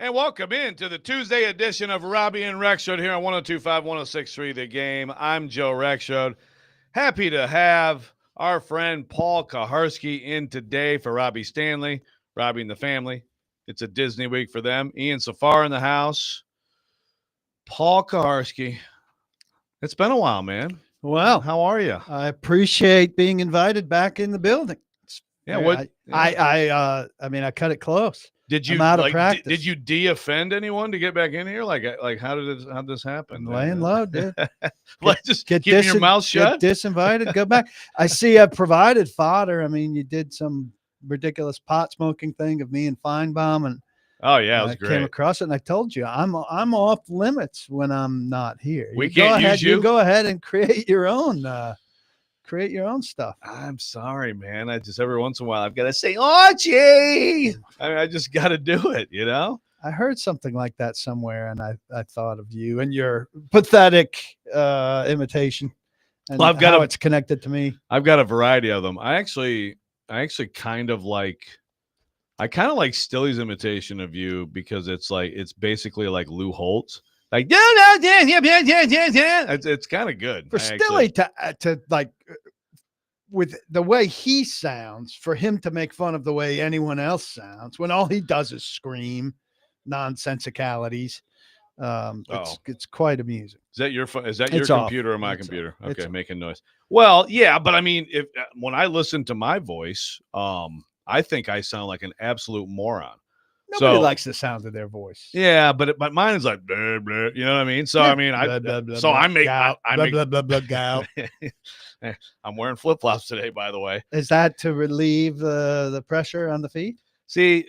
And welcome in to the Tuesday edition of Robby and Rexrode here on 102.5, 106.3 The Game. I'm Joe Rexrode. Happy to have our friend Paul Kaharski in today for Robbie Stanley, Robbie and the family. It's a Disney week for them. Ian Safar in the house. Paul Kaharski. It's been a while, man. Well, how are you? I appreciate being invited back in the building. Yeah, I cut it close. Did you I'm out of practice. Did you de-offend anyone to get back in here? Like how did this happen? I'm laying low, dude. Just keep your mouth shut. Get disinvited. Go back. I see. I provided fodder. I mean, you did some ridiculous pot smoking thing of me and Feinbaum, and oh yeah, it was great. Came across it, and I told you I'm off limits when I'm not here. We can't use you. You go ahead and create your own. Create your own stuff. I'm sorry, man. I just every once in a while I've got to say, Archie. I just got to do it, you know. I heard something like that somewhere, and I thought of you and your pathetic imitation. And well, it's connected to me. I've got a variety of them. I actually kind of like Stilly's imitation of you because it's basically like Lou Holtz. Like it's kind of good for Stilly to like with the way he sounds, for him to make fun of the way anyone else sounds when all he does is scream nonsensicalities. It's quite amusing. Is that your computer or my computer? Okay, making noise. Well, yeah, but I mean, when I listen to my voice, I think I sound like an absolute moron. Nobody likes the sound of their voice. Yeah, but mine is like blah, blah, you know what I mean? So I mean, I'm wearing flip-flops today, by the way. Is that to relieve the pressure on the feet? See,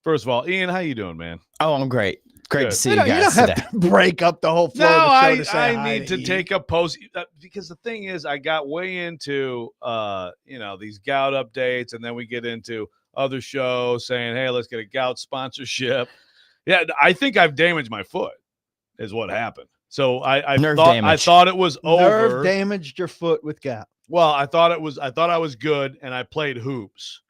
first of all, Ian, how you doing, man? Oh, I'm great. Great to see you guys. You don't have to break up the whole flow. No, I need to take a post because the thing is, I got way into these gout updates, and then we get into other shows saying, hey, let's get a gout sponsorship. Yeah, I think I've damaged my foot is what happened. So I thought it was over. Nerve damaged your foot with gout. Well, I thought I was good, and I played hoops,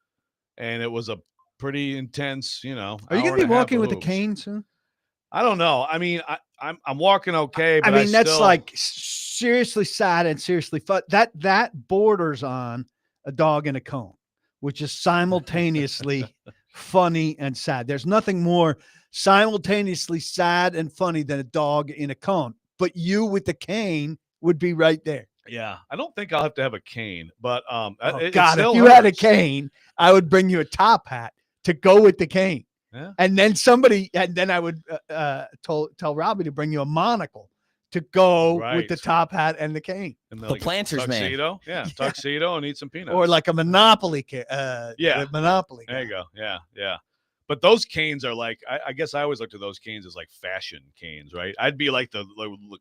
and it was a pretty intense, Are you going to be walking with a cane soon? I don't know. I mean, I'm walking okay, but that's like seriously sad and seriously fun. That borders on a dog in a cone, which is simultaneously funny and sad. There's nothing more simultaneously sad and funny than a dog in a cone. But you with the cane would be right there. Yeah, I don't think I'll have to have a cane, but if you had a cane, I would bring you a top hat to go with the cane. Yeah. And then I would tell Robby to bring you a monocle to go with the top hat and the cane. And the planter's tuxedo. man. Yeah, tuxedo and eat some peanuts. Or like a Monopoly. Monopoly. There you go. Yeah. But those canes are like, I guess I always looked at those canes as like fashion canes, right? I'd be like the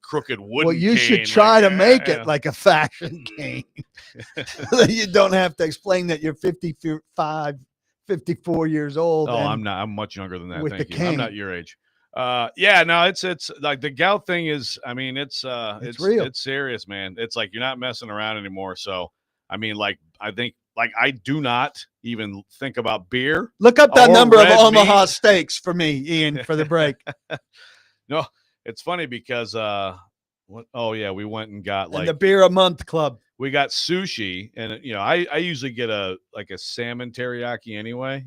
crooked wooden Well, you cane, should try to make it like a fashion cane. You don't have to explain that you're 55, 54 years old. Oh, I'm not. I'm much younger than that. With Thank the you. cane. I'm not your age. It's like the gout thing is, I mean, it's real. It's serious, man. It's like you're not messing around anymore. So, I mean, I think I do not even think about beer. Look up that number of Omaha steaks for me, Ian, for the break. No, it's funny because we went and got the beer a month club. We got sushi, and I usually get a salmon teriyaki anyway,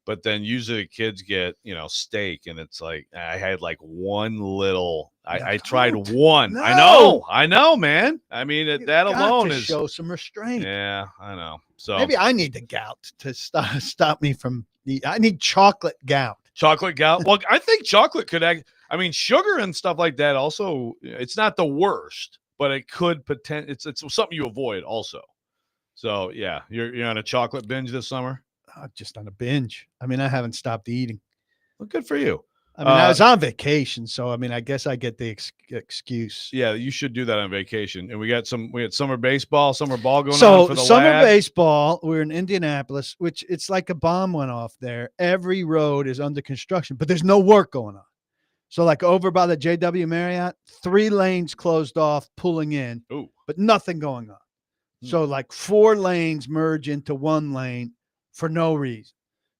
but then usually the kids get steak, and it's like I had like one little. I tried one. No. I know, man. I mean that alone is show some restraint. Yeah, I know. So maybe I need the gout to stop me from. I need chocolate gout. Chocolate gout. Well, I think chocolate could act. I mean, sugar and stuff like that. Also, it's not the worst. But it could it's something you avoid also. So yeah, you're on a chocolate binge this summer. Just on a binge. I mean, I haven't stopped eating. Well, good for you. I mean, I was on vacation, so I mean, I guess I get the excuse. Yeah, you should do that on vacation. And we had summer baseball, summer ball going on for the summer baseball. We're in Indianapolis, which it's like a bomb went off there. Every road is under construction, but there's no work going on. So like over by the JW Marriott, 3 lanes closed off, pulling in, but nothing going on. So like 4 lanes merge into 1 lane for no reason.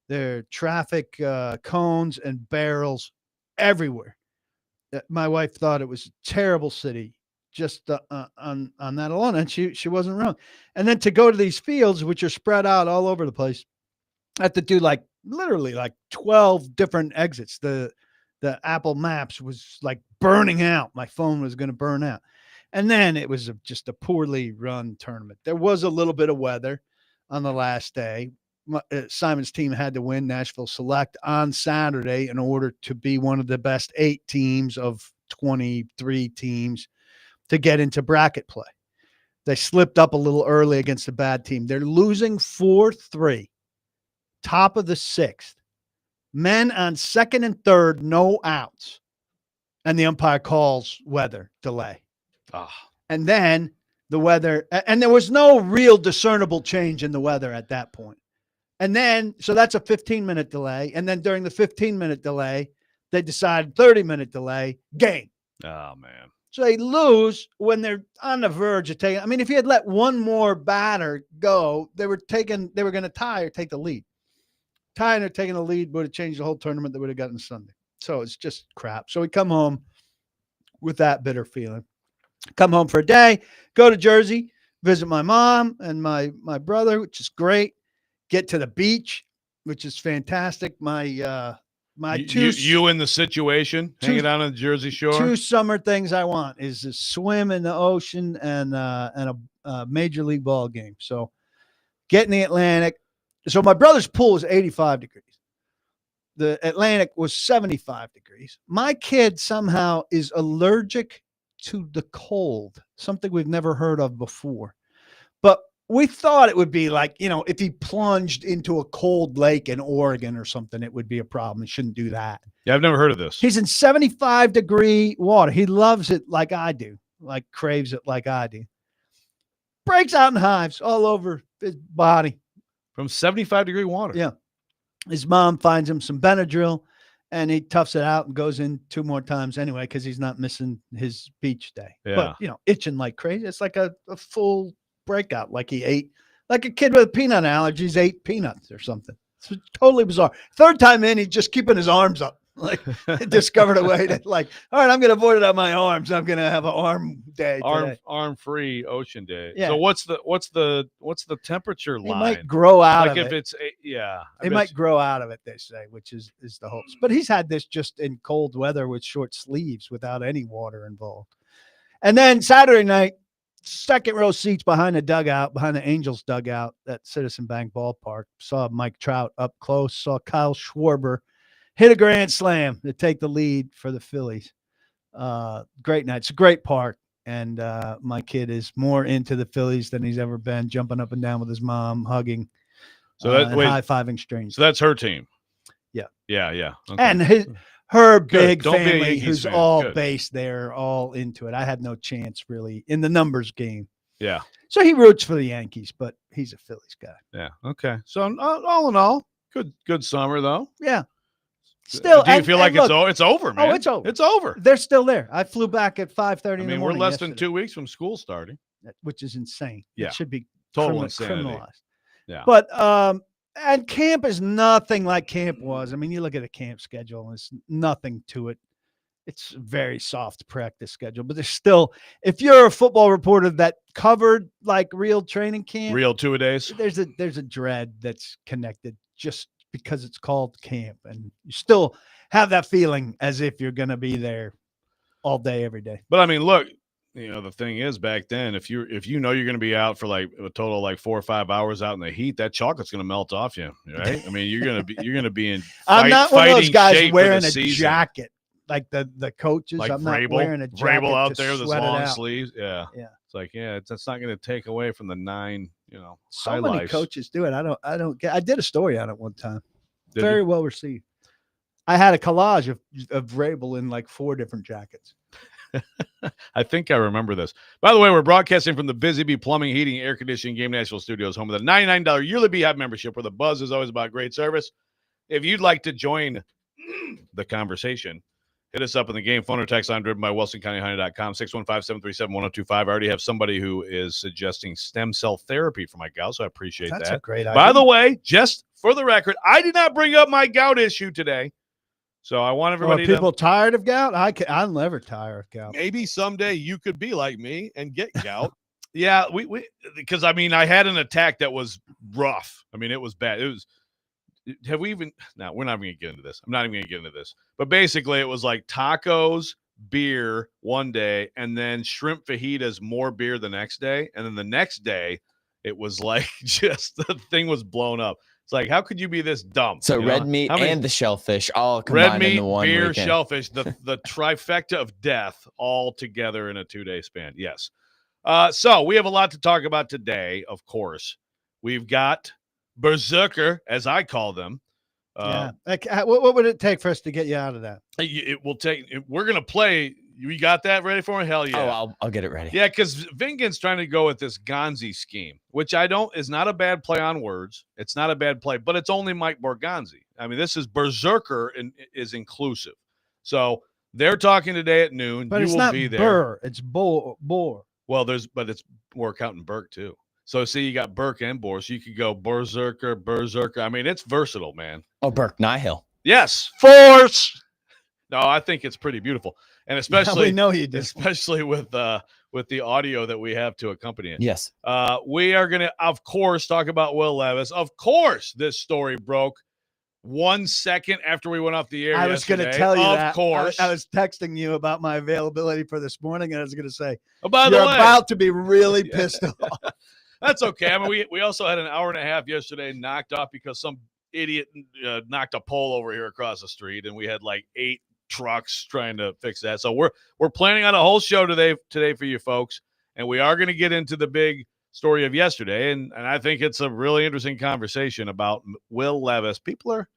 There are traffic cones and barrels everywhere. My wife thought it was a terrible city just on that alone, and she wasn't wrong. And then to go to these fields, which are spread out all over the place, I had to do like literally like 12 different exits. The Apple Maps was like burning out. My phone was going to burn out. And then it was just a poorly run tournament. There was a little bit of weather on the last day. Simon's team had to win Nashville Select on Saturday in order to be one of the best 8 teams of 23 teams to get into bracket play. They slipped up a little early against a bad team. They're losing 4-3, top of the 6th. Men on 2nd and 3rd, no outs. And the umpire calls weather delay. And then the weather, and there was no real discernible change in the weather at that point. And then, so that's a 15-minute delay. And then during the 15-minute delay, they decided 30-minute delay, game. Oh, man. So they lose when they're on the verge of taking. I mean, if you had let one more batter go, they were going to tie or take the lead. Tying or taking the lead would have changed the whole tournament. They would have gotten Sunday. So it's just crap. So we come home with that bitter feeling. Come home for a day, go to Jersey, visit my mom and my brother, which is great. Get to the beach, which is fantastic. You in the situation, hanging out on the Jersey Shore. 2 summer things I want is to swim in the ocean and a major league ball game. So get in the Atlantic. So my brother's pool is 85 degrees. The Atlantic was 75 degrees. My kid somehow is allergic to the cold, something we've never heard of before. But we thought it would be like, if he plunged into a cold lake in Oregon or something, it would be a problem. He shouldn't do that. Yeah, I've never heard of this. He's in 75-degree water. He loves it like I do, like craves it like I do. Breaks out in hives all over his body. From 75-degree water. Yeah. His mom finds him some Benadryl, and he toughs it out and goes in 2 more times anyway because he's not missing his beach day. Yeah. But, itching like crazy. It's like a full breakout, like he ate, like a kid with peanut allergies ate peanuts or something. It's totally bizarre. 3rd time in, he's just keeping his arms up. Like, discovered a way to, like, all right, I'm going to avoid it on my arms. I'm going to have an arm day today. Arm-free ocean day. Yeah. So what's the temperature line? He might grow out like of if it. it's He might grow out of it, they say, which is the hopes. But he's had this just in cold weather with short sleeves without any water involved. And then Saturday night, 2nd row seats behind the Angels dugout at Citizen Bank Ballpark. Saw Mike Trout up close. Saw Kyle Schwarber hit a grand slam to take the lead for the Phillies. Great night. It's a great park. And my kid is more into the Phillies than he's ever been, jumping up and down with his mom, hugging, and high-fiving strangers. So that's her team. Yeah. Okay. And her big Don't be a family, Yankees who's fan. all Good. based there, all into it. I had no chance, really, in the numbers game. Yeah. So he roots for the Yankees, but he's a Phillies guy. Yeah. Okay. So all in all, good summer though. Yeah. Still, do you feel like it's over, man? Oh, it's over. It's over. They're still there. I flew back at 5:30 in the morning. We're less than yesterday, 2 weeks from school starting. which is insane. Yeah. It should be Total insanity. criminalized. Yeah. But and camp is nothing like camp was. I mean, you look at a camp schedule, and it's nothing to it. It's a very soft practice schedule, but there's still, if you're a football reporter that covered like real training camp, Real 2-a-days. there's a dread that's connected just because it's called camp, and you still have that feeling as if you're going to be there all day, every day. But I mean, look, the thing is, back then, if you know you're going to be out for like a total of like 4 or 5 hours out in the heat, that chocolate's going to melt off you, right? I mean, you're going to be in. I'm not one of those guys shape wearing for a the season. jacket like the coaches. Like I'm not Vrabel, wearing a jacket Vrabel out to there with his sweat it long out. sleeves. Yeah. It's like, that's not going to take away from the 9, So high many lives. coaches do it. I don't get. I did a story on it one time. Did Very you? well received. I had a collage of Vrabel in like 4 different jackets. I think I remember this. By the way, we're broadcasting from the Busy Bee Plumbing, Heating, Air Conditioning Game Nashville Studios, home of the $99 yearly Beehive membership, where the buzz is always about great service. If you'd like to join the conversation, Hit us up in the game phone or text line driven by WilsonCountyHoney.com, 615-737-1025. I already have somebody wwho is suggesting stem cell therapy for my gout, so I appreciate That's that. a great idea. By the way, just for the record, I did not bring up my gout issue today. So I want everybody Are people tired of gout? I'm never tired of gout. Maybe someday you could be like me and get gout. Yeah, we because I mean I had an attack that was rough. I mean it was bad. It was. Have we even? No, we're not even gonna get into this. I'm not even gonna get into this. But basically, it was like tacos, beer one day, and then shrimp fajitas, more beer the next day, and then the next day, it was like just the thing was blown up. It's like, how could you be this dumb? So You know? red meat and the shellfish all red combined meat, in the one beer, weekend. shellfish, the trifecta of death all together in a 2-day span. Yes. So we have a lot to talk about today. Of course, we've got Berserker, as I call them. Yeah. Like, what would it take for us to get you out of that? It will take. We're gonna play. You got that ready for me? Hell yeah! Oh, I'll get it ready. Yeah, because Vingan's trying to go with this Gonzi scheme, which is not a bad play on words. It's not a bad play, but it's only Mike Borgonzi. I mean, this is Berserker and is inclusive. So they're talking today at noon. But you it's will not be there. Burr. It's Boar. Well, but we're counting Burke too. So see, you got Burke and Boar, so you could go Berserker. I mean, it's versatile, man. Oh, Burke Nihil. Yes, force. No, I think it's pretty beautiful, and especially we know you do. especially with the audio that we have to accompany it. Yes. We are going to, of course, talk about Will Levis. Of course, this story broke 1 second after we went off the air. I was going to tell you that. Of course, I was texting you about my availability for this morning, and I was going to say, by the you're way, about to be really pissed off. That's okay. I mean, we also had an hour and a half yesterday knocked off because some idiot knocked a pole over here across the street, and we had like 8 trucks trying to fix that. So we're planning on a whole show today for you folks, and we are going to get into the big story of yesterday, and I think it's a really interesting conversation about Will Levis. People are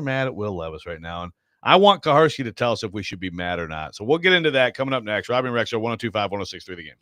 mad at Will Levis right now, and I want Kaharski to tell us if we should be mad or not. So we'll get into that coming up next. Robby and Rexrode, 102.5, 106.3 The Game.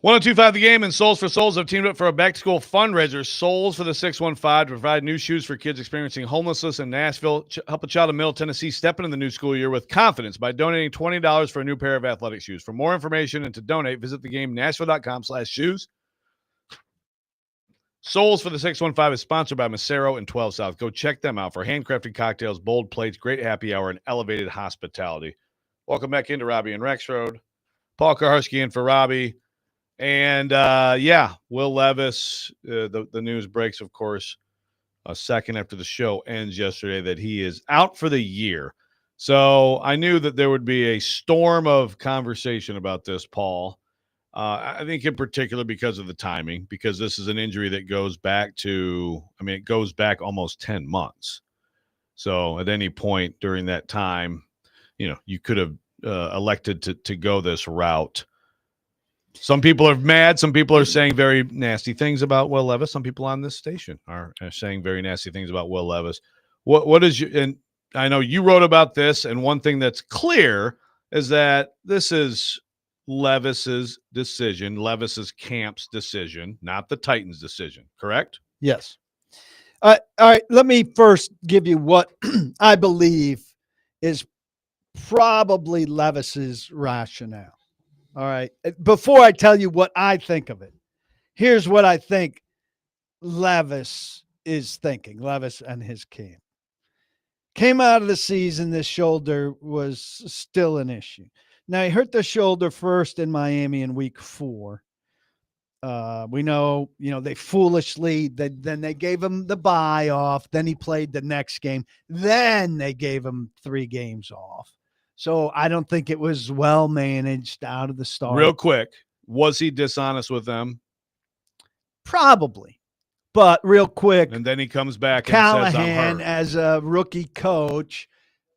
1025 The Game and Souls for Souls have teamed up for a back-to-school fundraiser. Souls for the 615 to provide new shoes for kids experiencing homelessness in Nashville. Help a child in Middle Tennessee step into the new school year with confidence by donating $20 for a new pair of athletic shoes. For more information and to donate, visit theGameNashville.com/shoes. Souls for the 615 is sponsored by Macero and 12 South. Go check them out for handcrafted cocktails, bold plates, great happy hour, and elevated hospitality. Welcome back into Robby and Rexrode. Paul Kaharski in for Robby. And, Will Levis, the news breaks, of course, a second after the show ends yesterday that he is out for the year. So I knew that there would be a storm of conversation about this, Paul. I think in particular because of the timing, because this is an injury that goes back it goes back almost 10 months. So at any point during that time, you could have elected to go this route. Some people are mad. Some people are saying very nasty things about Will Levis. Some people on this station are saying very nasty things about Will Levis. What is your, and I know you wrote about this, and one thing that's clear is that this is Levis's decision, Levis's camp's decision, not the Titans' decision, correct? Yes. All right. Let me first give you what I believe is probably Levis's rationale. All right. Before I tell you what I think of it, here's what I think Levis is thinking, Levis and his camp. Came out of the season, this shoulder was still an issue. Now, he hurt the shoulder first in Miami in week 4. We know, they foolishly, then they gave him the bye off. Then he played the next game. Then they gave him 3 games off. So I don't think it was well managed out of the start. Real quick, was he dishonest with them? Probably. But real quick. And then he comes back Callahan, and says, I'm hurt. As a rookie coach,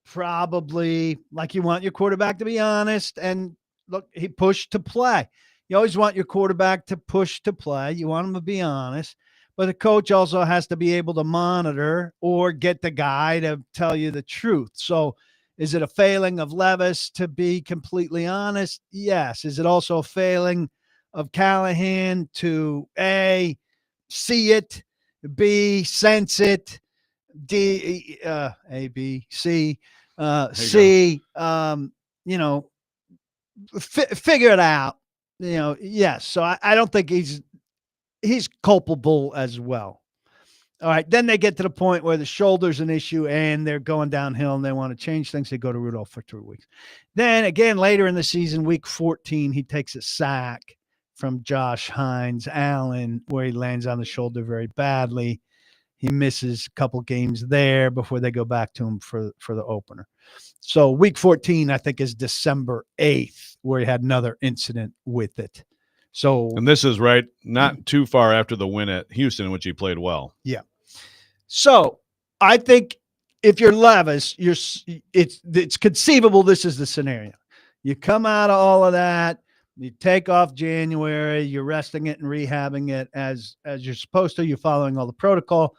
probably like you want your quarterback to be honest. And look, he pushed to play. You always want your quarterback to push to play. You want him to be honest. But the coach also has to be able to monitor or get the guy to tell you the truth. So is it a failing of Levis to be completely honest? Yes. Is it also a failing of Callahan to A, see it, B, sense it, D, A, B, C, C, figure it out. Yes. So I don't think he's culpable as well. All right. Then they get to the point where the shoulder's an issue and they're going downhill and they want to change things. They go to Rudolph for 2 weeks. Then again, later in the season, week 14, he takes a sack from Josh Hines Allen where he lands on the shoulder very badly. He misses a couple games there before they go back to him for the opener. So week 14, I think, is December 8th where he had another incident with it. So, and this is not too far after the win at Houston, in which he played well. Yeah. So I think if you're Levis, it's conceivable this is the scenario. You come out of all of that, you take off January, you're resting it and rehabbing it as you're supposed to. You're following all the protocol.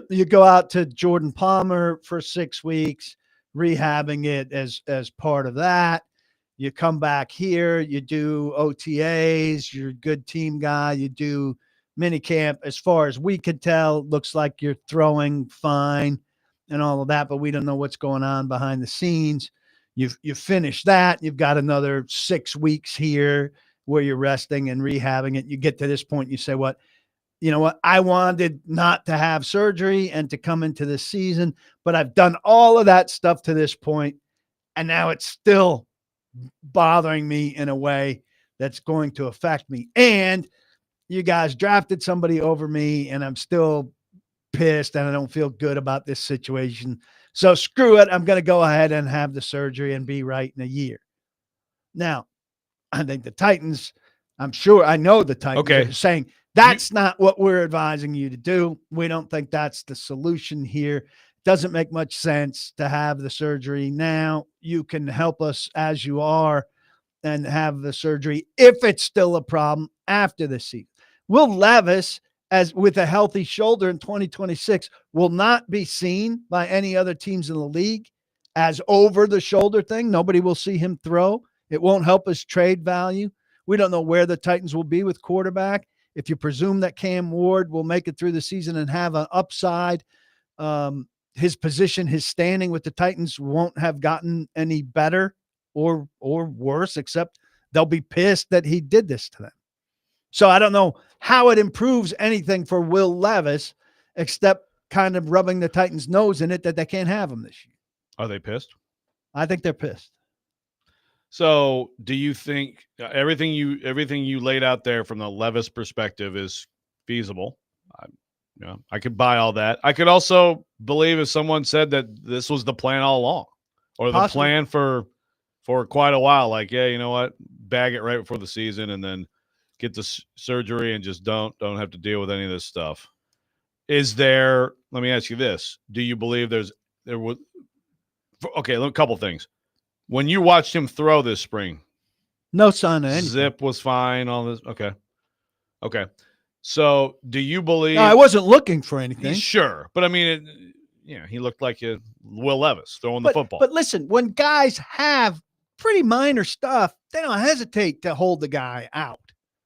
You go out to Jordan Palmer for 6 weeks, rehabbing it as part of that. You come back here, you do OTAs, you're a good team guy, you do mini camp. As far as we could tell, looks like you're throwing fine and all of that, but we don't know what's going on behind the scenes. You've finished that. You've got another 6 weeks here where you're resting and rehabbing it. You get to this point, you say, you know what? I wanted not to have surgery and to come into this season, but I've done all of that stuff to this point, and now it's still bothering me in a way that's going to affect me. And you guys drafted somebody over me, and I'm still pissed, and I don't feel good about this situation. So screw it. I'm going to go ahead and have the surgery and be right in a year. Now, I think the Titans, I know the Titans are saying, that's not what we're advising you to do. We don't think that's the solution here. Doesn't make much sense to have the surgery now. You can help us as you are and have the surgery if it's still a problem after the season. Will Levis, as with a healthy shoulder in 2026, will not be seen by any other teams in the league as over the shoulder thing. Nobody will see him throw. It won't help his trade value. We don't know where the Titans will be with quarterback. If you presume that Cam Ward will make it through the season and have an upside, his position, his standing with the Titans won't have gotten any better or worse, except they'll be pissed that he did this to them. So I don't know how it improves anything for Will Levis, except kind of rubbing the Titans' nose in it that they can't have him this year. Are they pissed? I think they're pissed. So, do you think everything you laid out there from the Levis perspective is feasible? I could buy all that. I could also believe if someone said that this was the plan all along, or the plan for quite a while. Like, yeah, you know what, bag it right before the season, and then get the surgery, and just don't have to deal with any of this stuff. Is there? Let me ask you this: do you believe there was? Okay, a couple things. When you watched him throw this spring, no sign of anything. Zip was fine. All this, okay. So, do you believe? No, I wasn't looking for anything. Sure, but I mean, he looked like Will Levis throwing the football. But listen, when guys have pretty minor stuff, they don't hesitate to hold the guy out.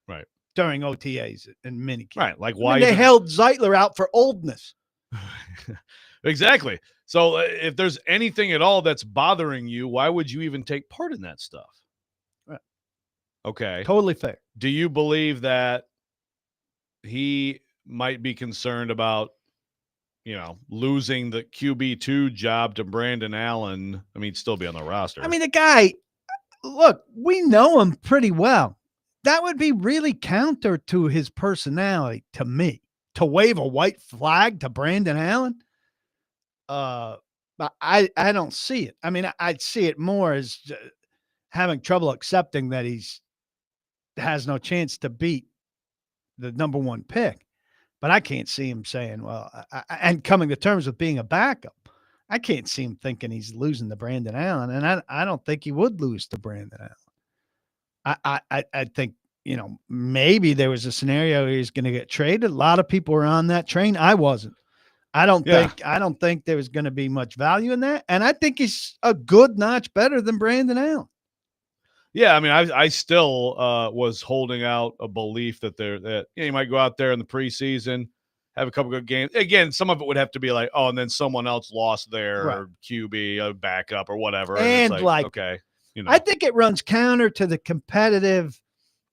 Right. During OTAs and minicamp. Right. Like why they held Zeitler out for oldness. Exactly. So if there's anything at all that's bothering you, why would you even take part in that stuff? Right. Okay. Totally fair. Do you believe that he might be concerned about, losing the QB2 job to Brandon Allen? I mean, he'd still be on the roster. I mean, the guy, look, we know him pretty well. That would be really counter to his personality, to me, to wave a white flag to Brandon Allen. But I don't see it. I mean, I'd see it more as having trouble accepting that has no chance to beat the number one pick. But I can't see him saying, well, and coming to terms with being a backup. I can't see him thinking he's losing to Brandon Allen, and I don't think he would lose to Brandon Allen. I think, maybe there was a scenario where he's going to get traded. A lot of people were on that train. I wasn't. I don't think there was going to be much value in that. And I think he's a good notch better than Brandon Allen. Yeah, I mean, I still was holding out a belief that he might go out there in the preseason, have a couple good games. Again, some of it would have to be like, and then someone else lost their QB, a backup, or whatever. And it's like, okay, I think it runs counter to the competitive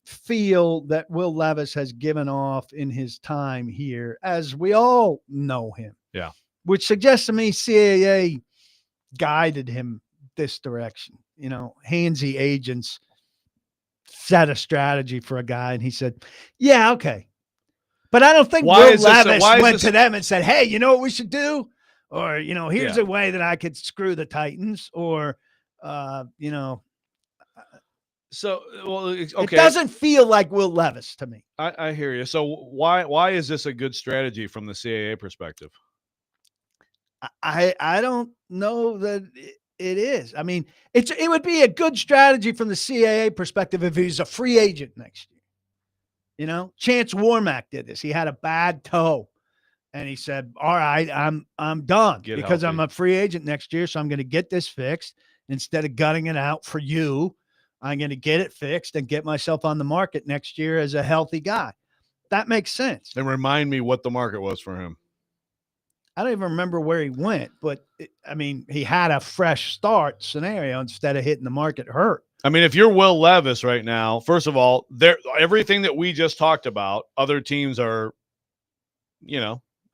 feel that Will Levis has given off in his time here, as we all know him. Yeah, which suggests to me CAA guided him this direction. Handsy agents set a strategy for a guy, and he said, yeah, okay. But I don't think Will Levis went to them and said, hey, you know what we should do? Or, here's a way that I could screw the Titans, or, So, okay. It doesn't feel like Will Levis to me. I hear you. So why is this a good strategy from the CAA perspective? I don't know that it is. I mean, it would be a good strategy from the CAA perspective if he's a free agent next year. Chance Warmack did this. He had a bad toe, and he said, all right, I'm done because I'm a free agent next year, so I'm going to get this fixed. Instead of gutting it out for you, I'm going to get it fixed and get myself on the market next year as a healthy guy. That makes sense. And remind me what the market was for him. I don't even remember where he went, but he had a fresh start scenario instead of hitting the market hurt. I mean, if you're Will Levis right now, first of all, everything that we just talked about, other teams are,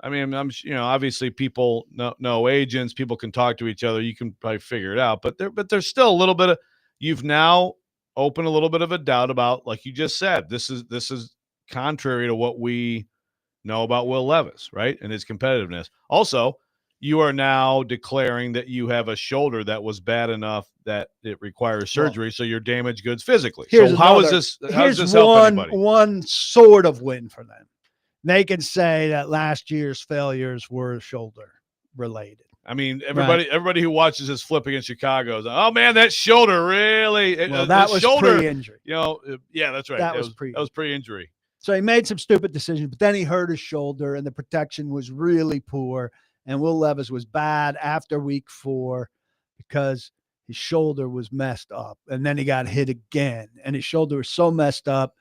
obviously people know agents, people can talk to each other. You can probably figure it out, but there's still a little bit of, you've now opened a little bit of a doubt about, like you just said, this is contrary to what we know about Will Levis, right? And his competitiveness. Also, you are now declaring that you have a shoulder that was bad enough that it requires surgery, so you're damaged goods physically. So how does this help anybody? One sort of win for them. They can say that last year's failures were shoulder related. I mean, everybody who watches this flip against Chicago is, oh man, that shoulder really. That was pre-injury. Yeah, that's right. That was pre-injury. So he made some stupid decisions, but then he hurt his shoulder, and the protection was really poor. And Will Levis was bad after week 4 because his shoulder was messed up, and then he got hit again, and his shoulder was so messed up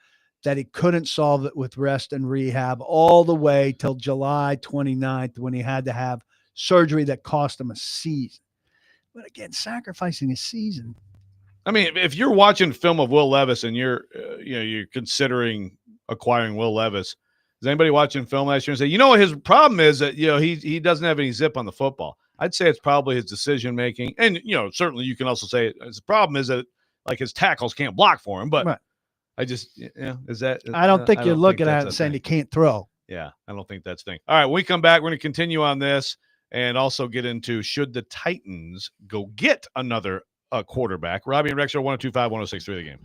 that he couldn't solve it with rest and rehab all the way till July 29th when he had to have surgery that cost him a season. But again, sacrificing a season. I mean, if you're watching film of Will Levis and you're considering acquiring Will Levis, is anybody watching film last year and say, his problem is that he doesn't have any zip on the football? I'd say it's probably his decision making, and certainly you can also say his problem is that like his tackles can't block for him. But Right. I just is that I don't think you're looking at it that's and a saying thing. he can't throw. Yeah, I don't think that's the thing. All right, when we come back, we're going to continue on this and also get into should the Titans go get another quarterback. Robby and Rexrode 102.5, 106.3 the game.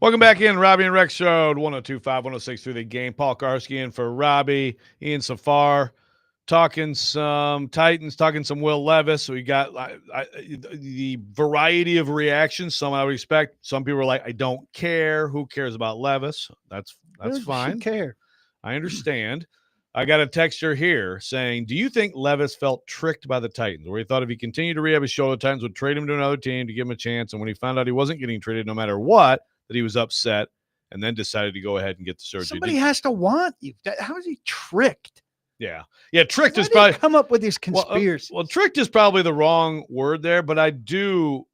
Welcome back in, Robby and Rexrode, 102.5, 106 through the game. Paul Karski in for Robby, Ian Safar, talking some Titans, talking some Will Levis. We got the variety of reactions. Some I would expect. Some people are like, I don't care. Who cares about Levis? That's fine. Care. I understand. I got a texture here saying, do you think Levis felt tricked by the Titans, where he thought if he continued to rehab his shoulder, the Titans would trade him to another team to give him a chance, and when he found out he wasn't getting traded no matter what, that he was upset and then decided to go ahead and get the surgery? Somebody has to want you. How is he tricked? Yeah, tricked Why is do you probably come up with these conspiracies. Well, tricked is probably the wrong word there, but I do.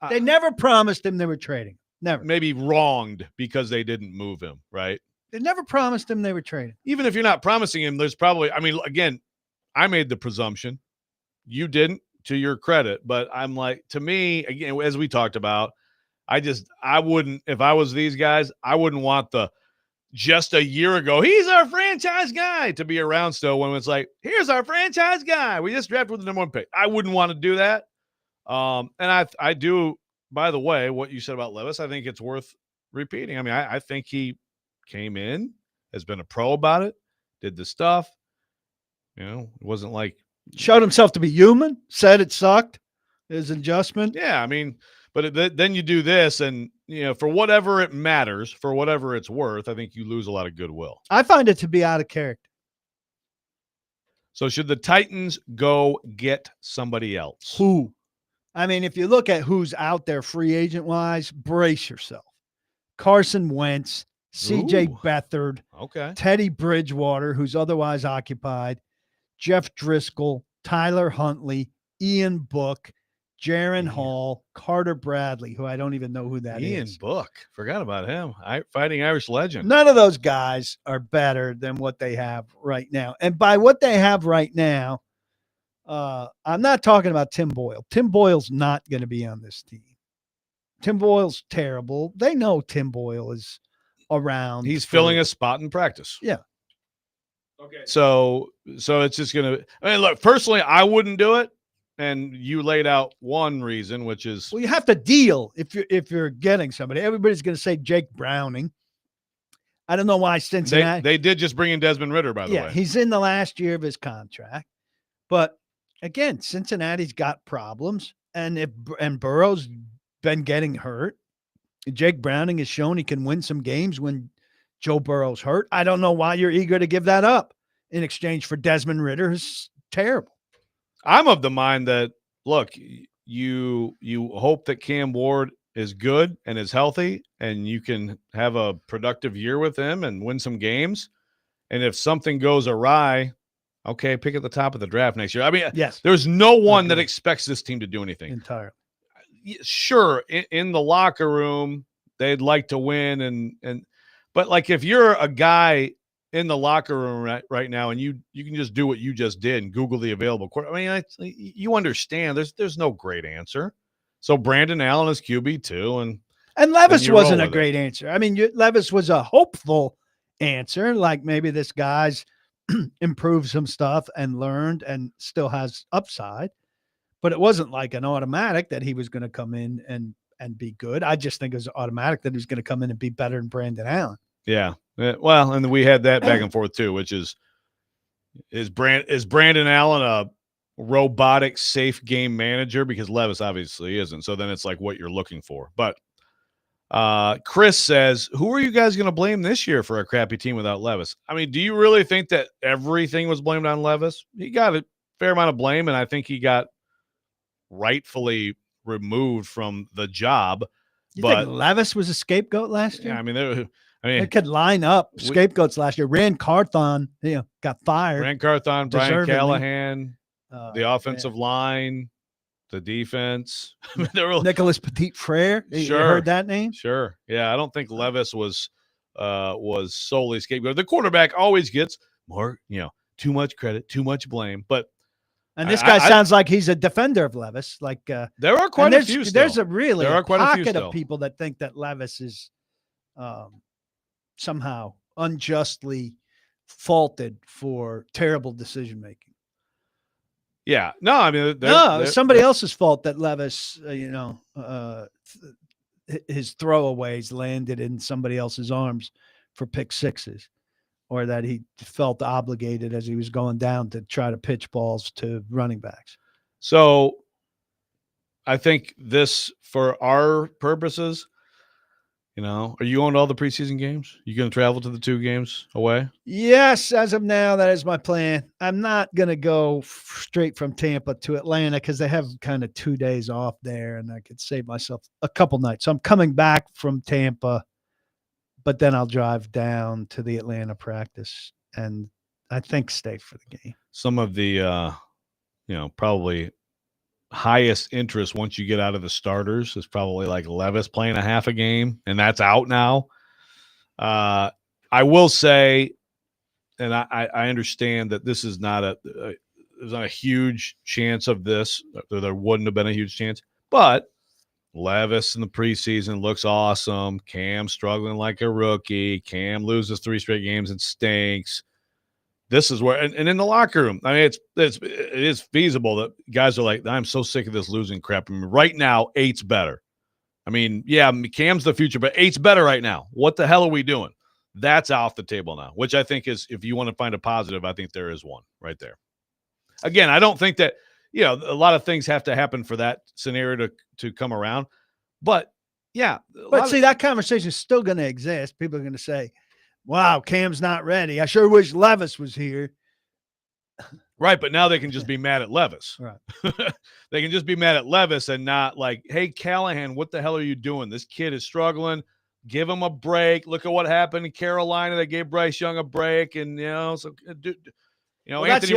They never promised him they were trading. Never. Maybe wronged because they didn't move him, right? They never promised him they were trading. Even if you're not promising him, there's probably. I mean, again, I made the presumption, you didn't, to your credit, but I'm like, to me, again, as we talked about, I wouldn't, if I was these guys, I wouldn't want the just a year ago, he's our franchise guy, to be around still when it's like, here's our franchise guy. We just drafted with the number 1 pick. I wouldn't want to do that. And I do, by the way, what you said about Levis, I think it's worth repeating. I mean, I think he came in, has been a pro about it, did the stuff. You know, it wasn't like showed himself to be human, said it sucked, his adjustment. Yeah, I mean, but then you do this, and you know, for whatever it matters, for whatever it's worth, I think you lose a lot of goodwill. I find it to be out of character. So should the Titans go get somebody else? Who? I mean, if you look at who's out there free agent wise, brace yourself. Carson Wentz, CJ Beathard, okay, Teddy Bridgewater, who's otherwise occupied, Jeff Driscoll, Tyler Huntley, Ian Book, Jaron Hall, Carter Bradley, who I don't even know who that is. Ian Book. Forgot about him. Fighting Irish legend. None of those guys are better than what they have right now. And by what they have right now, I'm not talking about Tim Boyle. Tim Boyle's not going to be on this team. Tim Boyle's terrible. They know Tim Boyle is around. He's filling a spot in practice. Yeah. Okay. So it's just going to, I mean, look, personally, I wouldn't do it. And you laid out one reason, which is, well, you have to deal if you're getting somebody. Everybody's going to say Jake Browning. I don't know why Cincinnati. They did just bring in Desmond Ridder, by the way. Yeah, he's in the last year of his contract. But again, Cincinnati's got problems, and Burrow's been getting hurt. Jake Browning has shown he can win some games when Joe Burrow's hurt. I don't know why you're eager to give that up in exchange for Desmond Ridder, who's terrible. I'm of the mind that, look, you hope that Cam Ward is good and is healthy and you can have a productive year with him and win some games. And if something goes awry, okay, pick at the top of the draft next year. I mean, yes, there's no one that expects this team to do anything. Entirely. Sure, in the locker room, they'd like to win. But like if you're a guy in the locker room right now, and you can just do what you just did and Google the available quarterback. I mean, you understand there's no great answer. So Brandon Allen is QB too, and Levis wasn't a great answer. I mean, Levis was a hopeful answer, like maybe this guy's improved some stuff and learned and still has upside, but it wasn't like an automatic that he was going to come in and be good. I just think it was automatic that he was going to come in and be better than Brandon Allen. Yeah. Well, and we had that back and forth too, which is Brandon Allen a robotic safe game manager? Because Levis obviously isn't. So then it's like what you're looking for. But Chris says, who are you guys going to blame this year for a crappy team without Levis? I mean, do you really think that everything was blamed on Levis? He got a fair amount of blame, and I think he got rightfully removed from the job. You think Levis was a scapegoat last year? Yeah, I mean, they could line up scapegoats last year. Rand Carthon, got fired. Rand Carthon, Brian Callahan, the offensive line, the defense. Nicholas Petit-Frere. Sure. You heard that name? Sure. Yeah, I don't think Levis was solely scapegoat. The quarterback always gets more, too much credit, too much blame. But this guy sounds like he's a defender of Levis. Like there are quite a few. There's a really pocket of people that think that Levis is somehow unjustly faulted for terrible decision making. Yeah, no, I mean, somebody else's fault that Levis, his throwaways landed in somebody else's arms for pick sixes, or that he felt obligated as he was going down to try to pitch balls to running backs. So I think this, for our purposes, are you going to all the preseason games? You going to travel to the 2 games away? Yes, as of now, that is my plan. I'm not going to go straight from Tampa to Atlanta because they have kind of 2 days off there, and I could save myself a couple nights. So I'm coming back from Tampa, but then I'll drive down to the Atlanta practice and I think stay for the game. Some of the, probably highest interest once you get out of the starters is probably like Levis playing a half a game, and that's out now. I will say, and I understand that this is not there's not a huge chance of this. There wouldn't have been a huge chance, but Levis in the preseason looks awesome. Cam struggling like a rookie. Cam loses 3 straight games and stinks. This is where, and in the locker room, I mean, it is feasible that guys are like, I'm so sick of this losing crap. I mean, right now, 8's better. I mean, yeah, Cam's the future, but 8's better right now. What the hell are we doing? That's off the table now, which I think is, if you want to find a positive, I think there is one right there. Again, I don't think that, a lot of things have to happen for that scenario to come around. But, yeah. But see, that conversation is still going to exist. People are going to say, wow, Cam's not ready. I sure wish Levis was here. Right, but now they can just be mad at Levis. Right. They can just be mad at Levis and not like, hey, Callahan, what the hell are you doing? This kid is struggling. Give him a break. Look at what happened in Carolina. They gave Bryce Young a break, and Anthony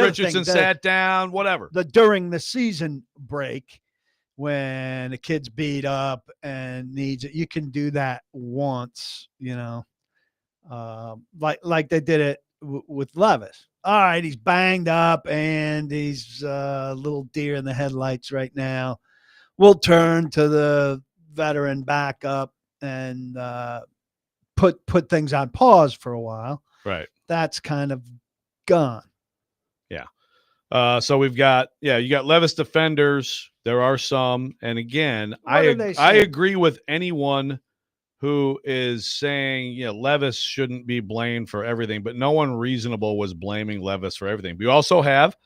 Richardson sat down. Whatever. During the season break, when the kid's beat up and needs it, you can do that once. Like they did it with Levis. All right, he's banged up and he's a little deer in the headlights right now. We'll turn to the veteran backup and put things on pause for a while. Right. That's kind of gone. Yeah. So we've got, you got Levis defenders. There are some. And again, I agree with anyone who is saying, Levis shouldn't be blamed for everything, but no one reasonable was blaming Levis for everything. We also have,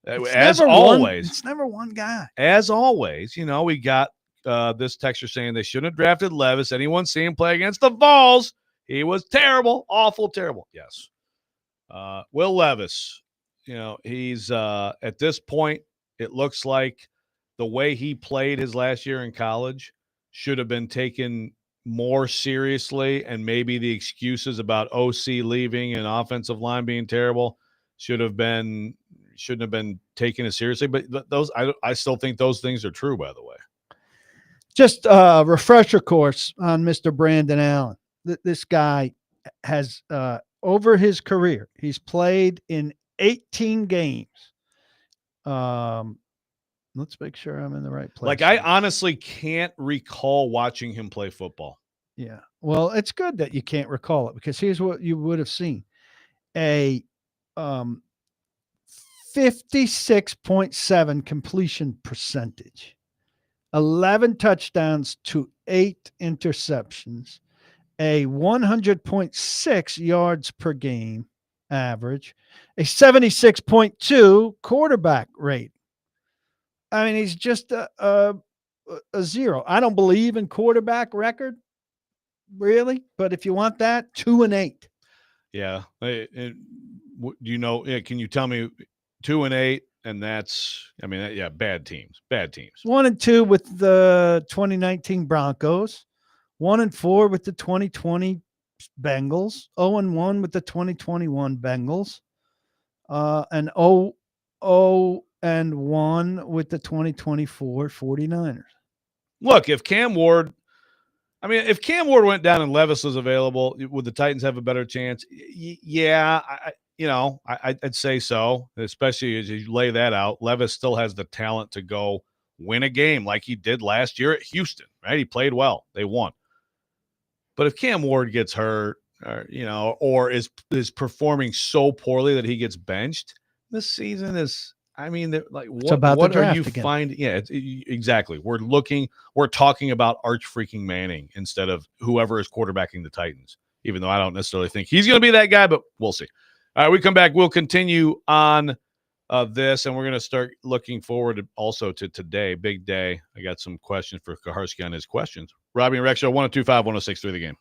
as always, it's never one guy. As always, we got this texter saying they shouldn't have drafted Levis. Anyone see him play against the Vols? He was terrible, awful, terrible. Yes. Will Levis, he's at this point, it looks like the way he played his last year in college should have been taken more seriously, and maybe the excuses about OC leaving and offensive line being terrible shouldn't have been taken as seriously. But those, I still think those things are true, by the way. Just a refresher course on Mr. Brandon Allen. This guy has, over his career, he's played in 18 games. Let's make sure I'm in the right place. Like, I honestly can't recall watching him play football. Yeah. Well, it's good that you can't recall it, because here's what you would have seen. A 56.7 completion percentage, 11 touchdowns to 8 interceptions, a 100.6 yards per game average, a 76.2 quarterback rate. I mean, he's just a zero. I don't believe in quarterback record, really, but if you want that, 2-8. Yeah. Can you tell me 2-8? And that's, bad teams. 1-2 with the 2019 Broncos, 1-4 with the 2020 Bengals, 0-1 with the 2021 Bengals, and 0-1 with the 2024 49ers. Look, if Cam Ward went down and Levis was available, would the Titans have a better chance? Yeah, I'd say so, especially as you lay that out. Levis still has the talent to go win a game like he did last year at Houston, right? He played well. They won. But if Cam Ward gets hurt, or is performing so poorly that he gets benched, this season is, I mean, like about the what are draft you again. finding? Yeah, exactly. We're talking about Arch freaking Manning instead of whoever is quarterbacking the Titans. Even though I don't necessarily think he's going to be that guy, but we'll see. All right, we come back. We'll continue on this, and we're going to start looking forward also to today. Big day. I got some questions for Kaharski on his questions. Robby and Rex Show 102.5, 106.3 The Game.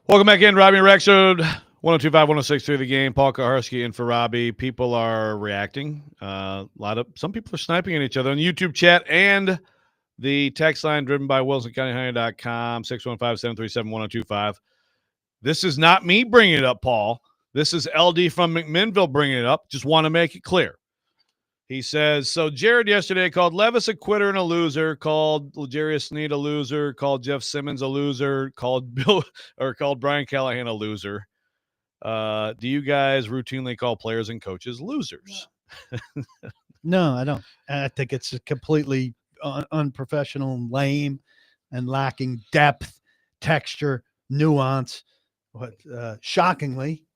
Welcome back in, Robby and Rexrode 102.5, 106.3 The Game. Paul Kaharski in for Robby. People are reacting. Some people are sniping at each other on the YouTube chat and the text line driven by WilsonCountyHunter.com, 615-737-1025. This is not me bringing it up, Paul. This is LD from McMinnville bringing it up. Just want to make it clear. He says, so Jared yesterday called Levis a quitter and a loser, called L'Jarius Sneed a loser, called Jeff Simmons a loser, called Brian Callahan a loser. Do you guys routinely call players and coaches losers? No, I don't. I think it's completely unprofessional, lame, and lacking depth, texture, nuance. But shockingly,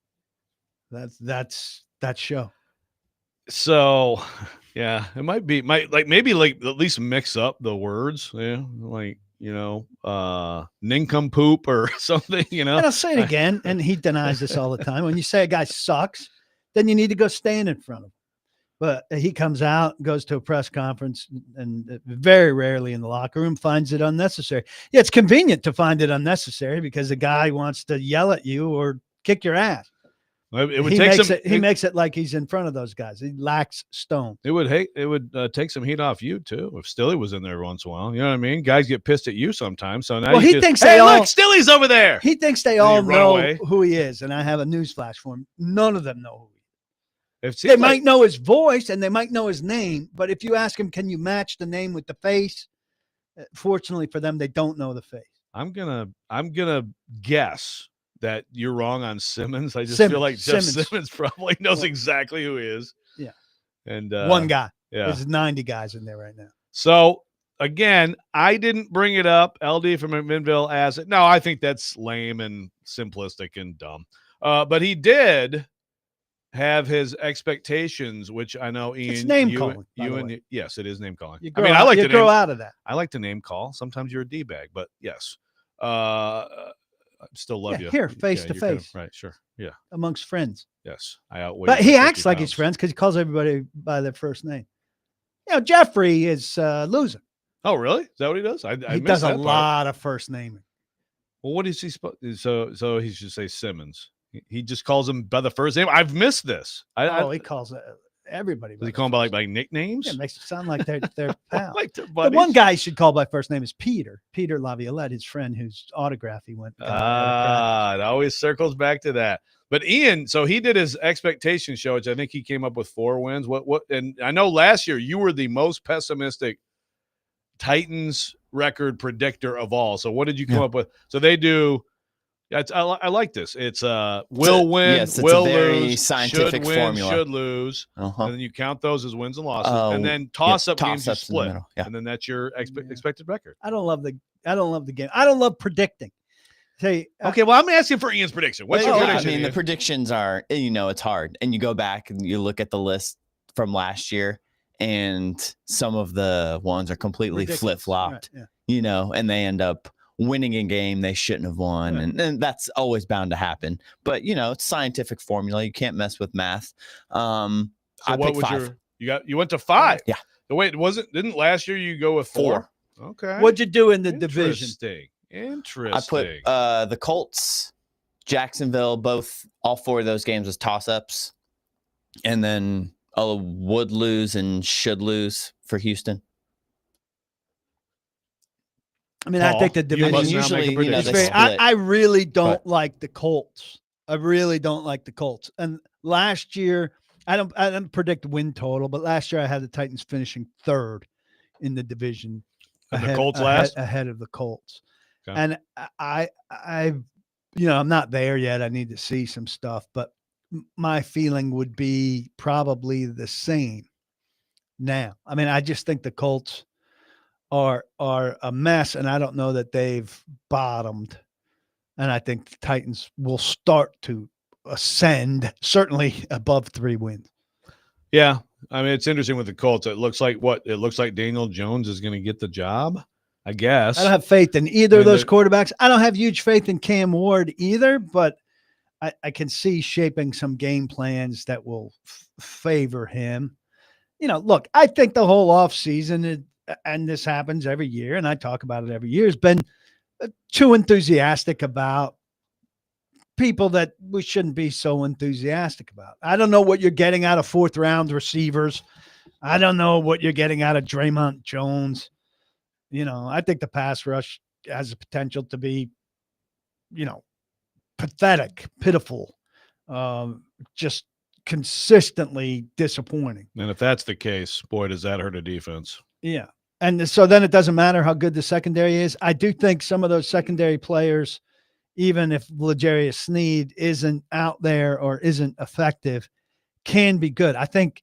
that's that show. So, yeah, it maybe at least mix up the words, yeah, like, nincompoop or something, And I'll say it again, and he denies this all the time. When you say a guy sucks, then you need to go stand in front of him. But he comes out, goes to a press conference, and very rarely in the locker room finds it unnecessary. Yeah, it's convenient to find it unnecessary because the guy wants to yell at you or kick your ass. He makes it like he's in front of those guys. He lacks stone. It would take some heat off you too if Stilly was in there once in a while. You know what I mean? Guys get pissed at you sometimes. So now he thinks look, Stilly's over there. He thinks they all know who he is, and I have a newsflash for him. None of them know who he is. They might know his voice and they might know his name, but if you ask him, can you match the name with the face? Fortunately for them, they don't know the face. I'm gonna guess that you're wrong on Simmons. I just feel like Jeff Simmons probably knows exactly who he is. Yeah. And one guy. Yeah. There's 90 guys in there right now. So again, I didn't bring it up. LD from McMinnville asked it. No, I think that's lame and simplistic and dumb. But he did have his expectations, which I know Ian. It's name calling. Yes, it is name calling. I like to grow out of that. I like to name call. Sometimes you're a D-bag, but yes. I still love you. Here, face to face. Right, sure. Yeah. Amongst friends. Yes. I outweigh. But he acts like he's friends because he calls everybody by their first name. Jeffrey is loser. Oh, really? Is that what he does? He does a lot of first naming. Well, what is he supposed? So he should say Simmons. He just calls him by the first name. I've missed this. He calls everybody. Does he call him by like nicknames? Yeah, it makes it sound like they're pals. Like the one guy he should call by first name is Peter Laviolette, his friend whose autograph he went. It always circles back to that. But Ian, so he did his expectation show, which I think he came up with 4 wins. What? And I know last year you were the most pessimistic Titans record predictor of all. So what did you come up with? So they do. I like this. It's will win, yes, will it's a very lose, scientific should win, formula. should lose, and then you count those as wins and losses, and then toss-up games you split, and then that's your expected record. I don't love the game. I don't love predicting. Okay, well, I'm asking for Ian's prediction. What's your prediction? I mean, Ian? the predictions are, it's hard, and you go back and you look at the list from last year, and some of the ones are completely flip-flopped, right, and they end up winning a game they shouldn't have won. Yeah. And that's always bound to happen. But, it's scientific formula. You can't mess with math. So I picked 5. You went to 5? Yeah. Wait, didn't last year you go with 4? Okay. What'd you do in the division? Interesting. I put the Colts, Jacksonville, all 4 of those games as toss-ups. And then would lose and should lose for Houston. I mean, I think the division usually, I really don't like the Colts. I really don't like the Colts. And last year, I didn't predict win total, but last year I had the Titans finishing 3rd in the division. And the Colts last? Ahead of the Colts. Okay. And I'm not there yet. I need to see some stuff, but my feeling would be probably the same now. I mean, I just think the Colts are a mess, and I don't know that they've bottomed. And I think the Titans will start to ascend, certainly above 3 wins. Yeah, I mean, it's interesting with the Colts. It looks like Daniel Jones is going to get the job, I guess. I don't have faith in either of those quarterbacks. I don't have huge faith in Cam Ward either, but I can see shaping some game plans that will favor him. Look, I think the whole offseason, and this happens every year, and I talk about it every year, has been too enthusiastic about people that we shouldn't be so enthusiastic about. I don't know what you're getting out of 4th-round receivers. I don't know what you're getting out of Draymond Jones. I think the pass rush has the potential to be, pathetic, pitiful, just consistently disappointing. And if that's the case, boy, does that hurt a defense. Yeah. And so then it doesn't matter how good the secondary is. I do think some of those secondary players, even if L'Jarius Sneed isn't out there or isn't effective, can be good. I think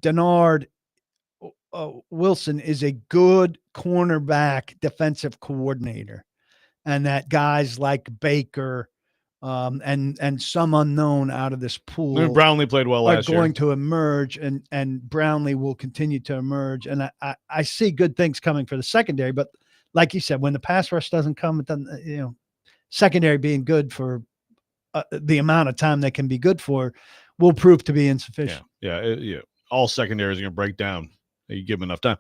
Denard Wilson is a good cornerback defensive coordinator, and that guys like Baker and some unknown out of this pool. And Brownlee played well last year. Are going to emerge, and Brownlee will continue to emerge. And I see good things coming for the secondary, but like you said, when the pass rush doesn't come, it doesn't, secondary being good for the amount of time they can be good for will prove to be insufficient. Yeah. All secondaries are going to break down. You give him enough time.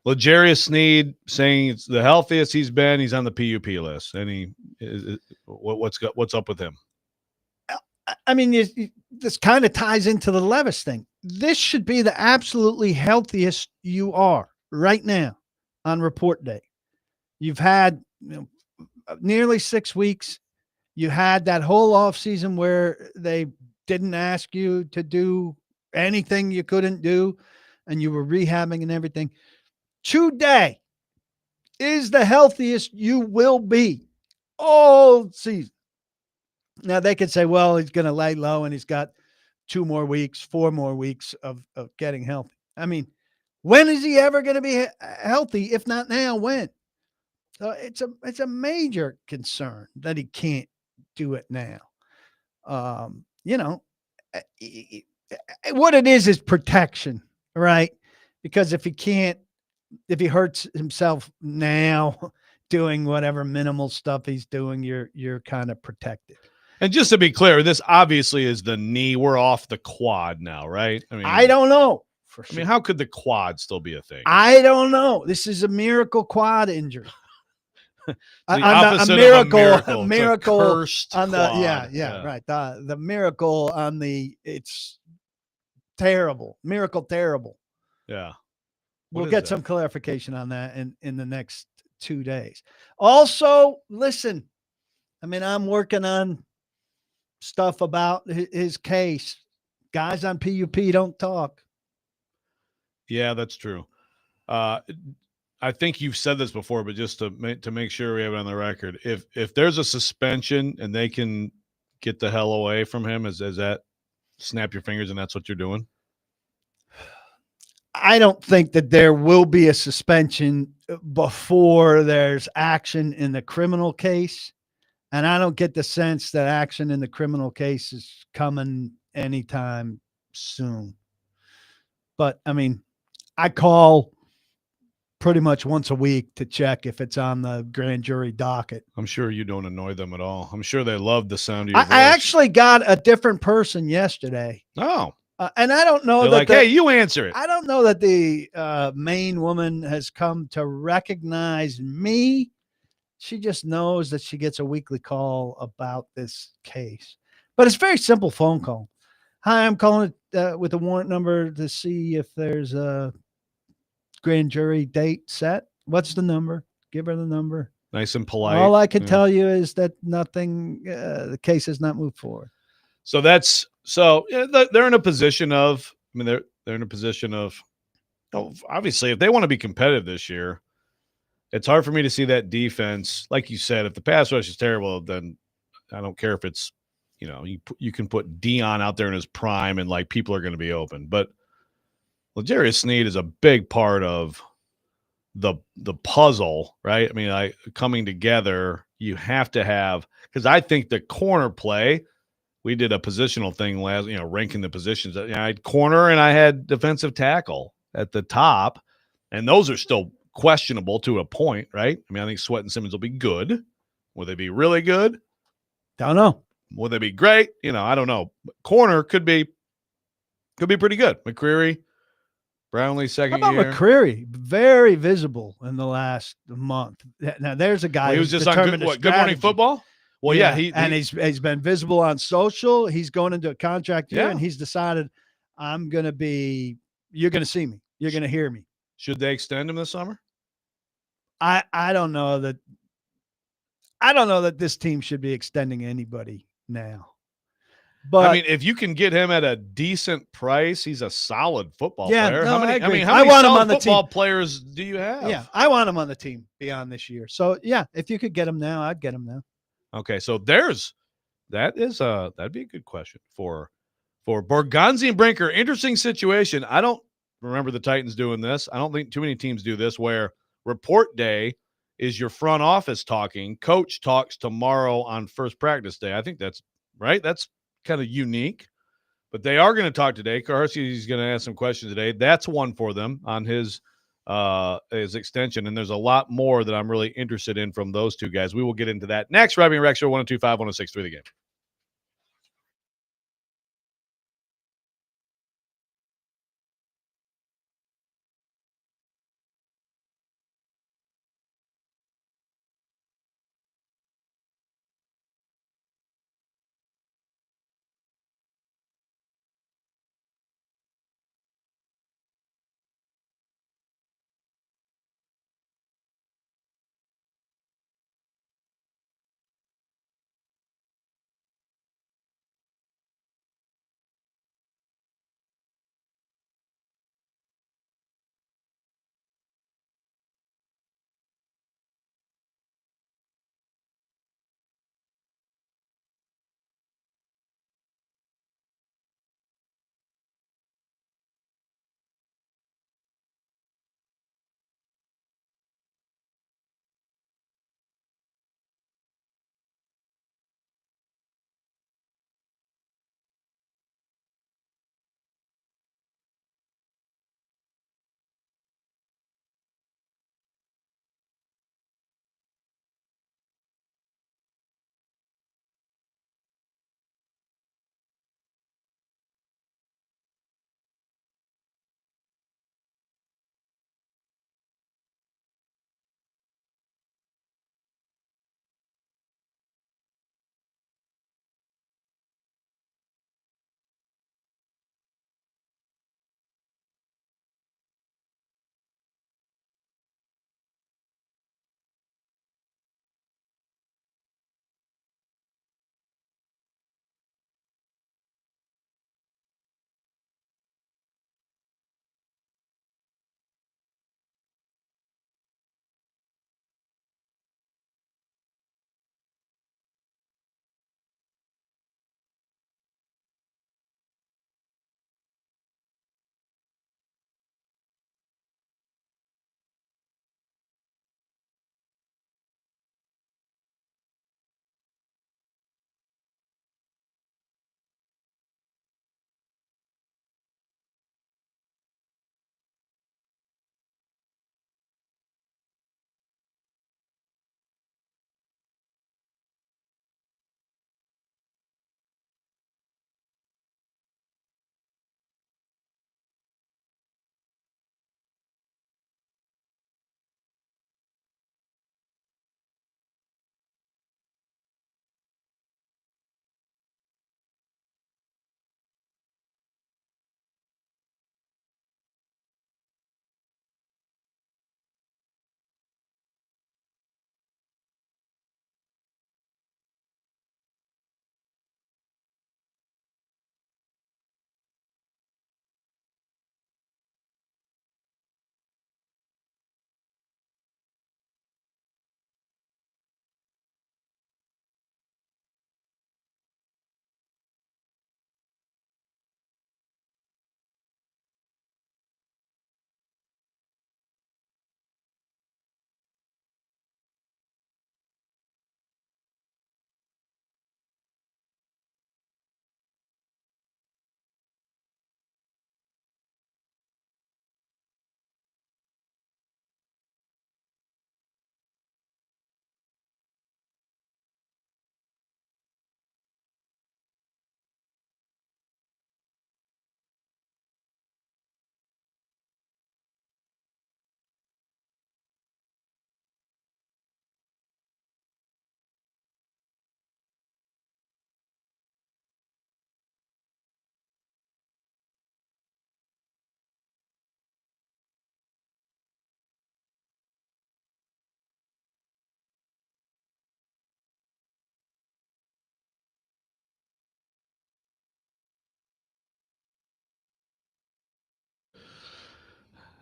L'Jarius Sneed saying it's the healthiest he's been. He's on the PUP list. What's up with him? I mean, this kind of ties into the Levis thing. This should be the absolutely healthiest you are right now on report day. You've had nearly 6 weeks. You had that whole offseason where they didn't ask you to do anything you couldn't do and you were rehabbing and everything. Today is the healthiest you will be all season. Now they could say, well, he's going to lay low and he's got 2 more weeks, 4 more weeks of getting healthy. I mean, when is he ever going to be healthy? If not now, when? So it's a major concern that he can't do it now. You know, what it is protection, right? Because if he hurts himself now doing whatever minimal stuff he's doing, you're kind of protected. And just to be clear, this obviously is the knee. We're off the quad now, right? I don't know. I mean, how could the quad still be a thing? I don't know. This is a miracle quad injury. A miracle. A miracle cursed on the quad. yeah, right. The miracle on the it's terrible. Miracle terrible. Yeah. We'll get some clarification on that in the next 2 days. Also, listen, I mean, I'm working on stuff about his case. Guys on PUP don't talk. Yeah, that's true. I think you've said this before, but just to make sure we have it on the record, if there's a suspension and they can get the hell away from him, is that snap your fingers and that's what you're doing? I don't think that there will be a suspension before there's action in the criminal case. And I don't get the sense that action in the criminal case is coming anytime soon. But I mean, I call pretty much once a week to check if it's on the grand jury docket. I'm sure you don't annoy them at all. I'm sure they love the sound of your voice. I actually got a different person yesterday. Oh. And I don't know that hey, you answer it. I don't know that the Maine woman has come to recognize me. She just knows that she gets a weekly call about this case. But it's a very simple phone call. Hi, I'm calling with a warrant number to see if there's a grand jury date set. What's the number? Give her the number. Nice and polite. All I can tell you is that nothing, the case has not moved forward. So they're in a position of, I mean, they're in a position of, obviously, if they want to be competitive this year, it's hard for me to see that defense. Like you said, if the pass rush is terrible, then I don't care if it's, you can put Dion out there in his prime and like people are going to be open. But L'Jarius Sneed is a big part of the puzzle, right? I mean, coming together, you have to have, because I think the corner play, we did a positional thing last, ranking the positions. I had corner and I had defensive tackle at the top, and those are still questionable to a point, right? I mean, I think Sweat and Simmons will be good. Will they be really good? Don't know. Will they be great? I don't know. But corner could be pretty good. McCreary, Brownlee second How about year. McCreary? Very visible in the last month. Now there's a guy he was just on Good Morning Football. Well, yeah, he's been visible on social. He's going into a contract year, Yeah. and he's decided, you're going to see me. You're going to hear me. Should they extend him this summer? I don't know that this team should be extending anybody now. But I mean, if you can get him at a decent price, he's a solid football player. No, How many? I agree. How many want him on the football team. players do you have? Yeah, I want him on the team beyond this year. So yeah, if you could get him now, I'd get him now. Okay, so that'd be a good question for Borgonzi and Brinker. Interesting situation. I don't remember the Titans doing this. I don't think too many teams do this, where report day is your front office talking. Coach talks tomorrow on first practice day. I think that's right. That's kind of unique, but they are going to talk today. Kaharski is going to ask some questions today. That's one for them on his extension, and there's a lot more that I'm really interested in from those two guys. We will get into that next. Robby and Rexrode 102.5, 106.3 The Game.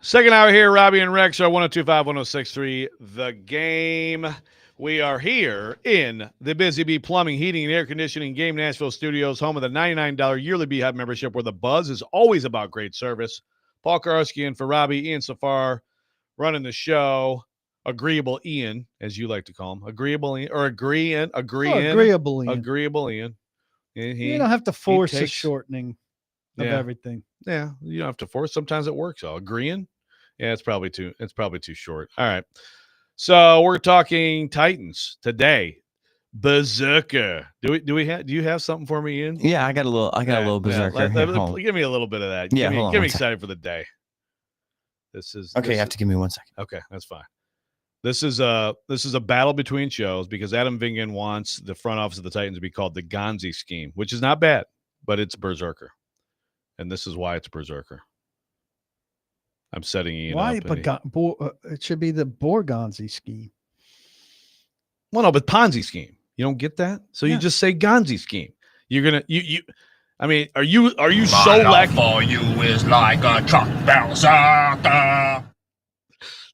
Second hour here, Robby and Rex are 102.5, 106.3. The Game. We are here in the Busy Bee Plumbing, Heating, and Air Conditioning Game Nashville Studios, home of the $99 yearly Beehive membership, where the buzz is always about great service. Paul Kaharski in for Robby, Ian Safar running the show. Agreeable Ian, as you like to call him. Agreeable Ian, or agreeable Ian. Agreeable Ian. You don't have to force a shortening of everything. Yeah, you don't have to force. Sometimes it works. Agreeing. Yeah, it's probably too short. All right. So we're talking Titans today. Berserker. Do you have something for me, Ian? Yeah, I got a little berserker. Give me a little bit of that. Yeah, get me excited for the day. You have to give me 1 second. Okay, that's fine. This is a battle between shows because Adam Vingan wants the front office of the Titans to be called the Gonzi scheme, which is not bad, but it's Berserker. And this is why it's Berserker. I'm setting Ian why? up. It should be the Borgonzi scheme. Well, no, but Ponzi scheme. You don't get that? So you just say Gonzi scheme. You're gonna I mean, are you so lucky? For you is like a truck berserker.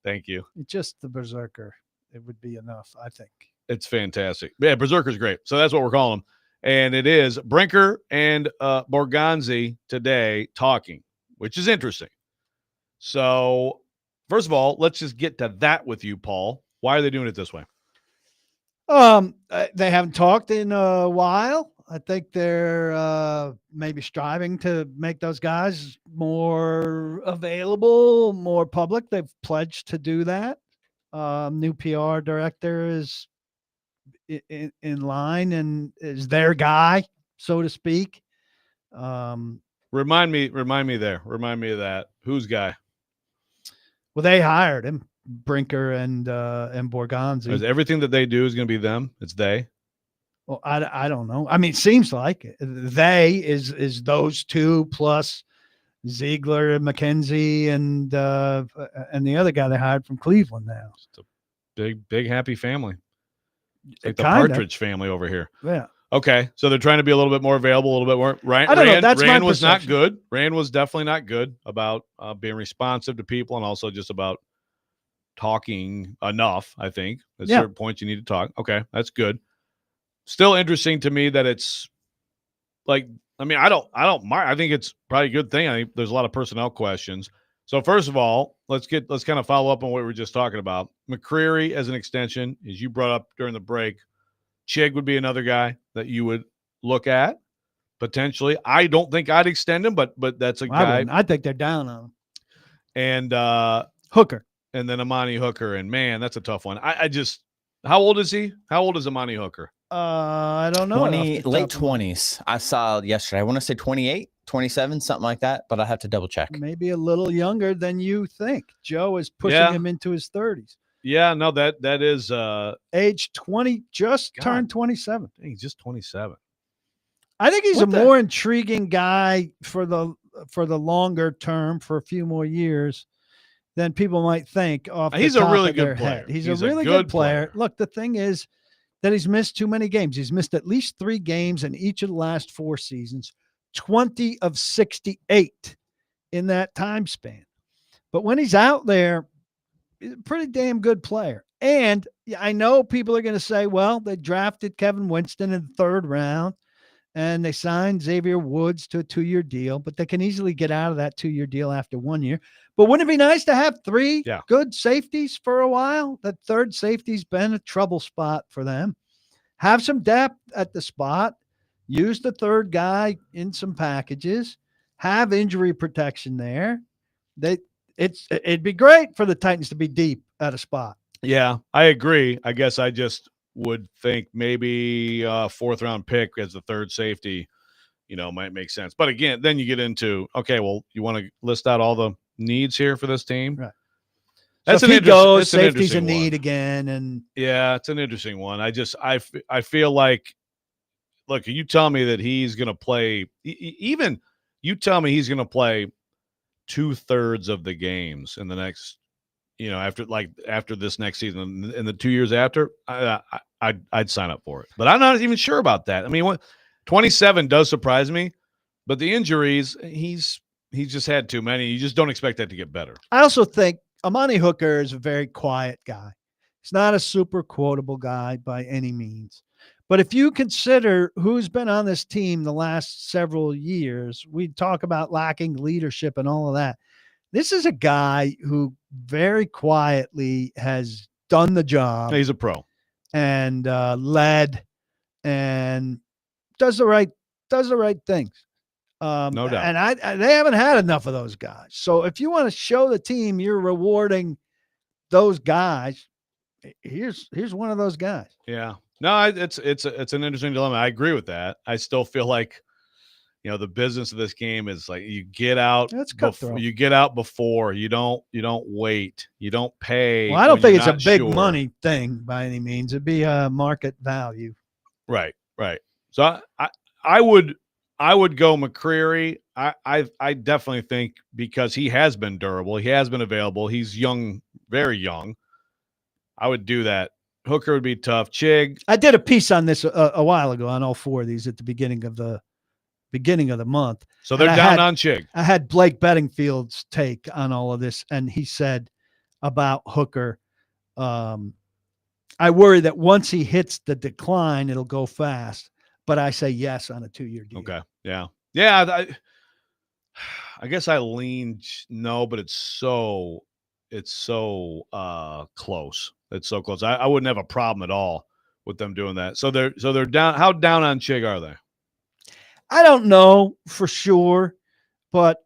Thank you. Just the Berserker. It would be enough, I think. It's fantastic. Yeah, Berserker's great. So that's what we're calling him. And it is Brinker and Borgonzi today talking, which is interesting. So, first of all, let's just get to that with you, Paul. Why are they doing it this way? They haven't talked in a while. I think they're maybe striving to make those guys more available, more public. They've pledged to do that. New PR director is in line and is their guy, so to speak. Remind me of that. Whose guy? Well, they hired him, Brinker and Borgonzi. Is everything that they do is going to be them? It's they. Well, I don't know. I mean, it seems like they is those two plus Ziegler and McKenzie and the other guy they hired from Cleveland now. It's a big happy family. It's like the Kinda. Partridge family over here. Yeah. Okay, so they're trying to be a little bit more available, a little bit more. I don't know. That's Rand my was not perception. good. Rand was definitely not good about being responsive to people and also just about talking enough. I think at certain points you need to talk. Okay, that's good. Still interesting to me that it's like, I mean, I don't mind. I think it's probably a good thing. I think there's a lot of personnel questions. So first of all, let's kind of follow up on what we were just talking about. McCreary as an extension, as you brought up during the break. Chig would be another guy that you would look at potentially. I don't think I'd extend him, but that's a guy. I think they're down on him. And Hooker. And then Amani Hooker. And man, that's a tough one. I just, how old is he? How old is Amani Hooker? I don't know. Late 20s. I saw yesterday. I want to say 28, 27, something like that, but I have to double check. Maybe a little younger than you think. Joe is pushing him into his 30s. Yeah, no, that is age 20, turned 27. He's just 27. I think he's more intriguing guy for the longer term, for a few more years, than people might think. He's a really good player. He's a really good player. Look, the thing is that he's missed too many games. He's missed at least 3 games in each of the last 4 seasons, 20 of 68 in that time span. But when he's out there, he's a pretty damn good player. And I know people are going to say, well, they drafted Kevin Winston in the 3rd round and they signed Xavier Woods to a 2-year deal, but they can easily get out of that 2-year deal after 1 year. But wouldn't it be nice to have 3 good safeties for a while? That 3rd safety's been a trouble spot for them. Have some depth at the spot. Use the 3rd guy in some packages. Have injury protection there. It'd be great for the Titans to be deep at a spot. Yeah, I agree. I guess I just would think maybe a 4th round pick as the 3rd safety, might make sense. But again, then you get into, okay, well, you want to list out all the needs here for this team? Right. That's so an if he goes, safety's a need again. And yeah, it's an interesting one. I feel like, look, you tell me that he's going to play, even you tell me he's going to play 2/3 of the games in the next, after this next season and the 2 years after, I'd sign up for it. But I'm not even sure about that. I mean, 27 does surprise me, but the injuries, he's he's just had too many. You just don't expect that to get better. I also think Amani Hooker is a very quiet guy. He's not a super quotable guy by any means. But if you consider who's been on this team the last several years, we talk about lacking leadership and all of that. This is a guy who very quietly has done the job. He's a pro and led and does the right things. No doubt. And they haven't had enough of those guys. So if you want to show the team you're rewarding those guys, here's one of those guys. Yeah. No, it's an interesting dilemma. I agree with that. I still feel like, the business of this game is like you get out. You get out before. You don't wait. You don't pay. Well, I don't think it's a big money thing by any means. It'd be a market value. Right. So I would go McCreary. I definitely think because he has been durable. He has been available. He's young, very young. I would do that. Hooker would be tough. Chig. I did a piece on this a while ago on all four of these at the beginning of the month. So they're down on Chig. I had Blake Bedingfield's take on all of this, and he said about Hooker, I worry that once he hits the decline, it'll go fast. But I say yes on a 2-year deal. Okay. Yeah. I guess I lean no, but it's so close. It's so close. I wouldn't have a problem at all with them doing that. So they're down. How down on Chig are they? I don't know for sure, but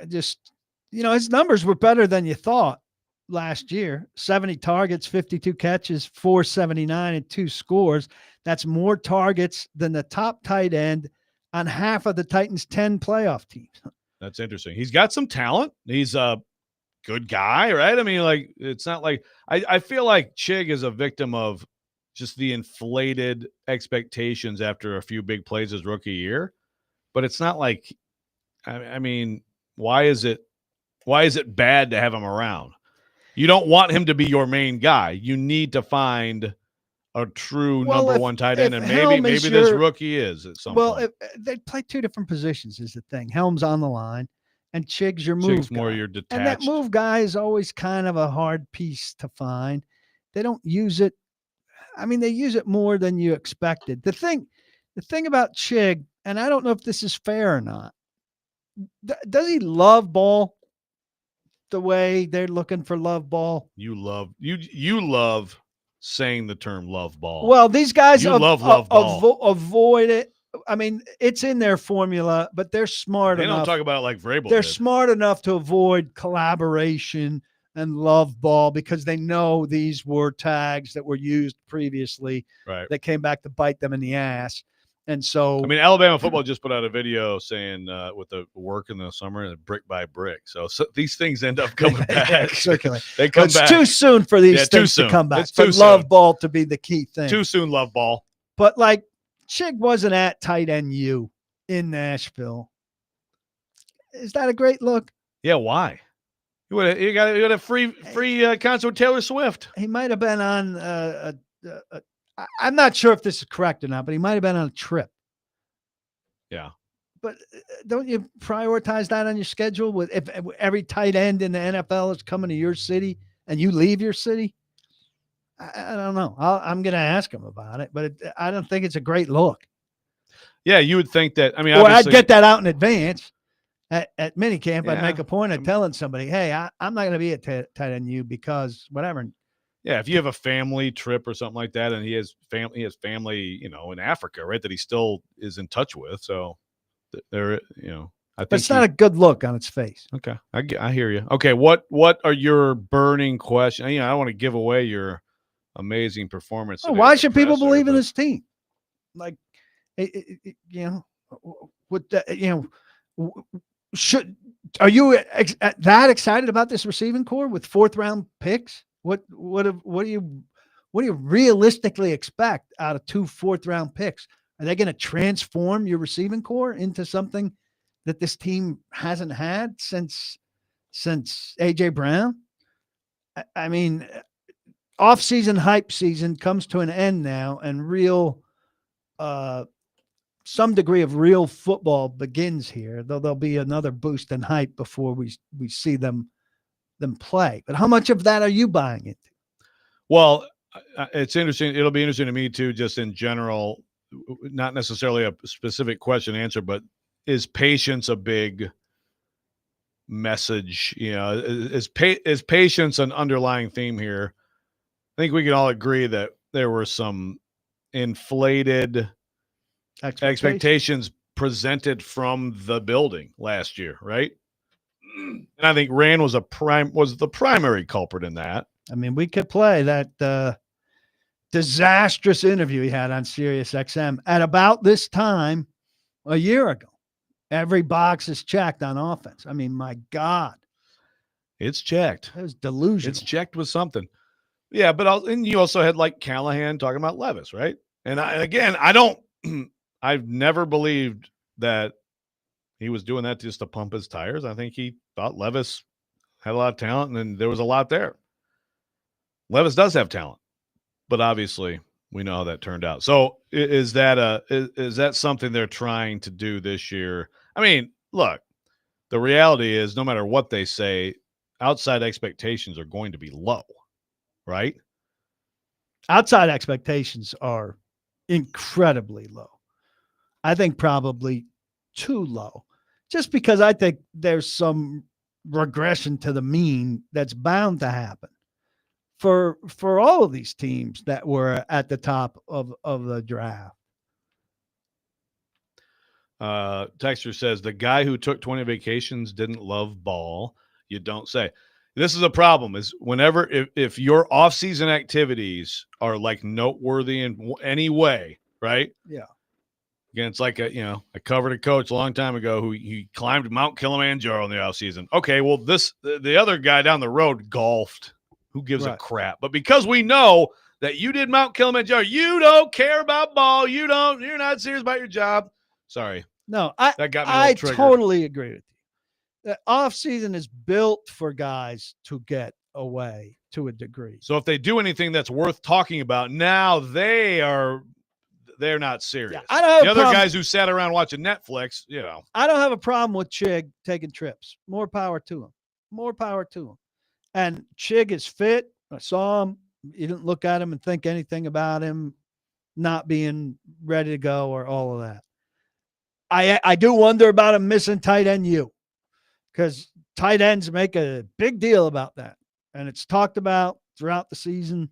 just his numbers were better than you thought last year. 70 targets, 52 catches, 479 and 2 scores. That's more targets than the top tight end on half of the Titans' 10 playoff teams. That's interesting. He's got some talent. He's a good guy, right? I mean, like, it's not like I feel like Chig is a victim of just the inflated expectations after a few big plays his rookie year. But it's not like, I mean, why is it bad to have him around? You don't want him to be your main guy. You need to find a true number one tight end, and maybe this rookie is at some point. Well, they play two different positions is the thing. Helm's on the line, and Chig's your move Chig's more guy. your detached. And that move guy is always kind of a hard piece to find. They don't use it. I mean, they use it more than you expected. The thing about Chig, and I don't know if this is fair or not, does he love ball the way they're looking for love ball? You love saying the term love ball. Well, these guys love ball. Avoid it. I mean, it's in their formula, but they're smart enough. They don't talk about it like Vrabel They're did. smart enough to avoid collaboration and love ball because they know these were tags that were used previously that came back to bite them in the ass. And so, I mean, Alabama football just put out a video saying with the work in the summer, brick by brick. So these things end up coming back. Circulate. They come it's back. too soon for these things to come back. It's too soon. Love ball to be the key thing. Too soon, love ball. But like Chig wasn't at tight end U in Nashville. Is that a great look? Yeah, why? You got a free concert with Taylor Swift. He might have been on I'm not sure if this is correct or not, but he might have been on a trip. Yeah. But don't you prioritize that on your schedule with if every tight end in the NFL is coming to your city and you leave your city? I don't know. I'm going to ask him about it, but I don't think it's a great look. Yeah, you would think that. I mean, or I'd get that out in advance at minicamp. Yeah. I'd make a point of telling somebody, hey, I'm not going to be at tight end U because whatever. Yeah, if you have a family trip or something like that, and he has family, in Africa, right, that he still is in touch with. So there, I think but it's not a good look on its face. Okay, I hear you. Okay, what are your burning questions? I don't want to give away your amazing performance. Oh, why should people believe in this team? Like, are you that excited about this receiving core with 4th round picks? What do you realistically expect out of 2 4th round picks? Are they going to transform your receiving core into something that this team hasn't had since AJ Brown? I mean, off-season hype season comes to an end now, and real some degree of real football begins here, though there'll be another boost in hype before we see them play. But how much of that are you buying into? Well, it's interesting. It'll be interesting to me too, just in general, not necessarily a specific question answer, but is patience a big message? You know, is patience an underlying theme here? I think we can all agree that there were some inflated expectations presented from the building last year, right? And I think Rand was the primary culprit in that. I mean, we could play that disastrous interview he had on Sirius XM at about this time a year ago. Every box is checked on offense. I mean, my God. It's checked. It was delusional. It's checked with something. Yeah, but and you also had like Callahan talking about Levis, right? And I've never believed that he was doing that just to pump his tires. I think he thought Levis had a lot of talent, and there was a lot there. Levis does have talent, but obviously we know how that turned out. So is that something they're trying to do this year? I mean, look, the reality is no matter what they say, outside expectations are going to be low, right? Outside expectations are incredibly low. I think probably too low, just because I think there's some regression to the mean that's bound to happen for all of these teams that were at the top of the draft. Texter says the guy who took 20 vacations didn't love ball. You don't say. This is a problem is whenever if your off-season activities are like noteworthy in any way, right? Yeah. Again, it's like I covered a coach a long time ago who he climbed Mount Kilimanjaro in the offseason. Okay, well, the other guy down the road golfed. Who gives a crap? But because we know that you did Mount Kilimanjaro, you don't care about ball. You're not serious about your job. Sorry. No, that got me a little triggered. Totally agree with you. The off season is built for guys to get away to a degree. So if they do anything that's worth talking about, now they're not serious. Yeah, I don't have the a other problem. Guys who sat around watching Netflix, I don't have a problem with Chig taking trips. More power to him. More power to him. And Chig is fit. I saw him. You didn't look at him and think anything about him not being ready to go or all of that. I do wonder about him missing tight end U, because tight ends make a big deal about that. And it's talked about throughout the season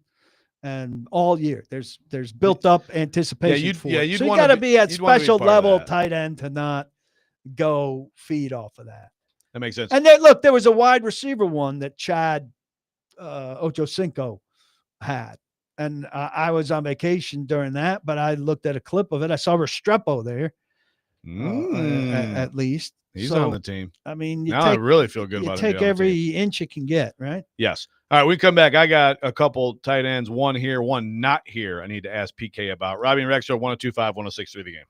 and all year. There's built up anticipation for it. So you got to be at special level tight end to not go feed off of that. That makes sense. And then, look, there was a wide receiver one that Chad Ochocinco had. And I was on vacation during that, but I looked at a clip of it. I saw Restrepo there, at least. He's on the team. I mean, I really feel good about it. You take every inch you can get, right? Yes. All right, we come back. I got a couple tight ends, one here, one not here. I need to ask PK about. Robby and Rexrode, 102.5, 106.3 The Game.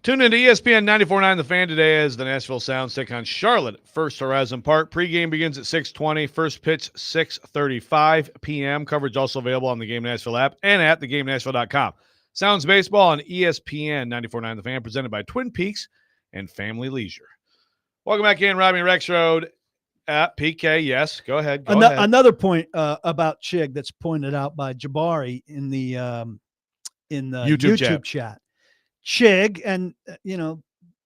Tune into ESPN 94.9 The Fan today as the Nashville Sounds take on Charlotte at First Horizon Park. Pregame begins at 6:20. First pitch 6:35 p.m. Coverage also available on the Game Nashville app and at thegamenashville.com. Sounds baseball on ESPN 94.9 The Fan, presented by Twin Peaks and Family Leisure. Welcome back in, Robby Rexrode at PK. Yes, go ahead. Go ahead. Another point about Chig that's pointed out by Jabari in the YouTube chat. Chig, and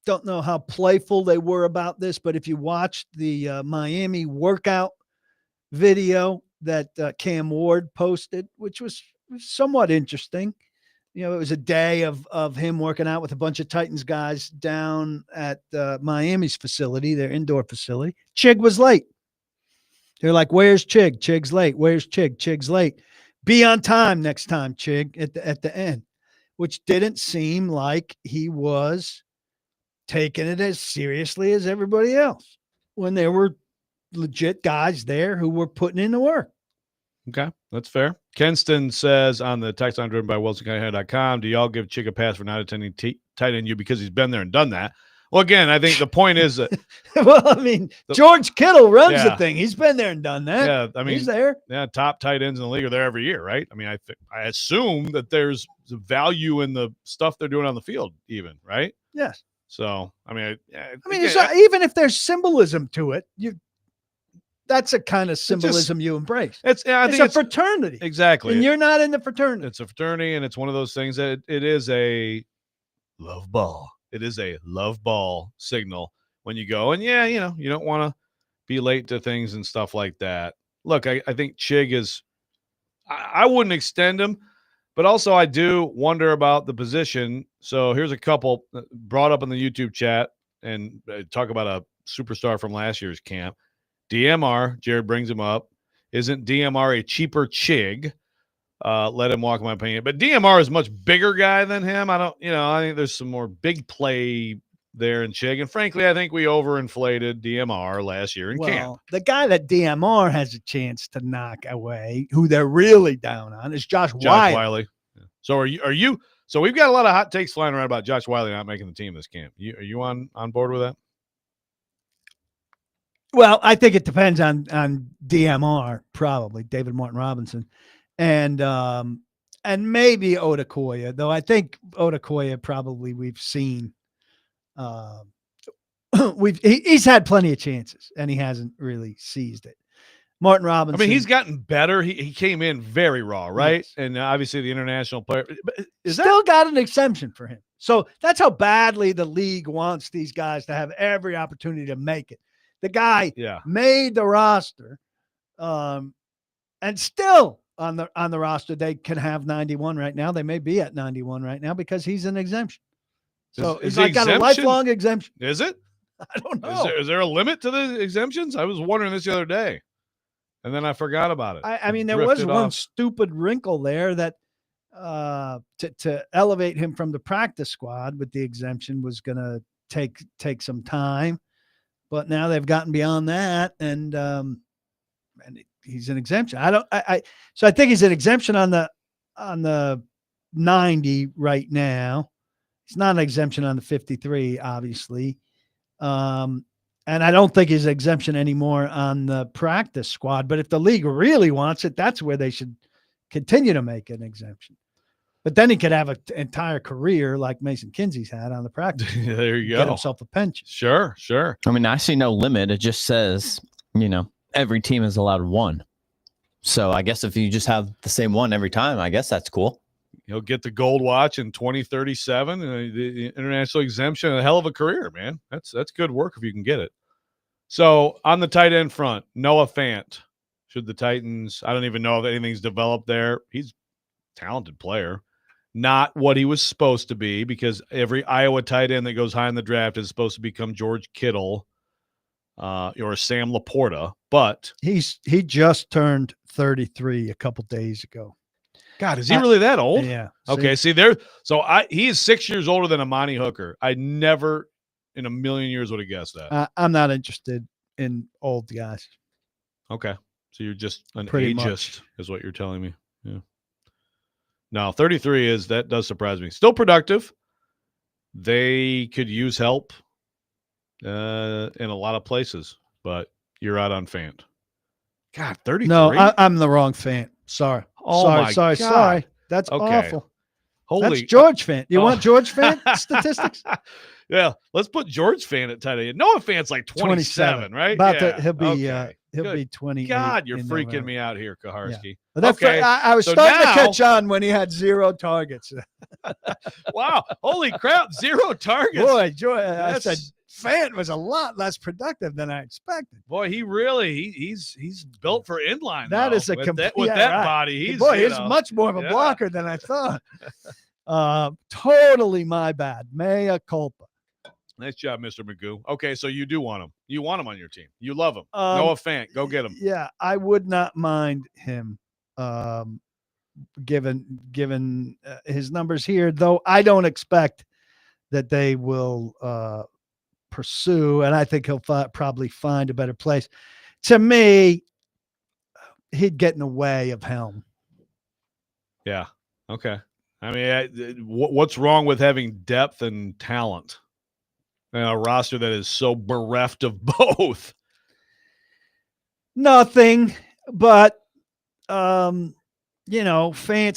don't know how playful they were about this, but if you watched the Miami workout video that Cam Ward posted, which was somewhat interesting. It was a day of him working out with a bunch of Titans guys down at Miami's facility, their indoor facility. Chig was late. They're like, "Where's Chig? Chig's late. Where's Chig? Chig's late. Be on time next time, Chig." At the end, which didn't seem like he was taking it as seriously as everybody else when there were legit guys there who were putting in the work. Okay, that's fair. Kenston says on the text line driven by WilsonCountyHead.com, do y'all give Chig a pass for not attending tight end U because he's been there and done that? Well, again, I think the point is that well, I mean, George Kittle runs the thing. He's been there and done that. Yeah, I mean, he's there. Yeah, top tight ends in the league are there every year, right? I mean, I assume that there's value in the stuff they're doing on the field, even, right? Yes. So, I mean, even if there's symbolism to it, that's a kind of symbolism you embrace. I think it's a fraternity. Exactly. And you're not in the fraternity. It's a fraternity, and it's one of those things that it is a love ball. It is a love ball signal when you go. And, you don't want to be late to things and stuff like that. Look, I think Chig is – I wouldn't extend him, but also I do wonder about the position. So here's a couple brought up in the YouTube chat and talk about a superstar from last year's camp. DMR, Jared brings him up. Isn't DMR a cheaper Chig? Let him walk, in my opinion. But DMR is a much bigger guy than him. I think there's some more big play there in Chig. And frankly, I think we overinflated DMR last year in camp. The guy that DMR has a chance to knock away, who they're really down on, is Josh Wiley. Yeah. So are you? So we've got a lot of hot takes flying around about Josh Wiley not making the team this camp. Are you on board with that? Well, I think it depends on DMR, probably David Martin Robinson, and maybe Odakoya. Though I think Odakoya probably we've seen. He's had plenty of chances and he hasn't really seized it. Martin Robinson. I mean, he's gotten better. He came in very raw, right? Yes. And obviously the international player got an exemption for him. So that's how badly the league wants these guys to have every opportunity to make it. The guy made the roster, and still on the roster they can have 91 right now. They may be at 91 right now because he's an exemption. So he's got a lifelong exemption. Is it? I don't know. Is there a limit to the exemptions? I was wondering this the other day, and then I forgot about it. I mean, there was one stupid wrinkle there that to elevate him from the practice squad with the exemption was going to take some time. But now they've gotten beyond that, and he's an exemption. So I think he's an exemption on the 90 right now. It's not an exemption on the 53, obviously, and I don't think he's an exemption anymore on the practice squad. But if the league really wants it, that's where they should continue to make an exemption. But then he could have an entire career like Mason Kinsey's had on the practice. There you go. Get himself a pension. Sure. I mean, I see no limit. It just says, every team is allowed one. So I guess if you just have the same one every time, I guess that's cool. He'll get the gold watch in 2037, the international exemption, a hell of a career, man. That's good work if you can get it. So on the tight end front, Noah Fant. Should the Titans, I don't even know if anything's developed there. He's a talented player. Not what he was supposed to be, because every Iowa tight end that goes high in the draft is supposed to become George Kittle or Sam Laporta. But he just turned 33 a couple days ago. God, is he really that old? Yeah. Okay, he is 6 years older than Amani Hooker. I never in a million years would have guessed that. I'm not interested in old guys. Okay. So you're just an Pretty ageist, much. Is what you're telling me. Yeah. No, 33 that does surprise me. Still productive, they could use help in a lot of places, but you're out on Fant. God, 33. No, I'm the wrong fan. Sorry. Oh my God. Sorry. That's Okay. awful. Holy That's George Fant. You oh. want George Fant statistics? Yeah, let's put George Fant at tight end. Noah Fant's like 27, right? He'll be 20. God, you're freaking me out here, Kaharski. Yeah. Okay, I was starting to catch on when he had 0 targets. Wow, holy crap, 0 targets. Boy, I said Fant was a lot less productive than I expected. Boy, he's built for inline. That though. is a with that body. He's much more of a blocker than I thought. Totally my bad. Mea culpa. Nice job, Mr. Magoo. Okay, so you do want him. You want him on your team. You love him. Noah Fant, go get him. Yeah, I would not mind him given his numbers here, though I don't expect that they will pursue, and I think he'll probably find a better place. To me, he'd get in the way of Helm. Yeah. Okay. I mean, what's wrong with having depth and talent? And a roster that is so bereft of both. Nothing, but Fant's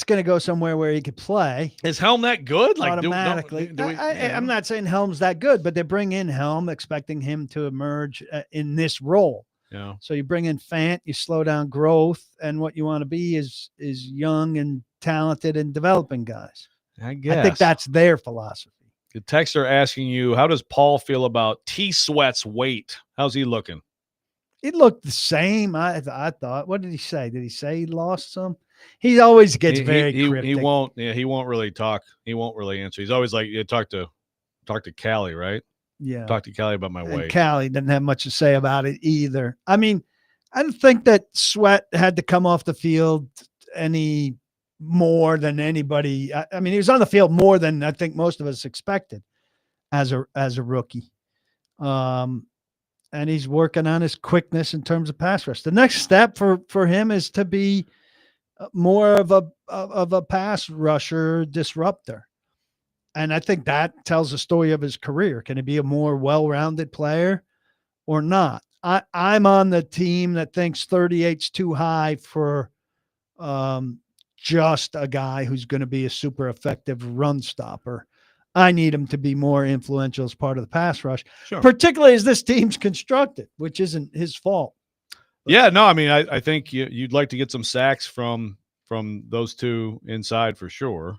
going to go somewhere where he could play. Is Helm that good? Like automatically. I'm not saying Helm's that good, but they bring in Helm expecting him to emerge in this role. Yeah. So you bring in Fant, you slow down growth, and what you want to be is young and talented and developing guys. I guess. I think that's their philosophy. The texter asking you, how does Paul feel about T-Sweat's weight? How's he looking? It looked the same. I thought. What did he say? Did he say he lost some? He always gets very cryptic. He won't. Yeah, he won't really talk. He won't really answer. He's always like, "You talk to Callie, right? Yeah, talk to Callie about my weight." Callie didn't have much to say about it either. I mean, I don't think that Sweat had to come off the field any more than anybody. I mean, he was on the field more than I think most of us expected as a rookie. And he's working on his quickness in terms of pass rush. The next step for him is to be more of a pass rusher disruptor. And I think that tells the story of his career. Can he be a more well-rounded player or not? I'm on the team that thinks 38's too high for just a guy who's going to be a super effective run stopper. I need him to be more influential as part of the pass rush, particularly as this team's constructed, which isn't his fault. Yeah, no, I mean, I think you'd like to get some sacks from those two inside for sure.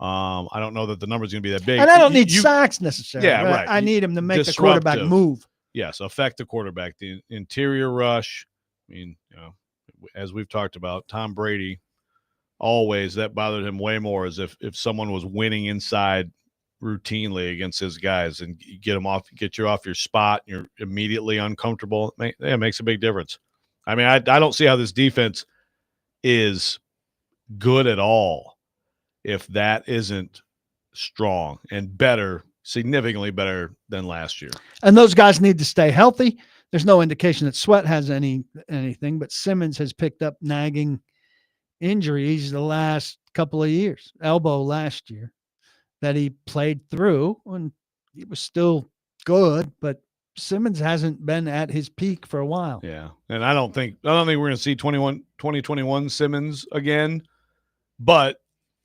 I don't know that the number's going to be that big. And I don't need sacks necessarily. Yeah, right. I need him to make the quarterback move. Yes, affect the quarterback. The interior rush. I mean, as we've talked about, Tom Brady, always that bothered him way more as if someone was winning inside routinely against his guys and get you off your spot and you're immediately uncomfortable. It makes a big difference. I mean, I don't see how this defense is good at all if that isn't strong and better, significantly better than last year. And those guys need to stay healthy. There's no indication that Sweat has anything, but Simmons has picked up nagging injuries the last couple of years. Elbow last year that he played through, and he was still good, but Simmons hasn't been at his peak for a while. Yeah. And I don't think we're going to see 2021 Simmons again, but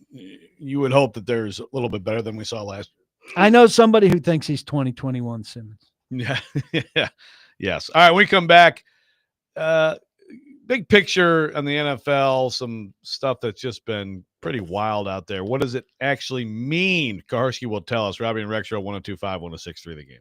you would hope that there's a little bit better than we saw last year. I know somebody who thinks he's 2021 Simmons. Yeah. Yeah. Yes. All right. When we come back, big picture on the NFL, some stuff that's just been pretty wild out there. What does it actually mean? Kaharski will tell us. Robby and Rexrode 102.5, 106.3 The Game.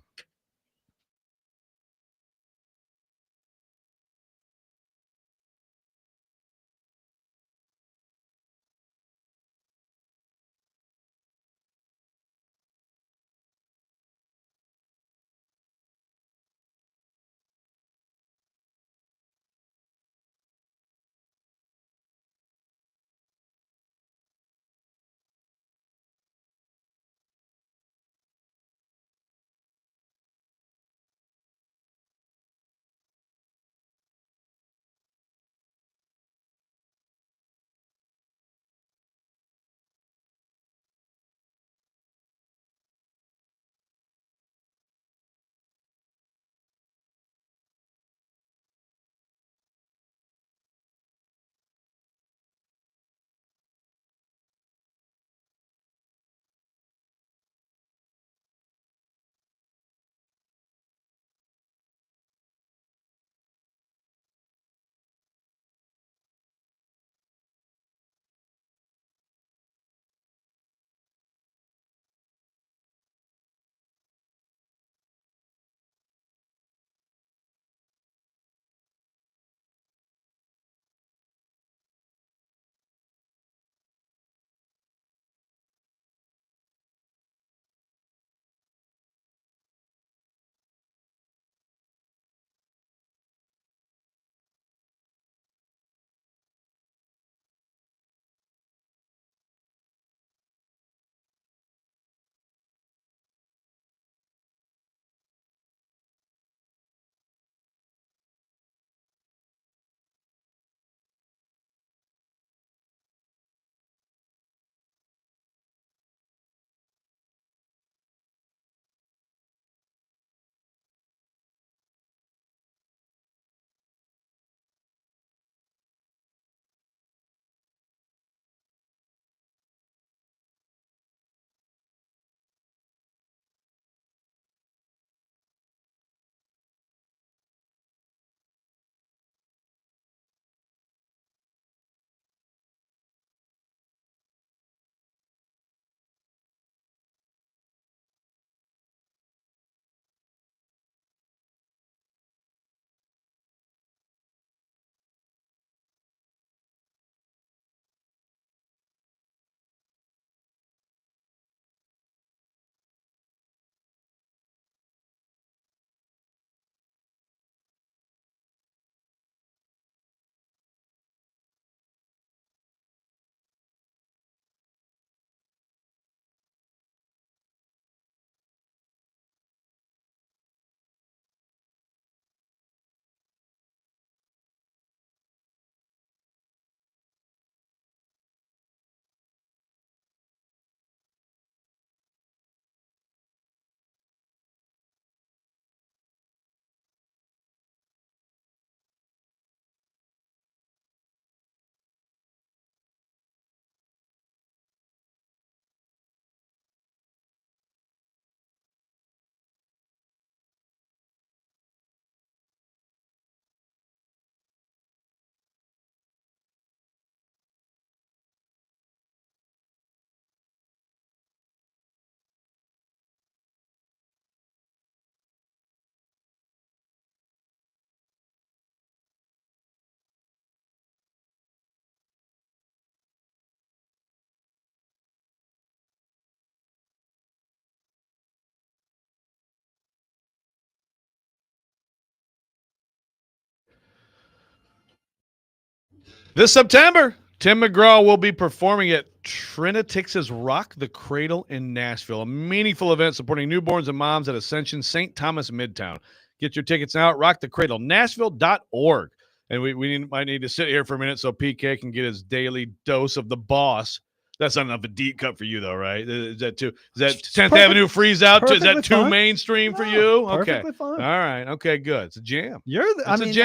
This September, Tim McGraw will be performing at Trinitix's Rock the Cradle in Nashville, a meaningful event supporting newborns and moms at Ascension St. Thomas Midtown. Get your tickets now at rockthecradlenashville.org. And we might need to sit here for a minute so PK can get his daily dose of the boss. That's not enough a deep cut for you, though, right? Is that 10th Avenue freeze out? Is that too mainstream for you? Okay. Perfectly fine. All right. Okay, good. It's a jam. I think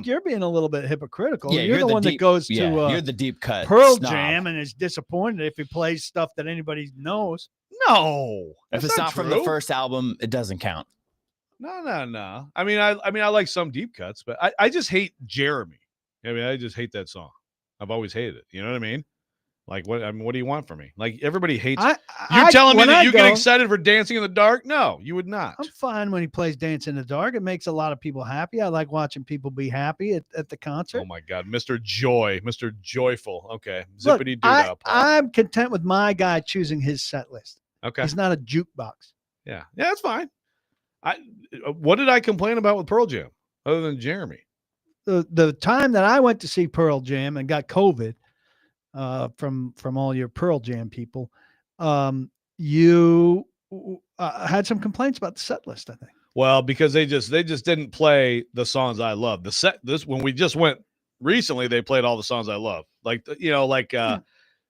you're being a little bit hypocritical. Yeah, you're the one that goes to you're the deep cut Pearl snob. Jam and is disappointed if he plays stuff that anybody knows. No. If it's not from the first album, it doesn't count. No. I mean, I like some deep cuts, but I just hate Jeremy. I mean, I just hate that song. I've always hated it. You know what I mean? Like, what do you want from me? Like, everybody hates. You're telling me that you get excited for Dancing in the Dark? No, you would not. I'm fine when he plays Dance in the Dark. It makes a lot of people happy. I like watching people be happy at the concert. Oh my God, Mr. Joy, Mr. Joyful. Okay, zippity doo dah. I'm content with my guy choosing his set list. Okay, he's not a jukebox. Yeah, that's fine. What did I complain about with Pearl Jam other than Jeremy? The time that I went to see Pearl Jam and got COVID. From all your Pearl Jam people, you had some complaints about the set list, I think. Well, because they just didn't play the songs I love. When we just went recently, they played all the songs I love, like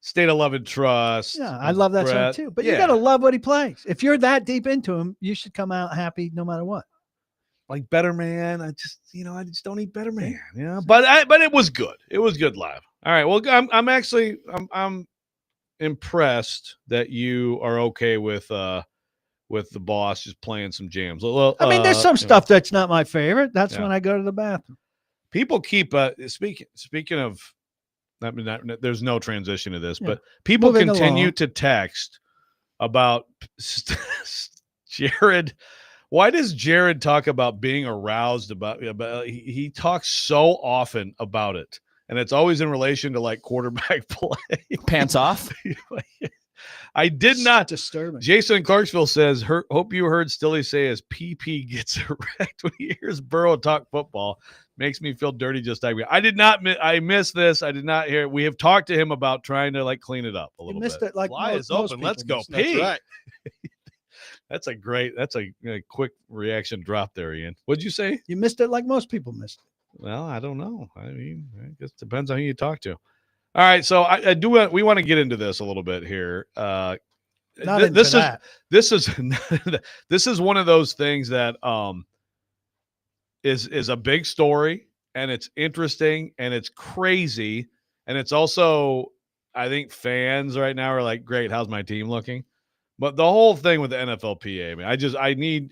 State of Love and Trust. Yeah, I love that song too. But you gotta love what he plays. If you're that deep into him, you should come out happy no matter what. Like Better Man, I just don't need Better Man. Yeah, but it was good. It was good live. All right. Well, I'm impressed that you are okay with the boss just playing some jams. Well, I mean, there's some stuff that's not my favorite. That's when I go to the bathroom. People keep speaking of. I mean, there's no transition to this, but people continue to text about Jared. Why does Jared talk about being aroused about he talks so often about it? And it's always in relation to like quarterback play. Pants off. I did not. Disturbing. Jason in Clarksville says, hope you heard Stilly say his PP gets erect when he hears Burrow talk football. Makes me feel dirty just like I did not. I missed this. I did not hear. We have talked to him about trying to like clean it up a little bit. It like Fly is open. Let's go pee. That's right. That's a quick reaction drop there, Ian. What'd you say? You missed it like most people missed it. Well, I don't know. I mean, I guess it depends on who you talk to. All right, so we want to get into this a little bit here. This is one of those things that is a big story, and it's interesting and it's crazy, and it's also, I think fans right now are like, great, how's my team looking? But the whole thing with the NFLPA, I mean,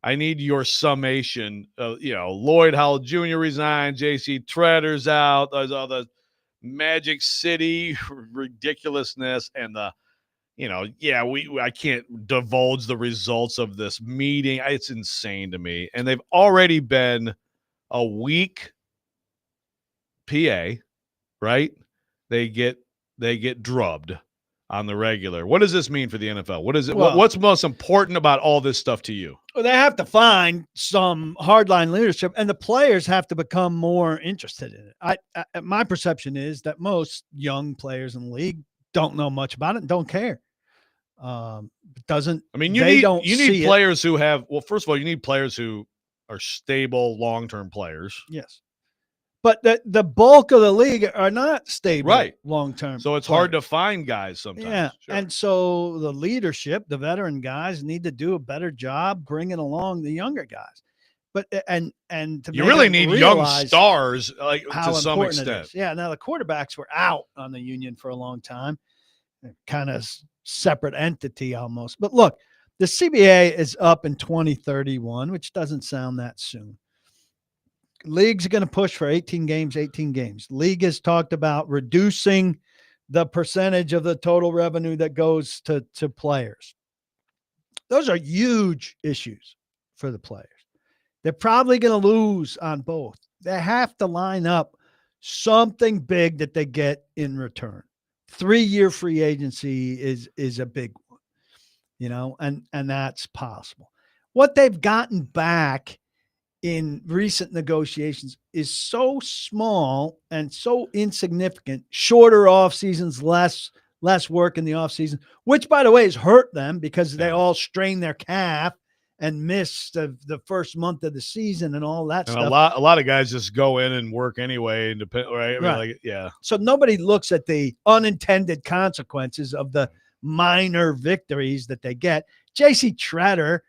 I need your summation of, Lloyd Howell Jr. resigned, J.C. Tretter's out, there's all the Magic City ridiculousness and I can't divulge the results of this meeting. It's insane to me. And they've already been a week PA, right? They get drubbed on the regular. What does this mean for the NFL? What is it? What's most important about all this stuff to you? Well, they have to find some hardline leadership, and the players have to become more interested in it. My perception is that most young players in the league don't know much about it and don't care. You need players who have. Well, first of all, you need players who are stable, long-term players. Yes. But the bulk of the league are not stable, right? Long-term. So it's hard to find guys sometimes. Yeah, sure. And so the leadership, the veteran guys, need to do a better job bringing along the younger guys. But and to you really need young stars, like to some extent. Yeah. Now the quarterbacks were out on the union for a long time, kind of separate entity almost. But look, the CBA is up in 2031, which doesn't sound that soon. League's going to push for 18 games. League has talked about reducing the percentage of the total revenue that goes to players. Those are huge issues for the players. They're probably going to lose on both. They have to line up something big that they get in return. 3-year free agency is a big one, and that's possible. What they've gotten back in recent negotiations is so small and so insignificant. Shorter off seasons, less work in the off season, which by the way has hurt them because they all strain their calf and miss the first month of the season and all that and stuff. A lot of guys just go in and work anyway, right? I mean, like, yeah. So nobody looks at the unintended consequences of the minor victories that they get. JC Tretter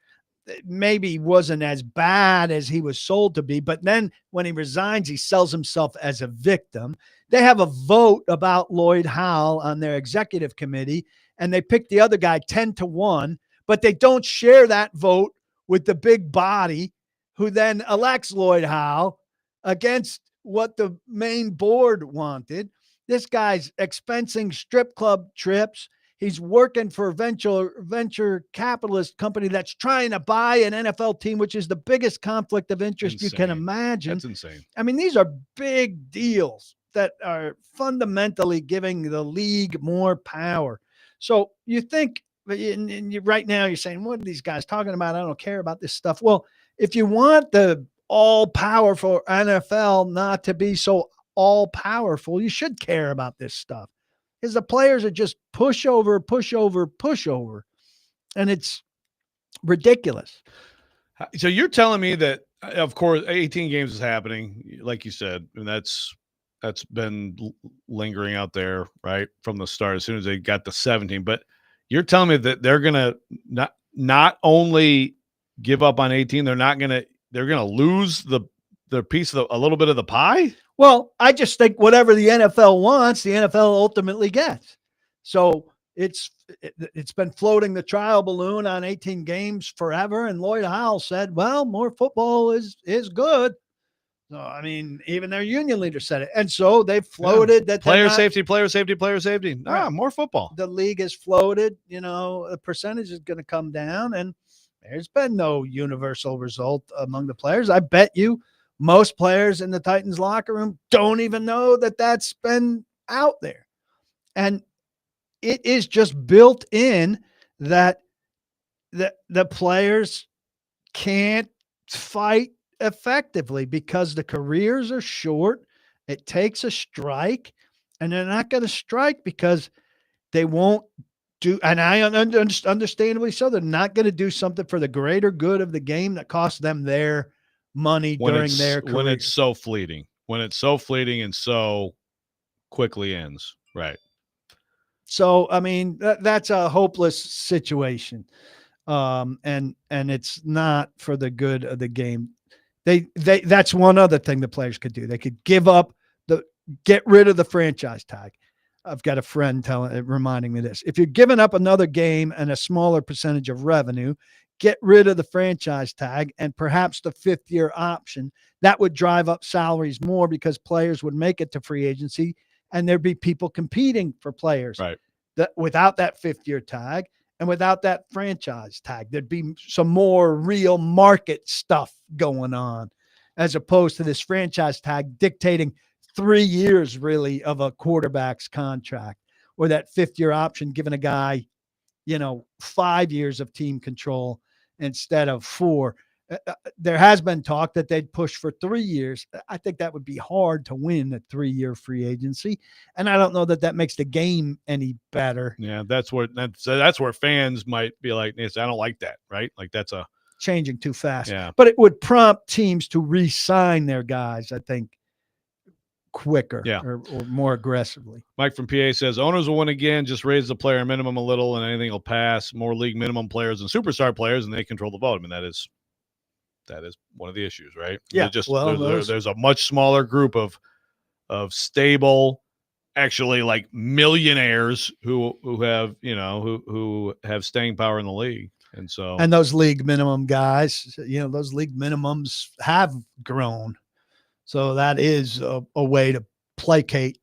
maybe wasn't as bad as he was sold to be, but then when he resigns, he sells himself as a victim. They have a vote about Lloyd Howell on their executive committee, and they pick the other guy 10-1, but they don't share that vote with the big body who then elects Lloyd Howell against what the main board wanted. This guy's expensing strip club trips. He's working for a venture capitalist company that's trying to buy an NFL team, which is the biggest conflict of interest you can imagine. That's insane. I mean, these are big deals that are fundamentally giving the league more power. So you think, right now you're saying, what are these guys talking about? I don't care about this stuff. Well, if you want the all-powerful NFL not to be so all-powerful, you should care about this stuff. Because the players are just pushover, and it's ridiculous. So you're telling me that, of course, 18 games is happening, like you said, and that's been lingering out there right from the start as soon as they got to 17. But you're telling me that they're gonna not only give up on 18, they're gonna lose their piece of a little bit of the pie. Well, I just think whatever the NFL wants, the NFL ultimately gets. So it's been floating the trial balloon on 18 games forever. And Lloyd Howell said, well, more football is good. So, I mean, even their union leader said it. And so they floated that player safety. Right. More football. The league has floated, the percentage is going to come down, and there's been no universal result among the players. I bet you most players in the Titans locker room don't even know that that's been out there. And it is just built in that the players can't fight effectively because the careers are short. It takes a strike, and they're not going to strike because they won't do, and I understandably so, they're not going to do something for the greater good of the game that costs them their money during their career. When it's so fleeting and so quickly ends. Right. So, I mean, that's a hopeless situation. And it's not for the good of the game. That's one other thing the players could do. They could get rid of the franchise tag. I've got a friend reminding me this. If you're giving up another game and a smaller percentage of revenue, get rid of the franchise tag and perhaps the 5th-year option. That would drive up salaries more because players would make it to free agency, and there'd be people competing for players. Right. Without that 5th-year tag and without that franchise tag, there'd be some more real market stuff going on, as opposed to this franchise tag dictating 3 years really of a quarterback's contract, or that 5th-year option giving a guy, 5 years of team control instead of 4. There has been talk that they'd push for 3 years. I think that would be hard to win a 3-year free agency, and I don't know that makes the game any better. Yeah, that's where fans might be like, I don't like that, right? Like that's changing too fast. Yeah. But it would prompt teams to re-sign their guys, I think, quicker or more aggressively. Mike from PA says owners will win again. Just raise the player minimum a little and anything will pass. More league minimum players and superstar players, and they control the vote. I mean, that is one of the issues, right? Yeah. There's a much smaller group of stable, actually like millionaires who have who have staying power in the league, and those league minimum guys, those league minimums have grown. So that is a way to placate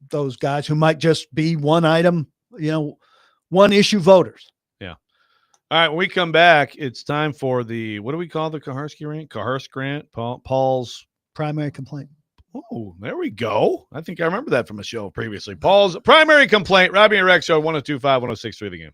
those guys who might just be one item, one issue voters. Yeah. All right. When we come back, it's time for what do we call the Kaharski rant? Kaharsk rant, Paul's primary complaint. Oh, there we go. I think I remember that from a show previously. Paul's primary complaint, Robby and Rexrode, 102.5, 106.3 The Game.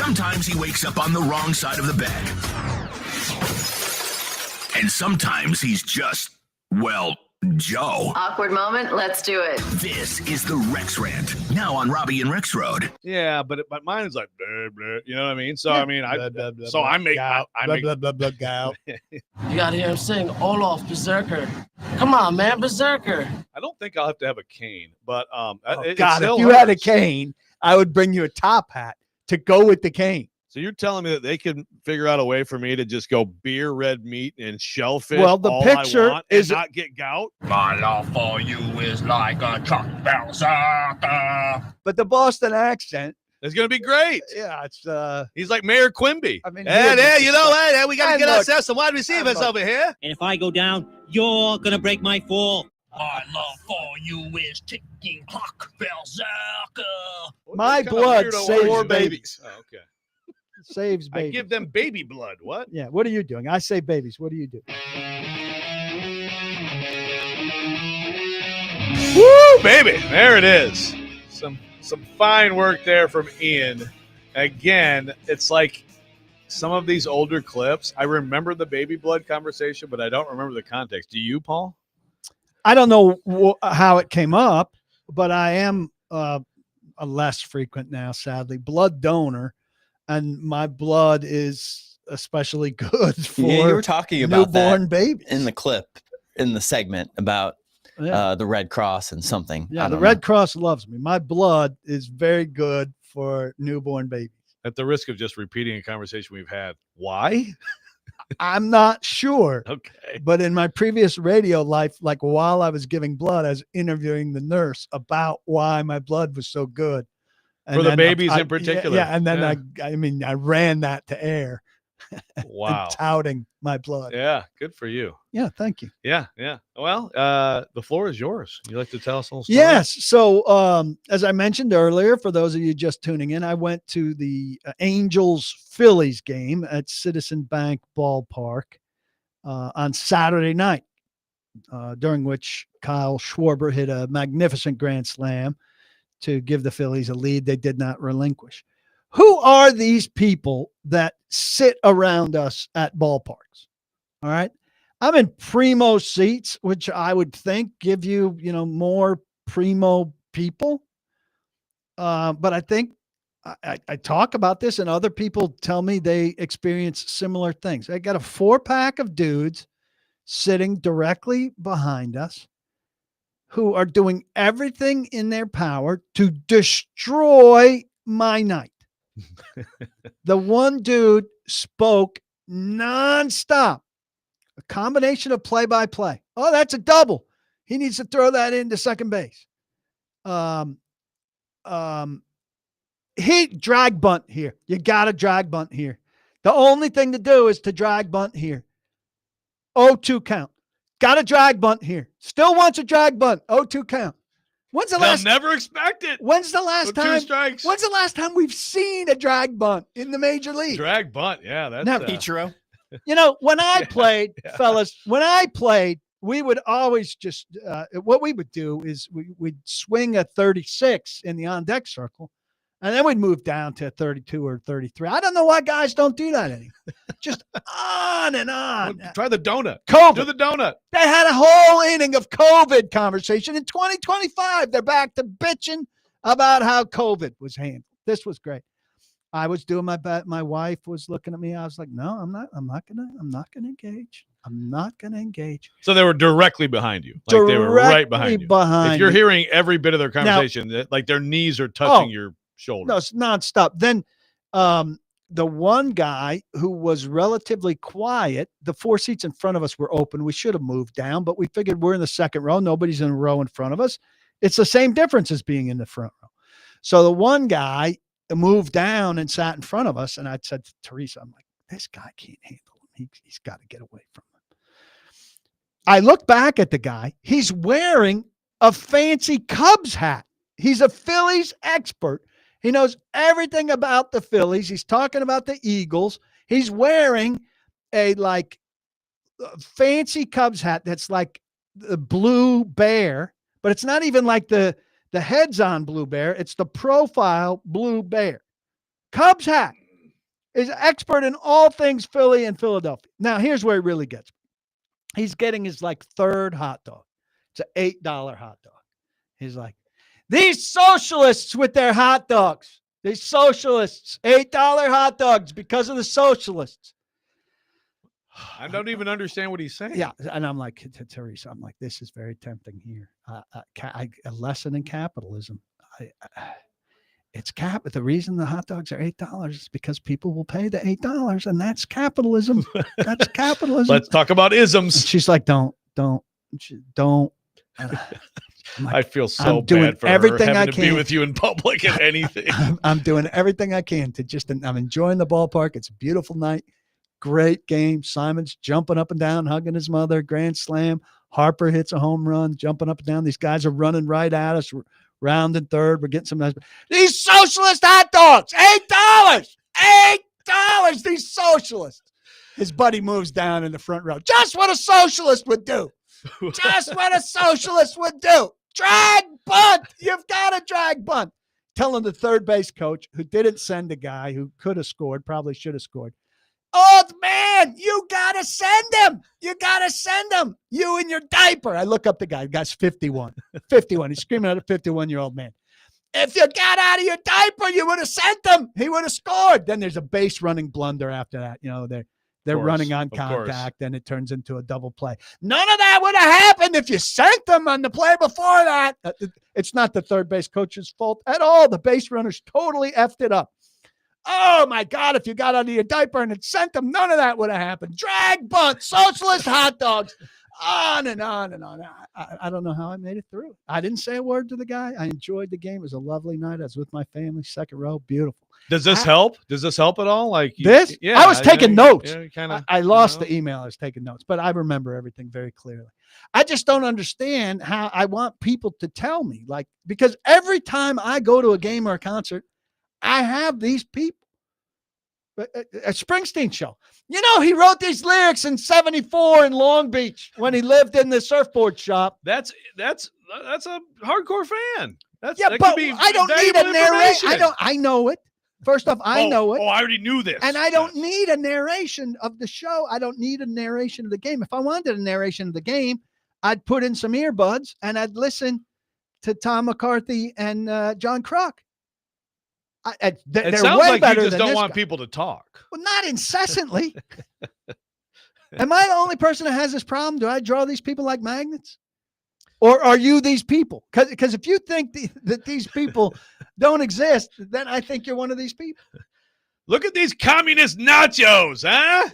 Sometimes he wakes up on the wrong side of the bed. And sometimes he's just, well, Joe. Awkward moment. Let's do it. This is the Rex Rant, now on Robby and Rexrode. Yeah, but mine is like, blah, blah, you know what I mean? So, I mean, Blah, blah, blah, so blah, I make, gout, I blah, make, blah, blah, blah, gout. You gotta hear him sing Olaf Berserker. Come on, man, Berserker. I don't think I'll have to have a cane, but it God, still if you had a hurts. cane, I would bring you a top hat to go with the cane. So you're telling me that they can figure out a way for me to just go beer, red meat, and shellfish Well, the all picture I want is- and not get gout? My love for you is like a truck berserker. But the Boston accent, It's gonna be great. yeah, it's He's like Mayor Quimby. I mean, Hey, here there, this you is know, stuff. hey, we gotta And get look- ourselves some wide receivers and look- over here. And if I go down, you're gonna break my fall. My love for you is ticking clock berserker. My What kind of blood weirdo saves are you? babies. Oh, okay. Saves I babies. give them baby blood. What? Yeah, what are you doing? I say babies. What do you do? Woo, baby. There it is. Some fine work there from Ian. Again, it's like some of these older clips. I remember the baby blood conversation, but I don't remember the context. Do you, Paul? I don't know how it came up, but I am a less frequent now, sadly, blood donor, and my blood is especially good for Yeah, you were talking about newborn that babies. in the clip, in the segment about Yeah. the Red Cross and something. Yeah, I the don't Red know. Cross loves me. My blood is very good for newborn babies. At the risk of just repeating a conversation we've had, why? I'm not sure, Okay. but in my previous radio life, like while I was giving blood, I was interviewing the nurse about why my blood was so good. For the then babies in yeah, particular. Yeah, and then Yeah. I mean, I ran that to air. Wow. Touting my blood. Yeah, good for you. Yeah, thank you. Yeah, yeah. Well, the floor is yours. You like to tell us a little story? Yes. So, as I mentioned earlier, for those of you just tuning in, I went to the Angels Phillies game at Citizen Bank Ballpark on Saturday night, during which Kyle Schwarber hit a magnificent grand slam to give the Phillies a lead they did not relinquish. Who are these people that sit around us at ballparks? All right. I'm in primo seats, which I would think give you, more primo people. But I think I talk about this and other people tell me they experience similar things. I got a 4-pack of dudes sitting directly behind us who are doing everything in their power to destroy my night. The one dude spoke nonstop, a combination of play-by-play. Oh, that's a double. He needs to throw that into second base. He drag bunt here. You got to drag bunt here. The only thing to do is to drag bunt here. 0-2 count. Got a drag bunt here. Still wants a drag bunt. 0-2 count. When's the They'll last? never expect it. When's the last With 2 time? strikes. When's the last time we've seen a drag bunt in the major league? Drag bunt? Yeah, that's Never. Ichiro. When I played, fellas, we would always just what we would do is we'd swing a 36 in the on deck circle, and then we'd move down to 32 or 33. I don't know why guys don't do that anymore. Just on and on. Try the donut. COVID. Do the donut. They had a whole inning of COVID conversation. In 2025, they're back to bitching about how COVID was handled. This was great. I was doing my bet. My wife was looking at me. I was like, no, I'm not gonna engage. I'm not gonna engage. So they were directly behind you. Like they were right behind you. If you're me. hearing every bit of their conversation, like their knees are touching your shoulder. No, it's nonstop. Then the one guy who was relatively quiet, the 4 seats in front of us were open. We should have moved down, but we figured we're in the second row. Nobody's in a row in front of us. It's the same difference as being in the front row. So the one guy moved down and sat in front of us. And I said to Teresa, I'm like, this guy can't handle him. He's got to get away from him. I look back at the guy. He's wearing a fancy Cubs hat. He's a Phillies expert. He knows everything about the Phillies. He's talking about the Eagles. He's wearing a fancy Cubs hat that's like the blue bear, but it's not even like the heads on blue bear. It's the profile blue bear. Cubs hat. He's an expert in all things Philly and Philadelphia. Now, here's where he really gets me. He's getting his like third hot dog. It's an $8 hot dog. He's like, these socialists with their hot dogs. These socialists, $8 hot dogs because of the socialists. I don't even understand what he's saying. Yeah, and I'm like, to Teresa, I'm like, this is very tempting here. A lesson in capitalism. It's the reason the hot dogs are $8 is because people will pay the $8, and that's capitalism. That's capitalism. Let's talk about isms. And she's like, don't. I feel so I'm doing bad for everything her having I to can. be with you in public and anything. I'm doing everything I can I'm enjoying the ballpark. It's a beautiful night. Great game. Simon's jumping up and down, hugging his mother. Grand slam. Harper hits a home run, jumping up and down. These guys are running right at us. We're rounding third. We're getting some nice. These socialist hot dogs, $8. $8. These socialists. His buddy moves down in the front row. Just what a socialist would do. Just what a socialist would do. Drag bunt. You've got to drag bunt. Telling the third base coach who didn't send a guy who could have scored, probably should have scored. Old man, you got to send him. You got to send him. You in your diaper. I look up the guy. The guy's 51. 51. He's screaming at a 51-year-old man. If you got out of your diaper, you would have sent him. He would have scored. Then there's a base running blunder after that. You know, they're running on contact, and it turns into a double play. None of that would have happened if you sent them on the play before that. It's not the third base coach's fault at all. The base runners totally effed it up. Oh, my God, if you got out of your diaper and had sent them, none of that would have happened. Drag bunt, socialist hot dogs, on and on and on. I don't know how I made it through. I didn't say a word to the guy. I enjoyed the game. It was a lovely night. I was with my family, second row, beautiful. Does this help? Does this help at all? Like this? Yeah, I was taking notes. Yeah, I lost the email. I was taking notes, but I remember everything very clearly. I just don't understand how I want people to tell me, like, because every time I go to a game or a concert, I have these people. A Springsteen show. You know, he wrote these lyrics in '74 in Long Beach when he lived in the surfboard shop. That's a hardcore fan. That but I don't need a narration. I know it. First off, I know it. Oh, I already knew this. And I don't need a narration of the show. I don't need a narration of the game. If I wanted a narration of the game, I'd put in some earbuds and I'd listen to Tom McCarthy and John Kruk. It they're sounds way like better you just than don't this want guy. people to talk. Well, not incessantly. Am I the only person that has this problem? Do I draw these people like magnets? Or are you these people? Because if you think that these people don't exist, then I think you're one of these people. Look at these communist nachos, huh?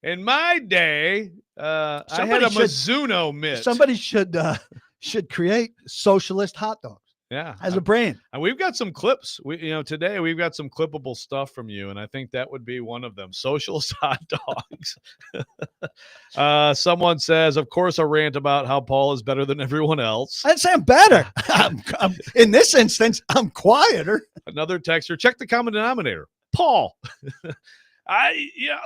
In my day, I had a Mizuno mitt. Somebody should create socialist hot dogs. Yeah, as a brand. And we've got some clips. Today we've got some clippable stuff from you, and I think that would be one of them. Socialist hot dogs. Someone says, of course, a rant about how Paul is better than everyone else. I'd say I'm better. I'm, in this instance, I'm quieter. Another texter, check the common denominator. Paul.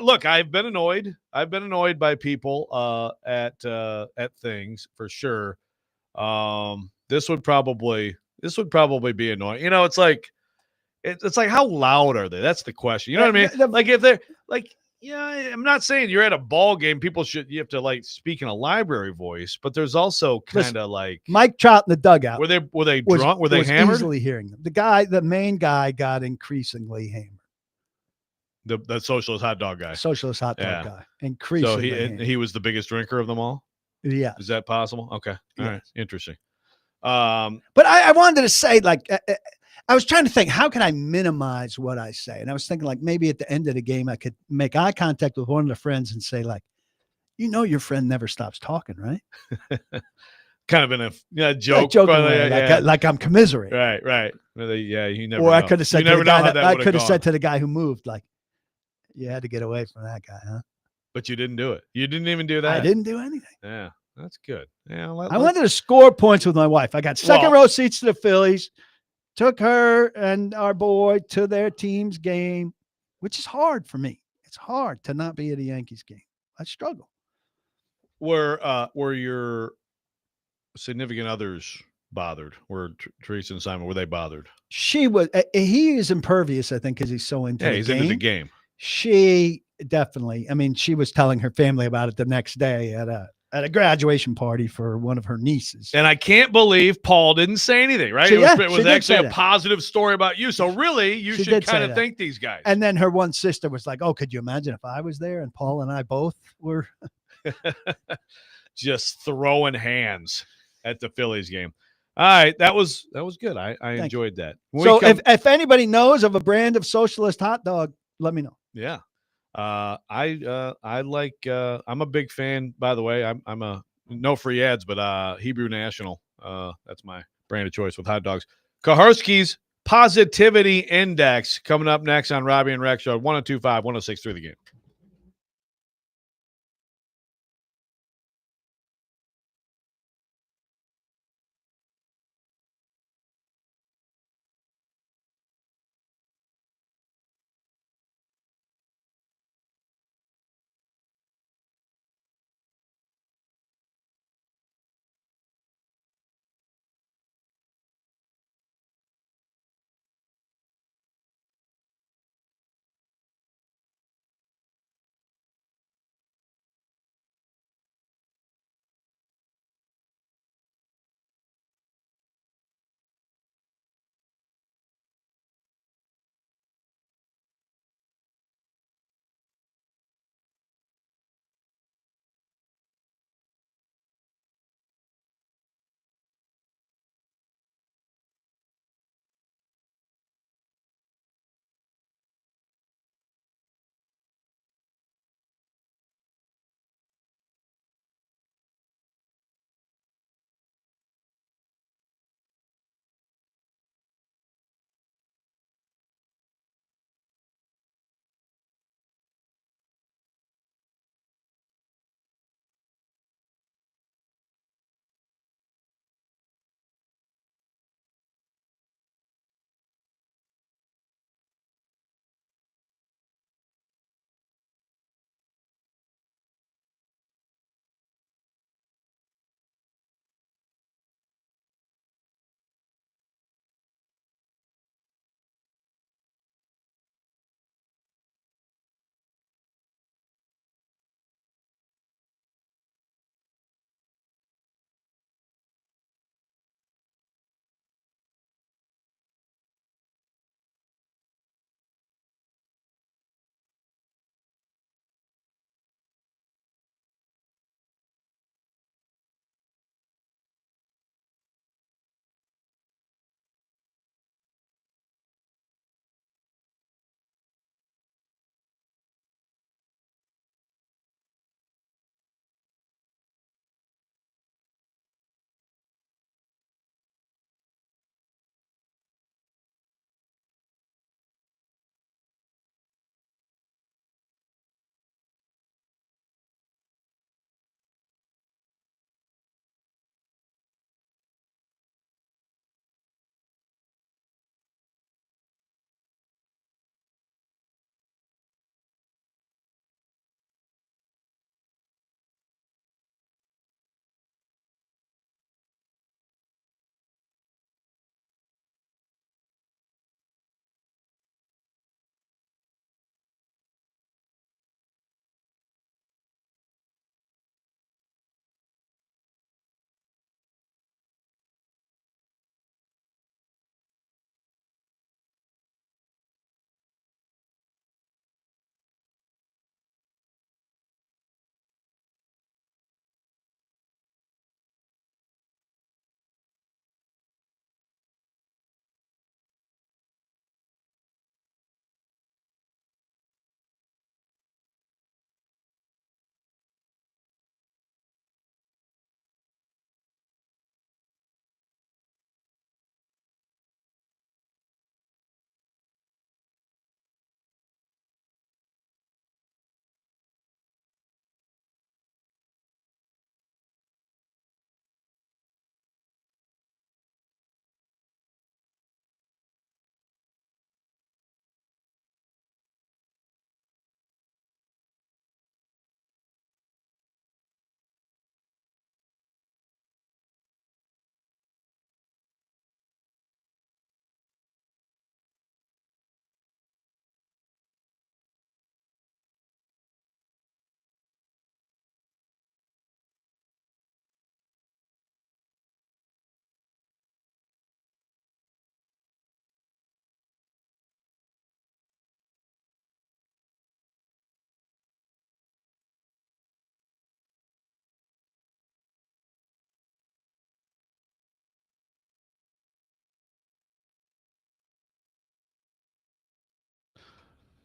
Look, I've been annoyed. I've been annoyed by people at things for sure. This would probably be annoying. It's like how loud are they? That's the question. You know what I mean? Like if they're like, I'm not saying you're at a ball game. You have to like speak in a library voice, but there's also kind of like Mike Trout in the dugout. Were they drunk? Were they hammered? Easily hearing them. The main guy got increasingly hammered. The socialist hot dog guy. Socialist hot dog guy. Increasingly. So he was the biggest drinker of them all? Yeah. Is that possible? Okay. All right. Interesting. But I wanted to say, like, I was trying to think, how can I minimize what I say? And I was thinking, like, maybe at the end of the game, I could make eye contact with one of the friends and say, like, your friend never stops talking, right? Kind of in a joke. Like I'm commiserating. Right. Yeah, you never. Or know. I could have said, to to the guy who moved, like, you had to get away from that guy, huh? But you didn't do it. You didn't even do that. I didn't do anything. Yeah, that's good. Yeah, I wanted to score points with my wife. I got second row seats to the Phillies. Took her and our boy to their team's game, which is hard for me. It's hard to not be at a Yankees game. I struggle. Were your significant others bothered? Were Teresa and Simon, were they bothered? He is impervious, I think, because he's so into the game. Into the game. She definitely. I mean, she was telling her family about it the next day at a graduation party for one of her nieces. And I can't believe Paul didn't say anything, right? She, It was did actually say a that. positive story about you. So really, you She should did say kind of that. thank these guys. And then her one sister was like, "Oh, could you imagine if I was there and Paul and I both were?" Just throwing hands at the Phillies game. All right, that was good. I enjoyed that. So if anybody knows of a brand of socialist hot dog, let me know. Yeah. I like I'm a big fan, by the way. I'm a no free ads, but Hebrew National. That's my brand of choice with hot dogs. Kaharski's Positivity Index coming up next on Robby and Rexrode. 1025, 1063 the game.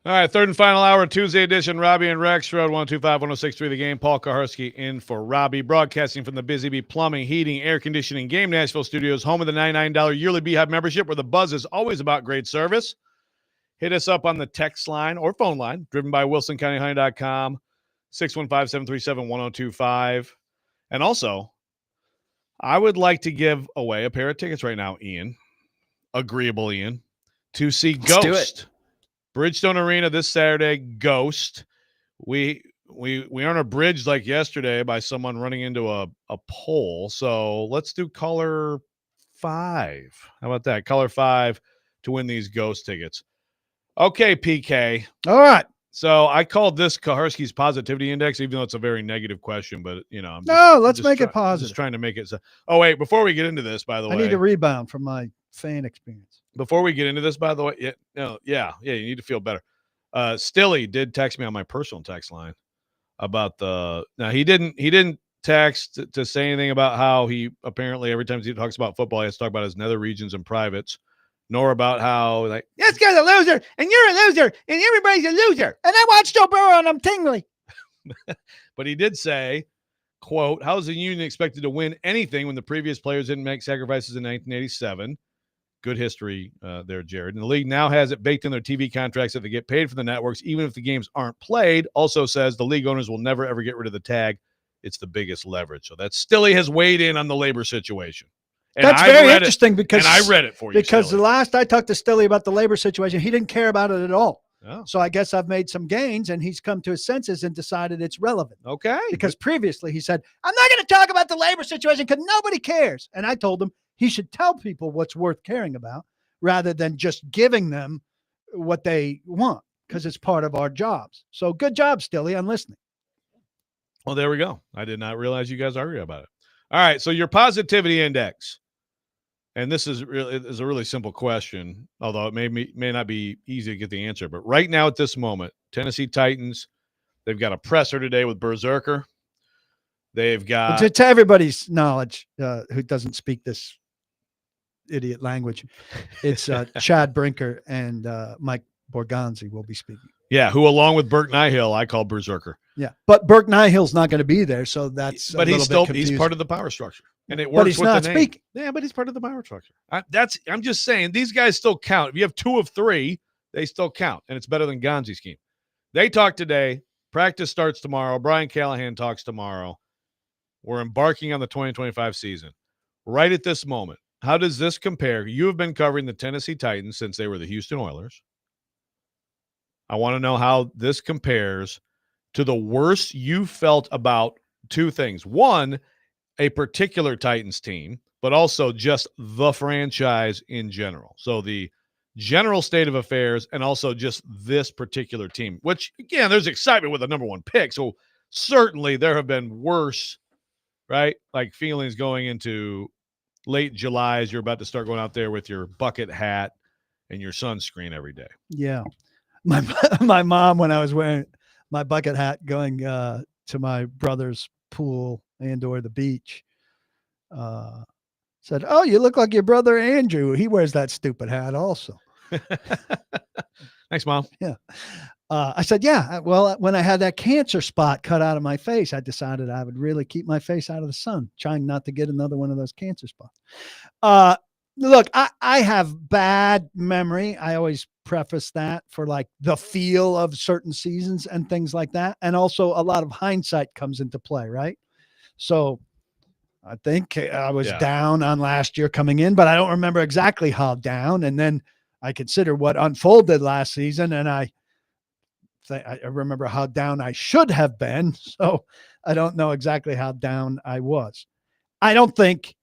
All right, third and final hour, Tuesday edition. Robby and Rexrode, 125-1063 The Game. Paul Kaharski in for Robby, broadcasting from the Busy Bee Plumbing, Heating, Air Conditioning Game Nashville Studios, home of the $99 yearly Beehive membership, where the buzz is always about great service. Hit us up on the text line or phone line, driven by WilsonCountyHoney.com, 615-737-1025. And also, I would like to give away a pair of tickets right now, Ian, agreeable Ian, to see Ghost. Bridgestone Arena this Saturday, Ghost. We aren't abridged like yesterday by someone running into a pole. So let's do color 5. How about that? Color 5 to win these Ghost tickets. Okay, PK. All right. So I called this Kaharski's positivity index, even though it's a very negative question, but let's make it positive. Just trying to make it so. Oh, wait, before we get into this, by the way. I need a rebound from my fan experience. Before we get into this, by the way, you need to feel better. Stilly did text me on my personal text line about he didn't text to say anything about how he apparently every time he talks about football, he has to talk about his nether regions and privates, nor about how this guy's a loser and you're a loser and everybody's a loser. And I watched Joe Burrow and I'm tingly. But he did say, quote, "How is the union expected to win anything when the previous players didn't make sacrifices in 1987? Good history there, Jared. And the league now has it baked in their TV contracts that they get paid for the networks, even if the games aren't played. Also says the league owners will never, ever get rid of the tag. It's the biggest leverage." So that Stilly has weighed in on the labor situation. And that's very interesting because I read it for you. Because Stilly. The last I talked to Stilly about the labor situation, he didn't care about it at all. Oh. So I guess I've made some gains and he's come to his senses and decided it's relevant. Okay. Because previously he said, I'm not going to talk about the labor situation because nobody cares. And I told him he should tell people what's worth caring about, rather than just giving them what they want, because it's part of our jobs. So good job, Stilly, on listening. Well, there we go. I did not realize you guys argue about it. All right, so your positivity index, and this is a really simple question, although it may not be easy to get the answer. But right now at this moment, Tennessee Titans, they've got a presser today with Berserker. They've got to everybody's knowledge who doesn't speak this idiot language, it's Chad Brinker and Mike Borgonzi will be speaking. Yeah, who along with Burke Nihill I call Berserker. Yeah, but Burke Nihill's not going to be there, so that's he's part of the power structure, and it works. But he's with not the name. speaking. Yeah, but he's part of the power structure. I'm just saying these guys still count. If you have 2 of 3, they still count, and it's better than Gonzi's scheme. They talk today. Practice starts tomorrow. Brian Callahan talks tomorrow. We're embarking on the 2025 season. Right at this moment, how does this compare? You have been covering the Tennessee Titans since they were the Houston Oilers. I want to know how this compares to the worst you felt about 2 things. One, a particular Titans team, but also just the franchise in general. So the general state of affairs and also just this particular team, which, again, there's excitement with the number 1 pick. So certainly there have been worse, right, like feelings going into late July as you're about to start going out there with your bucket hat and your sunscreen every day. Yeah. My mom, when I was wearing my bucket hat going to my brother's pool and or the beach, said, "Oh, you look like your brother Andrew. He wears that stupid hat also." Thanks, Mom. Yeah. I said, yeah, well, when I had that cancer spot cut out of my face, I decided I would really keep my face out of the sun, trying not to get another one of those cancer spots. Look, I have bad memory. I always preface that for like the feel of certain seasons and things like that. And also a lot of hindsight comes into play, right? So I think I was down on last year coming in, but I don't remember exactly how down. And then I consider what unfolded last season, and I remember how down I should have been. So I don't know exactly how down I was. I don't think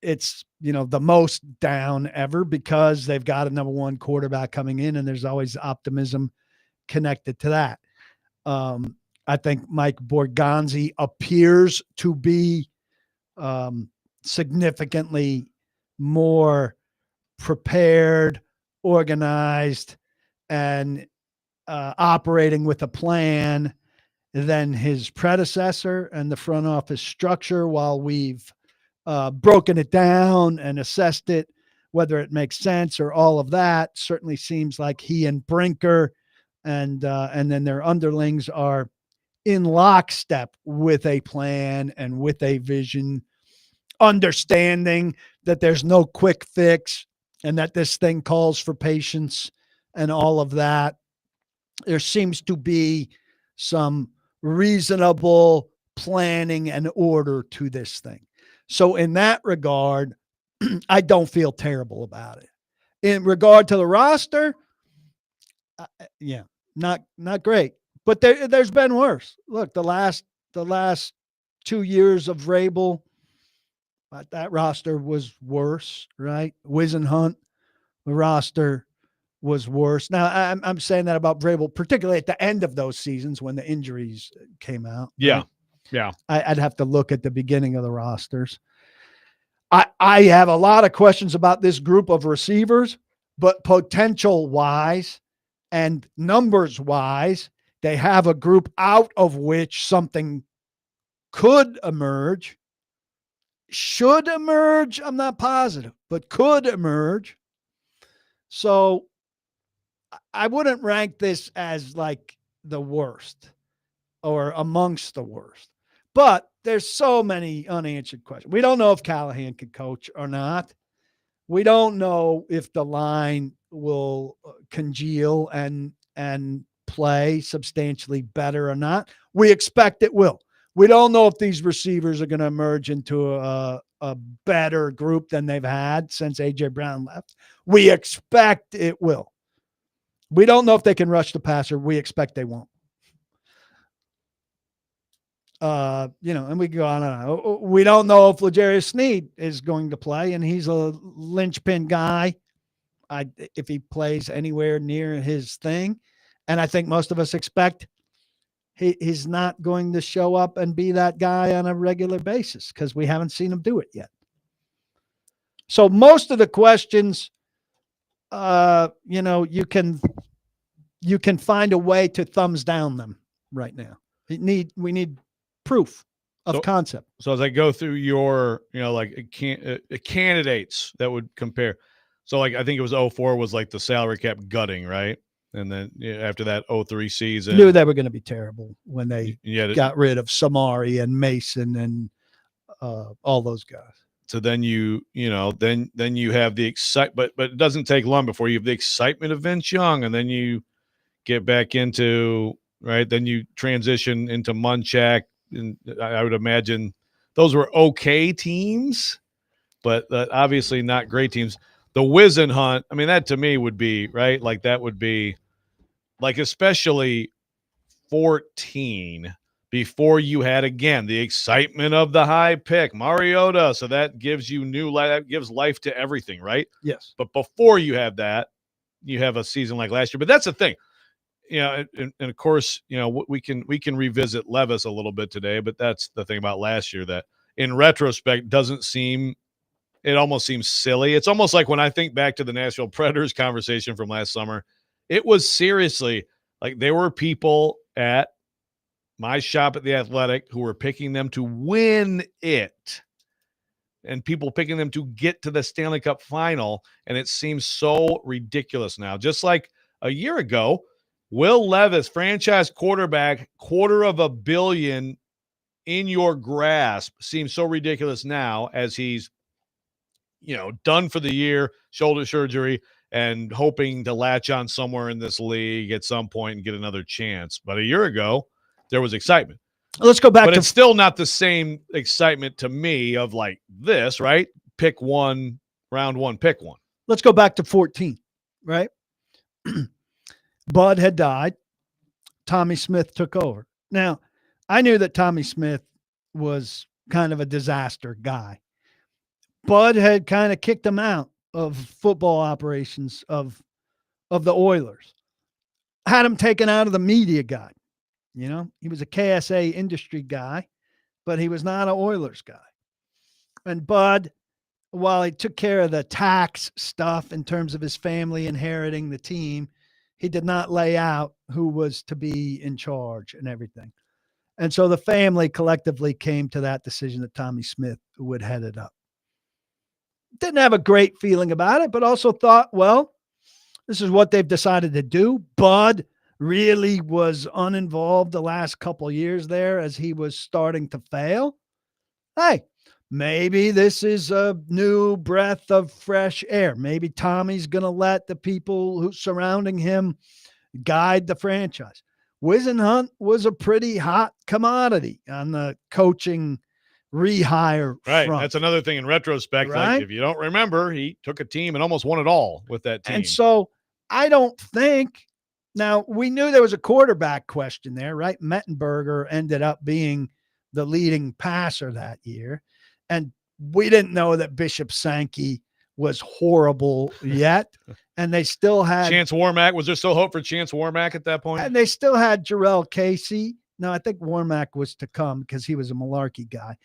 it's, the most down ever because they've got a number 1 quarterback coming in and there's always optimism connected to that. I think Mike Borgonzi appears to be significantly more prepared, organized, and operating with a plan than his predecessor and the front office structure, while we've broken it down and assessed it, whether it makes sense or all of that. Certainly seems like he and Brinker and then their underlings are in lockstep with a plan and with a vision, understanding that there's no quick fix and that this thing calls for patience and all of that. There seems to be some reasonable planning and order to this thing. So in that regard, I don't feel terrible about it. In regard to the roster, yeah, not great. But there's been worse. Look, the last 2 years of Vrabel, that roster was worse, right? Hunt, the roster was worse. Now, I'm saying that about Vrabel, particularly at the end of those seasons when the injuries came out. Yeah, right? yeah. I'd have to look at the beginning of the rosters. I have a lot of questions about this group of receivers, but potential wise and numbers wise, they have a group out of which something could emerge, should emerge. I'm not positive, but could emerge. So I wouldn't rank this as like the worst or amongst the worst, but there's so many unanswered questions. We don't know if Callahan could coach or not. We don't know if the line will congeal and play substantially better or not. We expect it will. We don't know if these receivers are going to emerge into a better group than they've had since A.J. Brown left. We expect it will. We don't know if they can rush the passer. We expect they won't. And we go on and on. We don't know if L'Jarius Sneed is going to play, and he's a linchpin guy. If he plays anywhere near his thing, and I think most of us expect he's not going to show up and be that guy on a regular basis because we haven't seen him do it yet. So most of the questions, you can find a way to thumbs down them right now. We need proof of concept. So as I go through your, candidates that would compare. So like, I think it was 04 was like the salary cap gutting, right? And then after that 03 season, knew they were going to be terrible when they got rid of Samari and Mason and all those guys. So then then you have the excitement, but it doesn't take long before you have the excitement of Vince Young, and then you get back into, right, then you transition into Munchak, and I would imagine those were okay teams, but obviously not great teams. The Hunt, I mean, that to me would be, right, like that would be, like especially 14 before you had, again, the excitement of the high pick, Mariota, so that gives you new life, that gives life to everything, right? Yes. But before you have that, you have a season like last year. But that's the thing. And of course, we can revisit Levis a little bit today, but that's the thing about last year that in retrospect it almost seems silly. It's almost like when I think back to the Nashville Predators conversation from last summer, it was seriously like there were people at my shop at The Athletic who were picking them to win it and people picking them to get to the Stanley Cup final. And it seems so ridiculous now. Just like a year ago, Will Levis, franchise quarterback, $250 million in your grasp, seems so ridiculous now as he's, done for the year, shoulder surgery, and hoping to latch on somewhere in this league at some point and get another chance. But a year ago, there was excitement. Let's go back but it's still not the same excitement to me of like this, right? Pick one, round one, pick one. Let's go back to 14, right? Bud had died. Tommy Smith took over. Now, I knew that Tommy Smith was kind of a disaster guy. Bud had kind of kicked him out of football operations of the Oilers. Had him taken out of the media guy. He was a KSA industry guy, but he was not an Oilers guy. And Bud, while he took care of the tax stuff in terms of his family inheriting the team, he did not lay out who was to be in charge and everything. And so the family collectively came to that decision that Tommy Smith would head it up. Didn't have a great feeling about it, but also thought, well, this is what they've decided to do. Bud really was uninvolved the last couple of years there as he was starting to fail. Hey, maybe this is a new breath of fresh air. Maybe Tommy's going to let the people who surrounding him guide the franchise. Whisenhunt was a pretty hot commodity on the coaching rehire Right. front. That's another thing in retrospect. Right? Like, if you don't remember, he took a team and almost won it all with that team. And so I don't think now we knew there was a quarterback question there, right? Mettenberger ended up being the leading passer that year. And we didn't know that Bishop Sankey was horrible yet. And they still had Chance Warmack. Was there still hope for Chance Warmack at that point? And they still had Jarrell Casey. No, I think Warmack was to come because he was a Malarkey guy.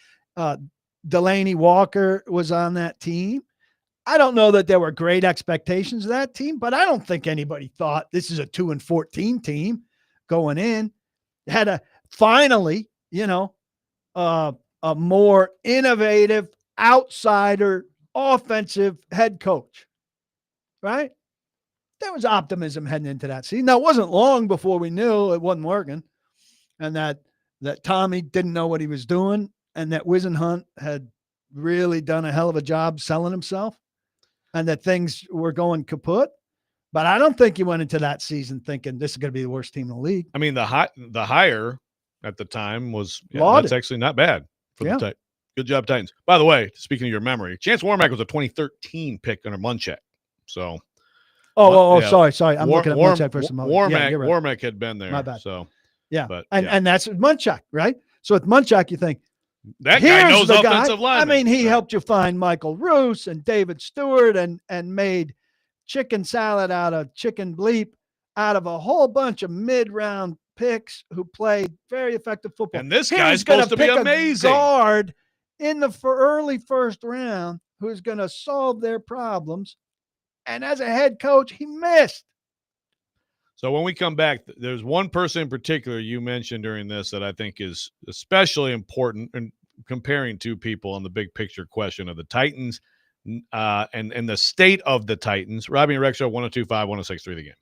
Delaney Walker was on that team. I don't know that there were great expectations of that team, but I don't think anybody thought this is a 2-14 team going in. Had a finally, a more innovative outsider offensive head coach, right? There was optimism heading into that season. Now, it wasn't long before we knew it wasn't working, and that Tommy didn't know what he was doing, and that Whisenhunt had really done a hell of a job selling himself, and that things were going kaput. But I don't think he went into that season thinking this is going to be the worst team in the league. I mean, the hire at the time was Lauded. that's actually not bad for the Yeah. Titans. Good job, Titans. By the way, speaking of your memory, Chance Warmack was a 2013 pick under Munchak. So, Sorry. I'm looking at Munchak versus Mullen. Warmack. Yeah, you're right. Warmack had been there. My bad. So, Yeah, but, and that's Munchak, right? So with Munchak, you think that guy here's knows the offensive guy. linemen. I mean, he Right. helped you find Michael Roos and David Stewart and made chicken salad out of chicken bleep out of a whole bunch of mid-round picks who played very effective football. And this He guy's was gonna supposed to be pick a amazing. guard in the early first round who's going to solve their problems. And as a head coach, he missed. So when we come back, there's one person in particular you mentioned during this that I think is especially important in comparing two people on the big picture question of the Titans and the state of the Titans. Robby and Rexrode, 102.5, 106.3 The Game.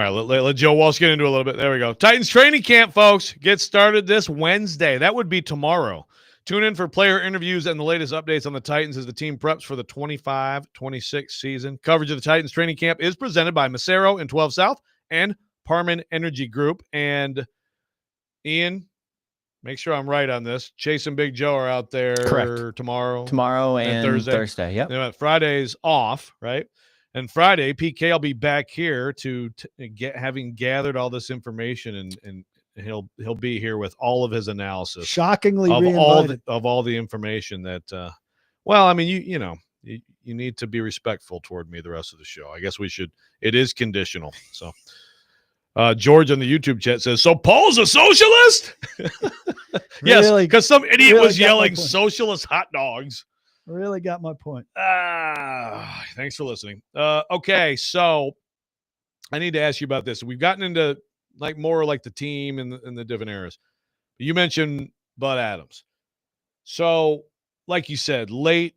All right, let Joe Walsh get into it a little bit. There we go. Titans training camp, folks, get started this Wednesday. That would be tomorrow. Tune in for player interviews and the latest updates on the Titans as the team preps for the 25-26 season. Coverage of the Titans training camp is presented by Macero in 12 South and Parman Energy Group. And Ian, make sure I'm right on this. Chase and Big Joe are out there tomorrow and Thursday. Yep. Friday's off, right? And Friday, PK will be back here to having gathered all this information, and he'll be here with all of his analysis. Shockingly of all the information that. Well, I mean, you need to be respectful toward me the rest of the show. I guess we should. It is conditional. So, George on the YouTube chat says, "So Paul's a socialist?" Yes, really, because some idiot was yelling "socialist hot dogs." Really got my point. Thanks for listening. Okay, so I need to ask you about this. We've gotten into more like the team and the different eras. You mentioned Bud Adams. So, like you said, late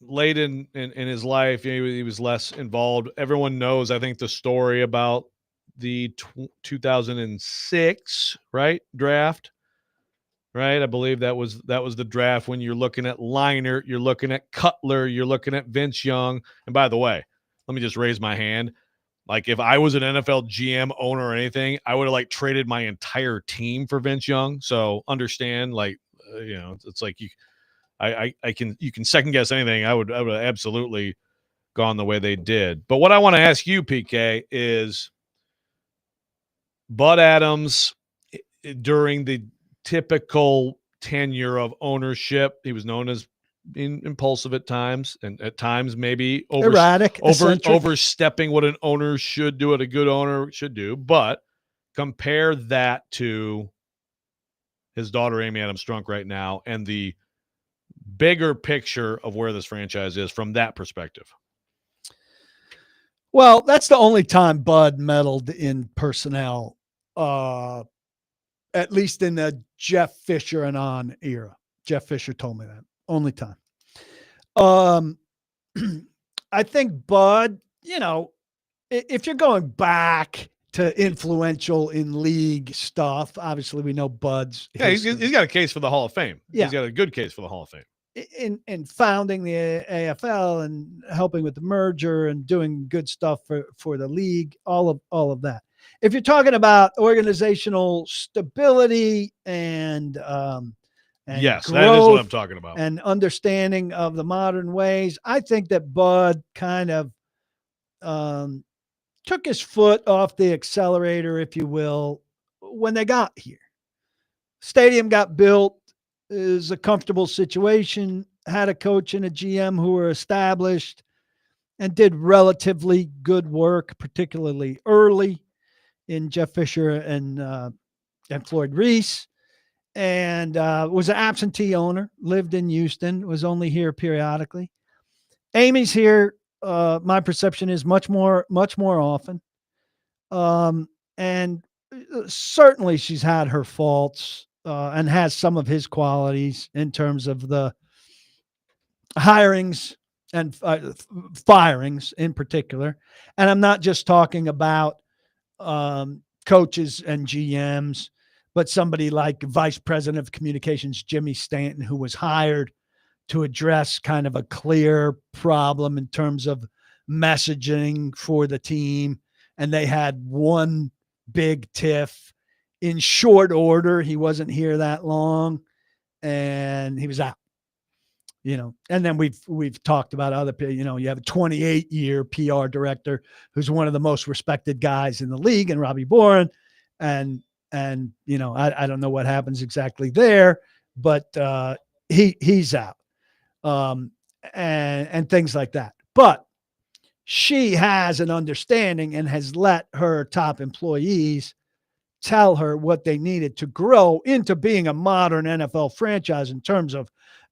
in his life, he was less involved. Everyone knows, I think, the story about the 2006 draft. Right, I believe that was the draft when you're looking at Leinart, you're looking at Cutler, you're looking at Vince Young. And by the way, let me just raise my hand. Like, if I was an NFL GM, owner, or anything, I would have traded my entire team for Vince Young. So understand, it's like you can second guess anything. I would have absolutely gone the way they did. But what I want to ask you, PK, is Bud Adams during the typical tenure of ownership, he was known as being impulsive at times, and at times maybe erratic, overstepping what an owner should do, what a good owner should do. But compare that to his daughter Amy Adams Strunk right now and the bigger picture of where this franchise is from that perspective. Well, that's the only time Bud meddled in personnel, at least in the Jeff Fisher and on era. Jeff Fisher told me that. Only time. I think Bud, if you're going back to influential in league stuff, obviously we know Bud's. Yeah, he's got a case for the Hall of Fame. Yeah. He's got a good case for the Hall of Fame. In founding the AFL and helping with the merger and doing good stuff for the league, all of that. If you're talking about organizational stability and yes, growth, that is what I'm talking about, and understanding of the modern ways, I think that Bud kind of took his foot off the accelerator, if you will, when they got here. Stadium got built, is a comfortable situation, had a coach and a GM who were established and did relatively good work, particularly early in Jeff Fisher and Floyd Reese, and was an absentee owner, lived in Houston, was only here periodically. Amy's here. My perception is much more often. And certainly she's had her faults and has some of his qualities in terms of the hirings and firings in particular. And I'm not just talking about coaches and GMs, but somebody like Vice President of Communications, Jimmy Stanton, who was hired to address kind of a clear problem in terms of messaging for the team. And they had one big tiff in short order. He wasn't here that long and he was out, and then we've talked about other, you have a 28-year PR director who's one of the most respected guys in the league, and Robby Boren. And I don't know what happens exactly there, but he's out. And things like that. But she has an understanding and has let her top employees tell her what they needed to grow into being a modern NFL franchise in terms of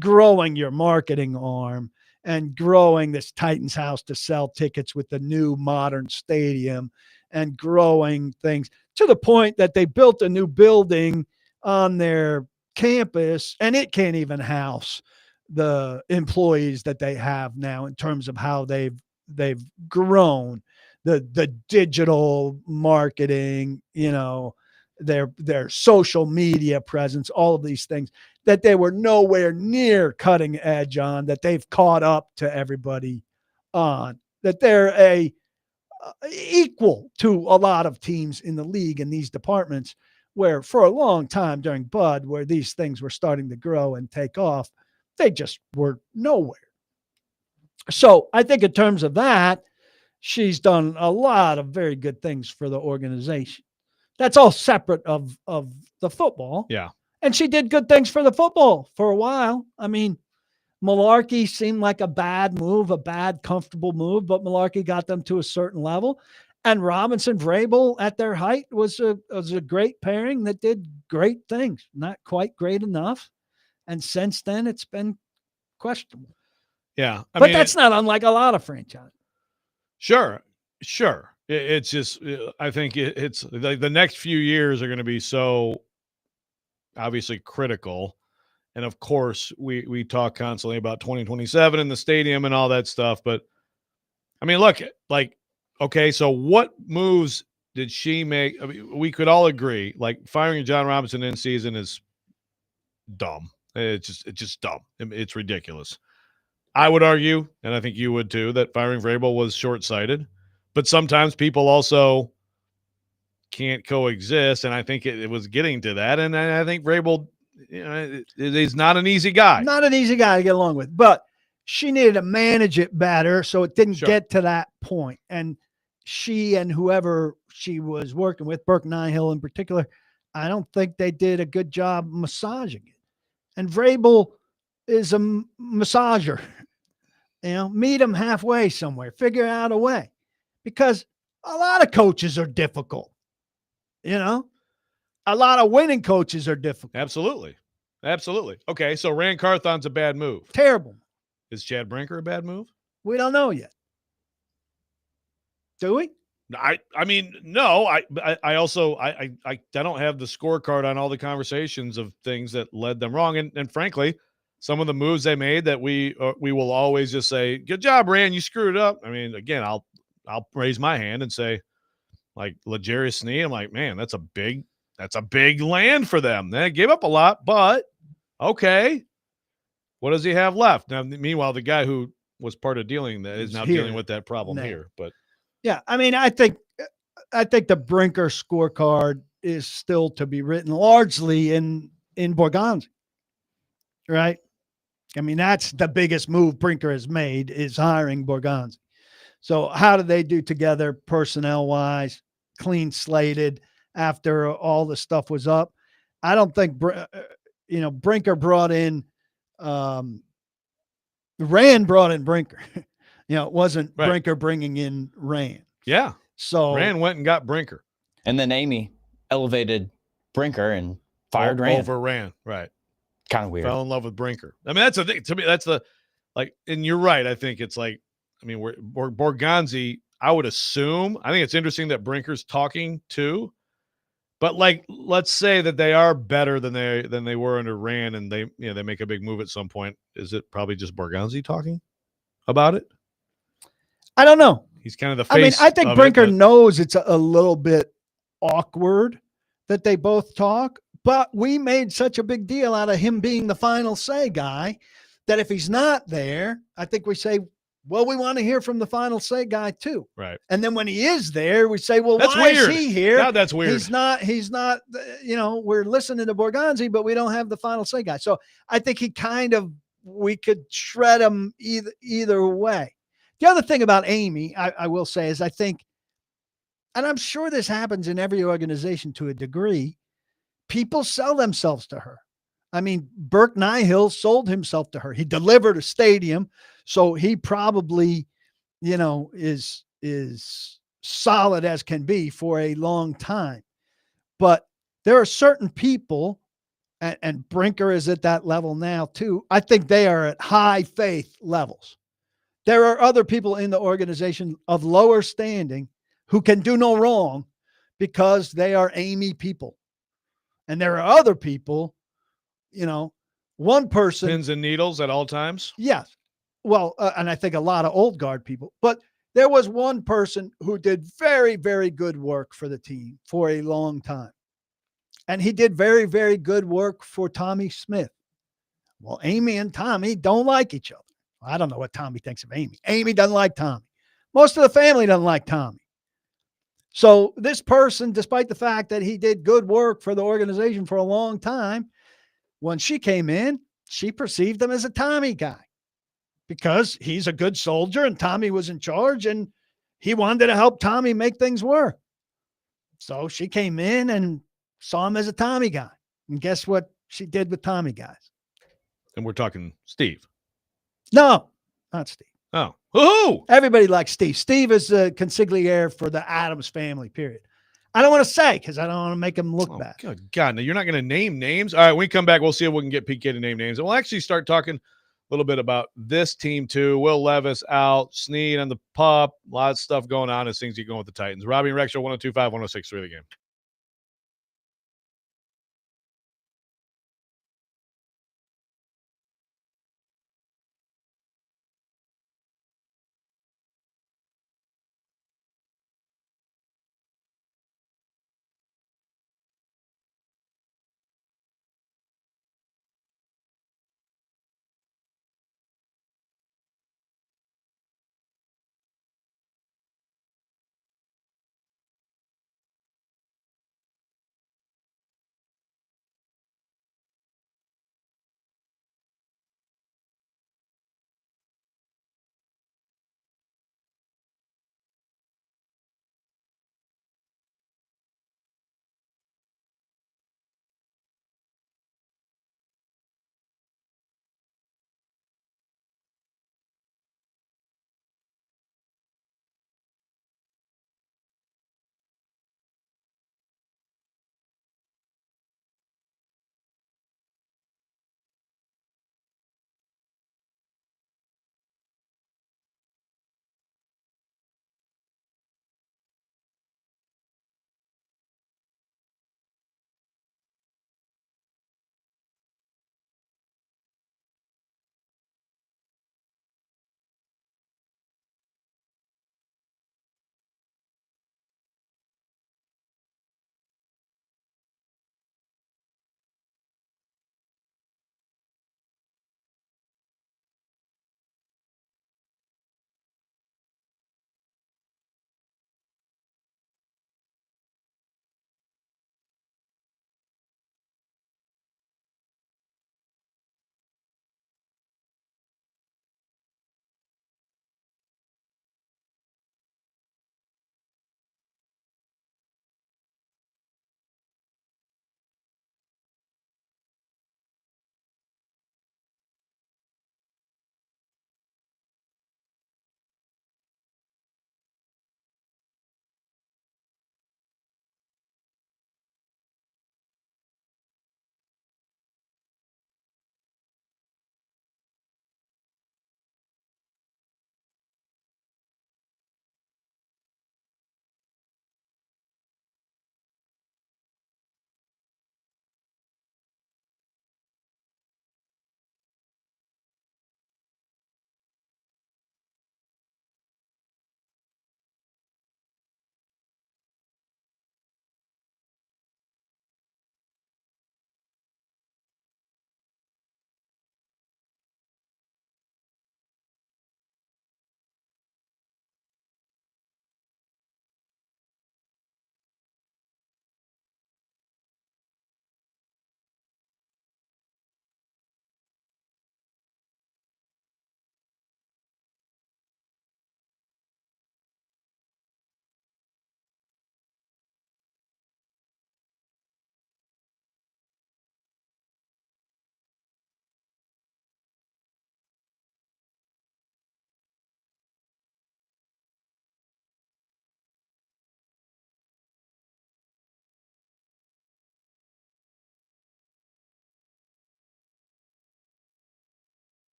growing your marketing arm and growing this Titans house to sell tickets with the new modern stadium and growing things to the point that they built a new building on their campus and it can't even house the employees that they have now in terms of how they've grown the digital marketing, their social media presence, all of these things that they were nowhere near cutting edge on, that they've caught up to everybody on, that they're equal to a lot of teams in the league in these departments, where for a long time during Bud, where these things were starting to grow and take off, they just were nowhere. So I think in terms of that, she's done a lot of very good things for the organization. That's all separate of the football. Yeah. And she did good things for the football for a while. I mean, Malarkey seemed like a bad move, a bad, comfortable move, but Malarkey got them to a certain level. And Robinson Vrabel at their height was a great pairing that did great things. Not quite great enough. And since then, it's been questionable. Yeah. But that's not unlike a lot of franchises. Sure. It's just, I think it's like the next few years are going to be so obviously critical. And of course, we talk constantly about 2027 in the stadium and all that stuff. But I mean, look, like, okay, so what moves did she make? I mean, we could all agree, like firing John Robinson in season is dumb. It's just dumb. It's ridiculous. I would argue, and I think you would too, that firing Vrabel was short-sighted. But sometimes people also can't coexist, and I think it was getting to that. And I think Vrabel, he's not an easy guy. Not an easy guy to get along with. But she needed to manage it better so it didn't get to that point. And she and whoever she was working with, Burke Nihill in particular, I don't think they did a good job massaging it. And Vrabel is a massager. Meet him halfway somewhere. Figure out a way. Because a lot of coaches are difficult. A lot of winning coaches are difficult. Absolutely. Okay, so Rand Carthon's a bad move. Terrible. Is Chad Brinker a bad move? We don't know yet. Do we? I mean, no. I also don't have the scorecard on all the conversations of things that led them wrong, and frankly, some of the moves they made that we will always just say, "Good job, Rand, you screwed it up." I mean, again, I'll raise my hand and say, like L'Jarius Sneed, I'm like, man, that's a big land for them. They gave up a lot, but okay. What does he have left? Now, meanwhile, the guy who was part of dealing that is now dealing with that problem here. But yeah, I mean, I think the Brinker scorecard is still to be written largely in Borgonzi, right? I mean, that's the biggest move Brinker has made, is hiring Borgonzi. So how did they do together personnel-wise, clean slated after all the stuff was up? I don't think, Brinker brought in Rand brought in Brinker. It wasn't right. Brinker bringing in Rand. Yeah. So Rand went and got Brinker. And then Amy elevated Brinker and fired Rand. Over Rand, right. Kind of weird. Fell in love with Brinker. I mean, that's the thing. To me, that's and you're right. I think it's like, I mean, Borgonzi, I would assume, I think it's interesting that Brinker's talking too, but like, let's say that they are better than they were under Rand, and they make a big move at some point. Is it probably just Borgonzi talking about it? I don't know. He's kind of the face. I think Brinker knows it's a little bit awkward that they both talk, but we made such a big deal out of him being the final say guy that if he's not there, I think we say, well, we want to hear from the final say guy too. Right. And then when he is there, we say, well, that's why weird. is he here? Yeah, that's weird. He's not, we're listening to Borgonzi, but we don't have the final say guy. So I think we could shred him either way. The other thing about Amy, I will say, is I think, and I'm sure this happens in every organization to a degree, people sell themselves to her. I mean, Burke Nihill sold himself to her. He delivered a stadium, so he probably, is solid as can be for a long time. But there are certain people, and Brinker is at that level now too. I think they are at high faith levels. There are other people in the organization of lower standing who can do no wrong because they are Amy people. And there are other people, one person. Pins and needles at all times. Yes. Well, and I think a lot of old guard people, but There was one person who did very, very good work for the team for a long time. And he did very, very good work for Tommy Smith. Well, Amy and Tommy don't like each other. I don't know what Tommy thinks of Amy. Amy doesn't like Tommy. Most of the family doesn't like Tommy. So this person, despite the fact that he did good work for the organization for a long time, when she came in, she perceived him as a Tommy guy because he's a good soldier and Tommy was in charge and he wanted to help Tommy make things work. So she came in and saw him as a Tommy guy. And guess what she did with Tommy guys? And we're talking Steve. No, not Steve. Oh, who? Everybody likes Steve. Steve is a consigliere for the Adams family, period. I don't want to say because I don't want to make him look bad. Good God. Now, you're not going to name names. All right, when we come back, we'll see if we can get PK to name names. And we'll actually start talking a little bit about this team, too. Will Levis out, Snead on the pup, a lot of stuff going on as things get going with the Titans. Robby and Rexrode, 102.5, 106.3 the game.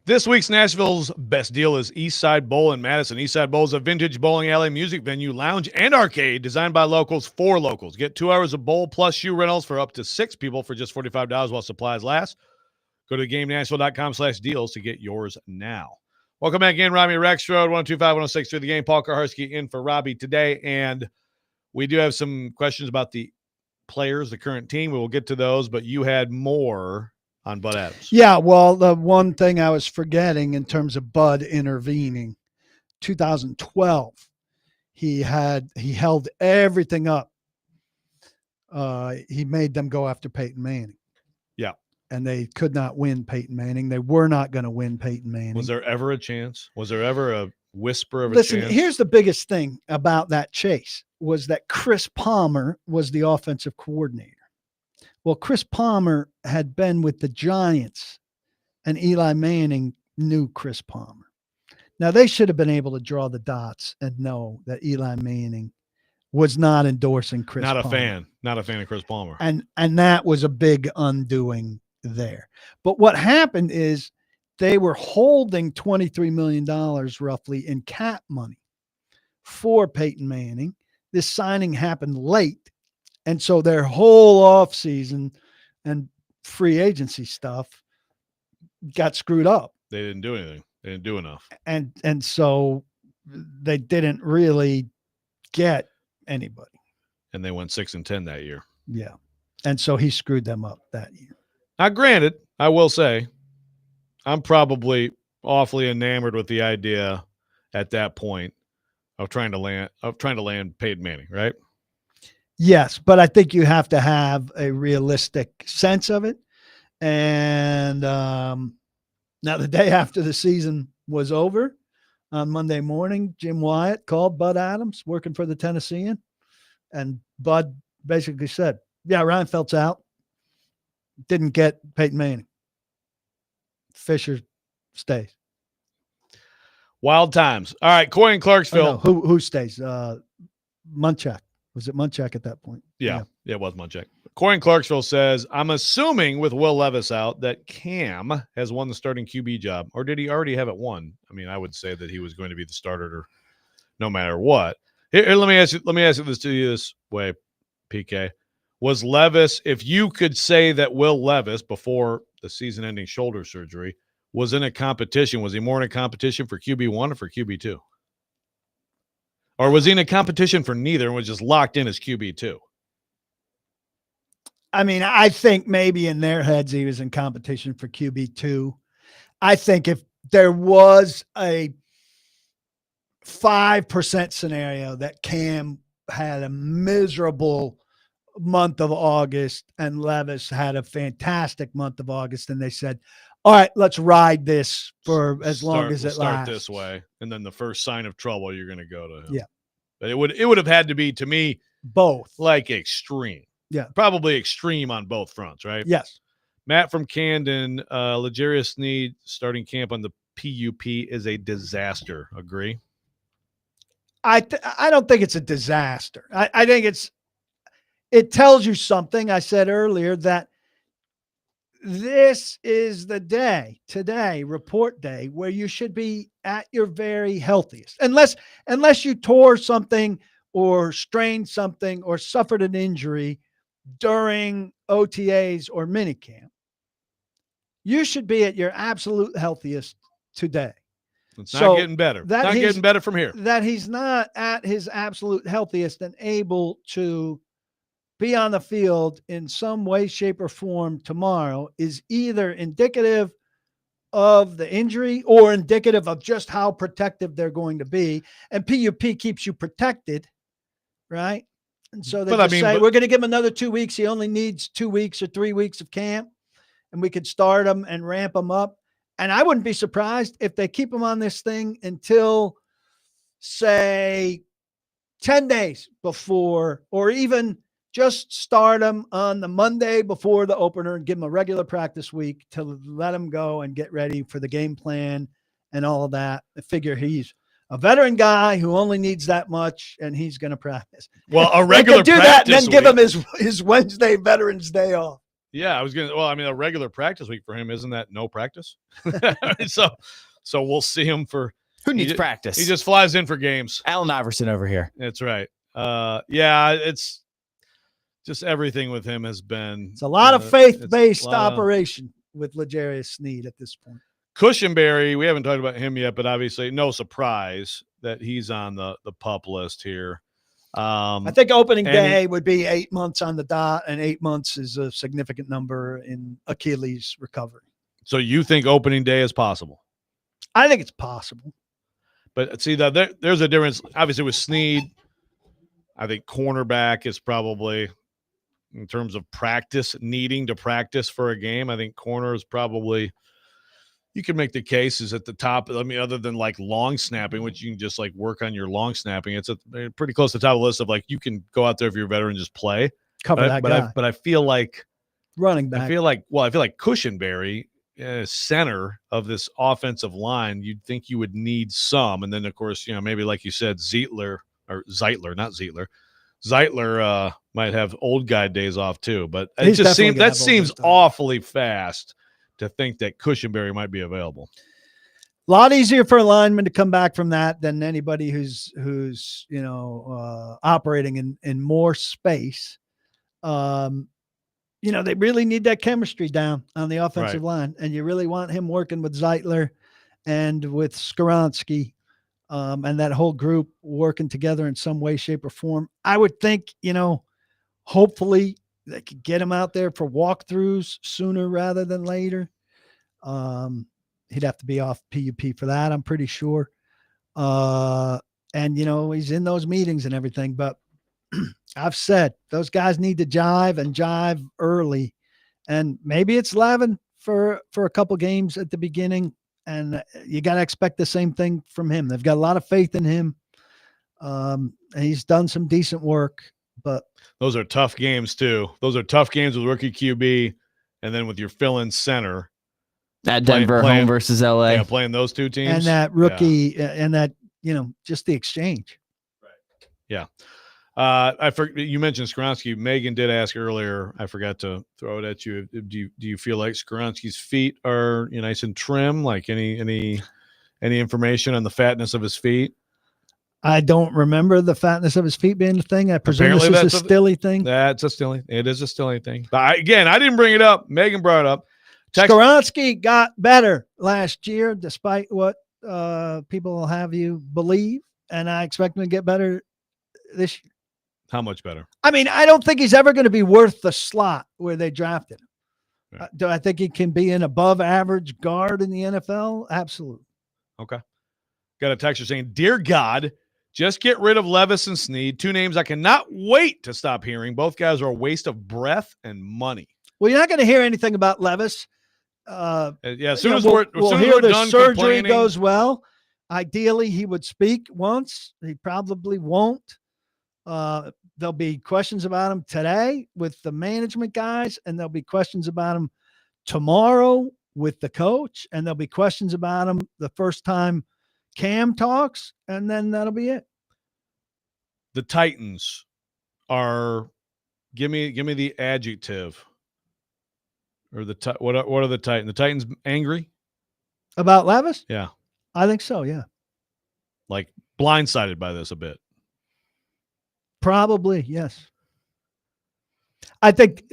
This week's Nashville's best deal is Eastside Bowl in Madison. Eastside Bowl is a vintage bowling alley, music venue, lounge, and arcade designed by locals for locals. Get 2 hours of bowl plus shoe rentals for up to 6 people for just $45 while supplies last. Go to GameNashville.com/deals to get yours now. Welcome back in, Robby Rexrode, 125-106 the game. Paul Kaharski in for Robby today, and we do have some questions about the players, the current team. We will get to those, but you had more on Bud Adams. Yeah, well, the one thing I was forgetting in terms of Bud intervening, 2012, he held everything up. He made them go after Peyton Manning. Yeah. And they could not win Peyton Manning. They were not going to win Peyton Manning. Was there ever a chance? Was there ever a whisper of a Listen, chance? here's the biggest thing about that chase was that Chris Palmer was the offensive coordinator. Well, Chris Palmer had been with the Giants, and Eli Manning knew Chris Palmer. Now, they should have been able to draw the dots and know that Eli Manning was not endorsing Chris Palmer. Not a fan of Chris Palmer. And that was a big undoing there. But what happened is they were holding $23 million roughly in cap money for Peyton Manning. This signing happened late. And so their whole offseason and free agency stuff got screwed up. They didn't do anything. They didn't do enough. And so they didn't really get anybody. And they went 6-10 that year. Yeah. And so he screwed them up that year. Now, granted, I will say I'm probably awfully enamored with the idea at that point of trying to land Peyton Manning, right? Yes, but I think you have to have a realistic sense of it. And now the day after the season was over, on Monday morning, Jim Wyatt called Bud Adams, working for the Tennessean, and Bud basically said, yeah, Ryan Felt's out. Didn't get Peyton Manning. Fisher stays. Wild times. All right, Coy in Clarksville. Oh, no. Who stays? Munchak. Was it Munchak at that point? Yeah, it was Munchak. Coy in Clarksville says, I'm assuming with Will Levis out that Cam has won the starting QB job. Or did he already have it won? I mean, I would say that he was going to be the starter no matter what. Here, let me ask you this way, PK. Was Levis, if you could say that Will Levis, before the season-ending shoulder surgery, was in a competition, was he more in a competition for QB1 or for QB2? Or was he in a competition for neither and was just locked in as QB2? I mean, I think maybe in their heads he was in competition for QB2. I think if there was a 5% scenario that Cam had a miserable month of August and Levis had a fantastic month of August, and they said, all right, let's ride this for as long as it lasts. Start this way, and then the first sign of trouble, you're going to go to him. Yeah. But it would have had to be, to me, both. Like extreme. Yeah. Probably extreme on both fronts, right? Yes. Matt from Camden, L'Jarius Sneed starting camp on the PUP is a disaster. Agree? I don't think it's a disaster. I think it tells you something. I said earlier that this is the day, today, report day, where you should be at your very healthiest. Unless you tore something or strained something or suffered an injury during OTAs or minicamp, you should be at your absolute healthiest today. It's not getting better. It's not getting better from here. That he's not at his absolute healthiest and able to be on the field in some way, shape, or form tomorrow is either indicative of the injury or indicative of just how protective they're going to be. And PUP keeps you protected, right? And so they say, we're going to give him another 2 weeks. He only needs 2 weeks or 3 weeks of camp, and we could start him and ramp him up. And I wouldn't be surprised if they keep him on this thing until, say, 10 days before, or even just start him on the Monday before the opener and give him a regular practice week to let him go and get ready for the game plan and all of that. I figure he's a veteran guy who only needs that much, and he's going to practice. Well, a regular do that and then give him his Wednesday Veterans Day off. Yeah, I was gonna. Well, I mean, a regular practice week for him isn't that no practice? so we'll see him for. Who needs practice? He just flies in for games. Allen Iverson over here. That's right. Yeah, it's just everything with him has been. It's a lot of faith-based operation with L'Jarius Sneed at this point. Cushenberry, we haven't talked about him yet, but obviously no surprise that he's on the PUP list here. I think opening day would be 8 months on the dot, and 8 months is a significant number in Achilles recovery. So you think opening day is possible? I think it's possible. But see, there's a difference. Obviously, with Sneed, I think cornerback is probably, in terms of practice, needing to practice for a game, I think corner is probably, you can make the case is at the top. I mean, other than like long snapping, which you can just like work on your long snapping, it's pretty close to the top of the list of like you can go out there if you're a veteran and just play. Cover that guy. But I feel like running back. I feel like Cushenberry, center of this offensive line, you'd think you would need some. And then, of course, maybe like you said, Zeitler might have old guy days off too. But it just seems awfully fast to think that Cushenberry might be available. A lot easier for a lineman to come back from that than anybody who's operating in more space. They really need that chemistry down on the offensive line, and you really want him working with Zeitler and with Skoronski, and that whole group working together in some way, shape, or form. I would think, hopefully they could get him out there for walkthroughs sooner rather than later. He'd have to be off PUP for that, I'm pretty sure. And he's in those meetings and everything, but I've said those guys need to jive early, and maybe it's Lavin for a couple games at the beginning, and you got to expect the same thing from him. They've got a lot of faith in him. And he's done some decent work, but those are tough games too. Those are tough games with rookie QB, and then with your fill-in center at Denver home versus LA. Yeah, playing those two teams and that rookie and that just the exchange. Right. Yeah. You mentioned Skoronski. Megan did ask earlier. I forgot to throw it at you. Do you feel like Skoronski's feet are nice and trim? Like any information on the fatness of his feet? I don't remember the fatness of his feet being the thing. I presume Apparently this is a Stilly thing. That's a Stilly. It is a Stilly thing. But I didn't bring it up. Megan brought it up. Skoronski got better last year, despite what people will have you believe, and I expect him to get better this year. How much better? I mean, I don't think he's ever going to be worth the slot where they drafted him. Right. Do I think he can be an above average guard in the NFL? Absolutely. Okay. Got a texter saying, "Dear God, just get rid of Levis and Sneed. Two names I cannot wait to stop hearing. Both guys are a waste of breath and money." Well, you're not going to hear anything about Levis. As soon as we're the done surgery goes well. Ideally, he would speak once. He probably won't. There'll be questions about him today with the management guys, and there'll be questions about him tomorrow with the coach, and there'll be questions about him the first time Cam talks, and then that'll be it. The Titans are give me the adjective or what are the Titans? The Titans angry about Levis? Yeah, I think so. Yeah, like blindsided by this a bit. Probably, yes. I think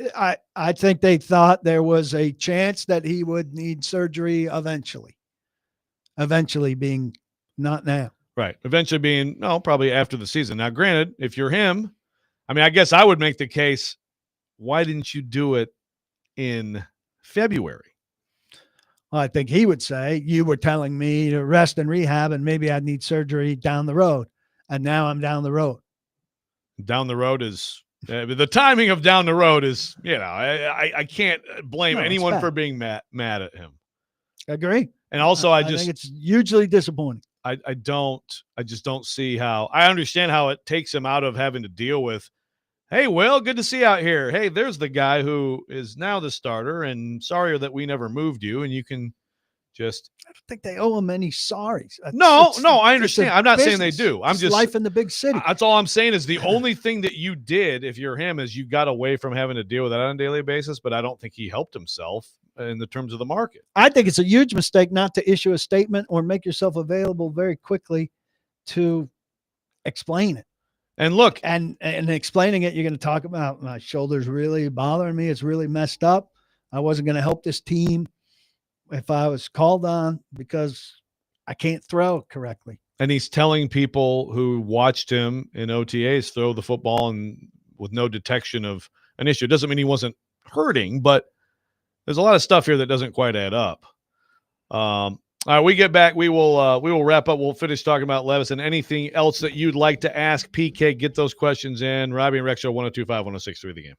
they thought there was a chance that he would need surgery eventually. Eventually being not now. Right. Eventually being probably after the season. Now, granted, if you're him, I mean, I guess I would make the case, why didn't you do it in February? Well, I think he would say, you were telling me to rest and rehab and maybe I'd need surgery down the road. And now I'm down the road. Down the road is the timing of down the road is, I can't blame anyone for being mad at him. Agree. And also, I think it's hugely disappointing. I just don't see how. I understand how it takes him out of having to deal with, hey, Will, good to see you out here. Hey, there's the guy who is now the starter, and sorry that we never moved you, and you can Just I don't think they owe him any sorries. no, It's- I it's understand. a I'm not saying they business. do. I'm It's just life in the big city. That's all I'm saying is the only thing that you did, if you're him, is you got away from having to deal with that on a daily basis. But I don't think he helped himself in the terms of the market. I think it's a huge mistake not to issue a statement or make yourself available very quickly to explain it. And look, And explaining it, you're going to talk about my shoulder's really bothering me. It's really messed up. I wasn't going to help this team if I was called on because I can't throw correctly. and he's telling people who watched him in OTAs throw the football and with no detection of an issue. It doesn't mean he wasn't hurting, but there's a lot of stuff here that doesn't quite add up. All right, we get back. We will wrap up. We'll finish talking about Levis and anything else that you'd like to ask PK. Get those questions in. Robby and Rexrode 1025 1063 The Game.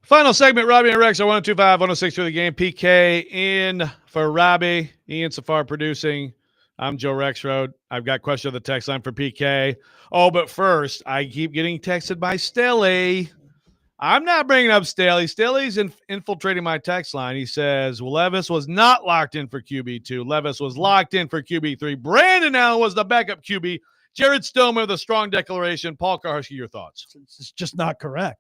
Final segment, Robby and Rex are 1025 1063 The Game. PK in for Robby. Ian Safar producing. I'm Joe Rexrode. I've got question of the text line for PK. Oh, but first, I keep getting texted by Stilly. I'm not bringing up Staley. Staley's infiltrating my text line. He says, Levis was not locked in for QB2. Levis was locked in for QB3. Brandon Allen was the backup QB. Jared Stomer, the strong declaration. Paul Kaharski, your thoughts? It's just not correct.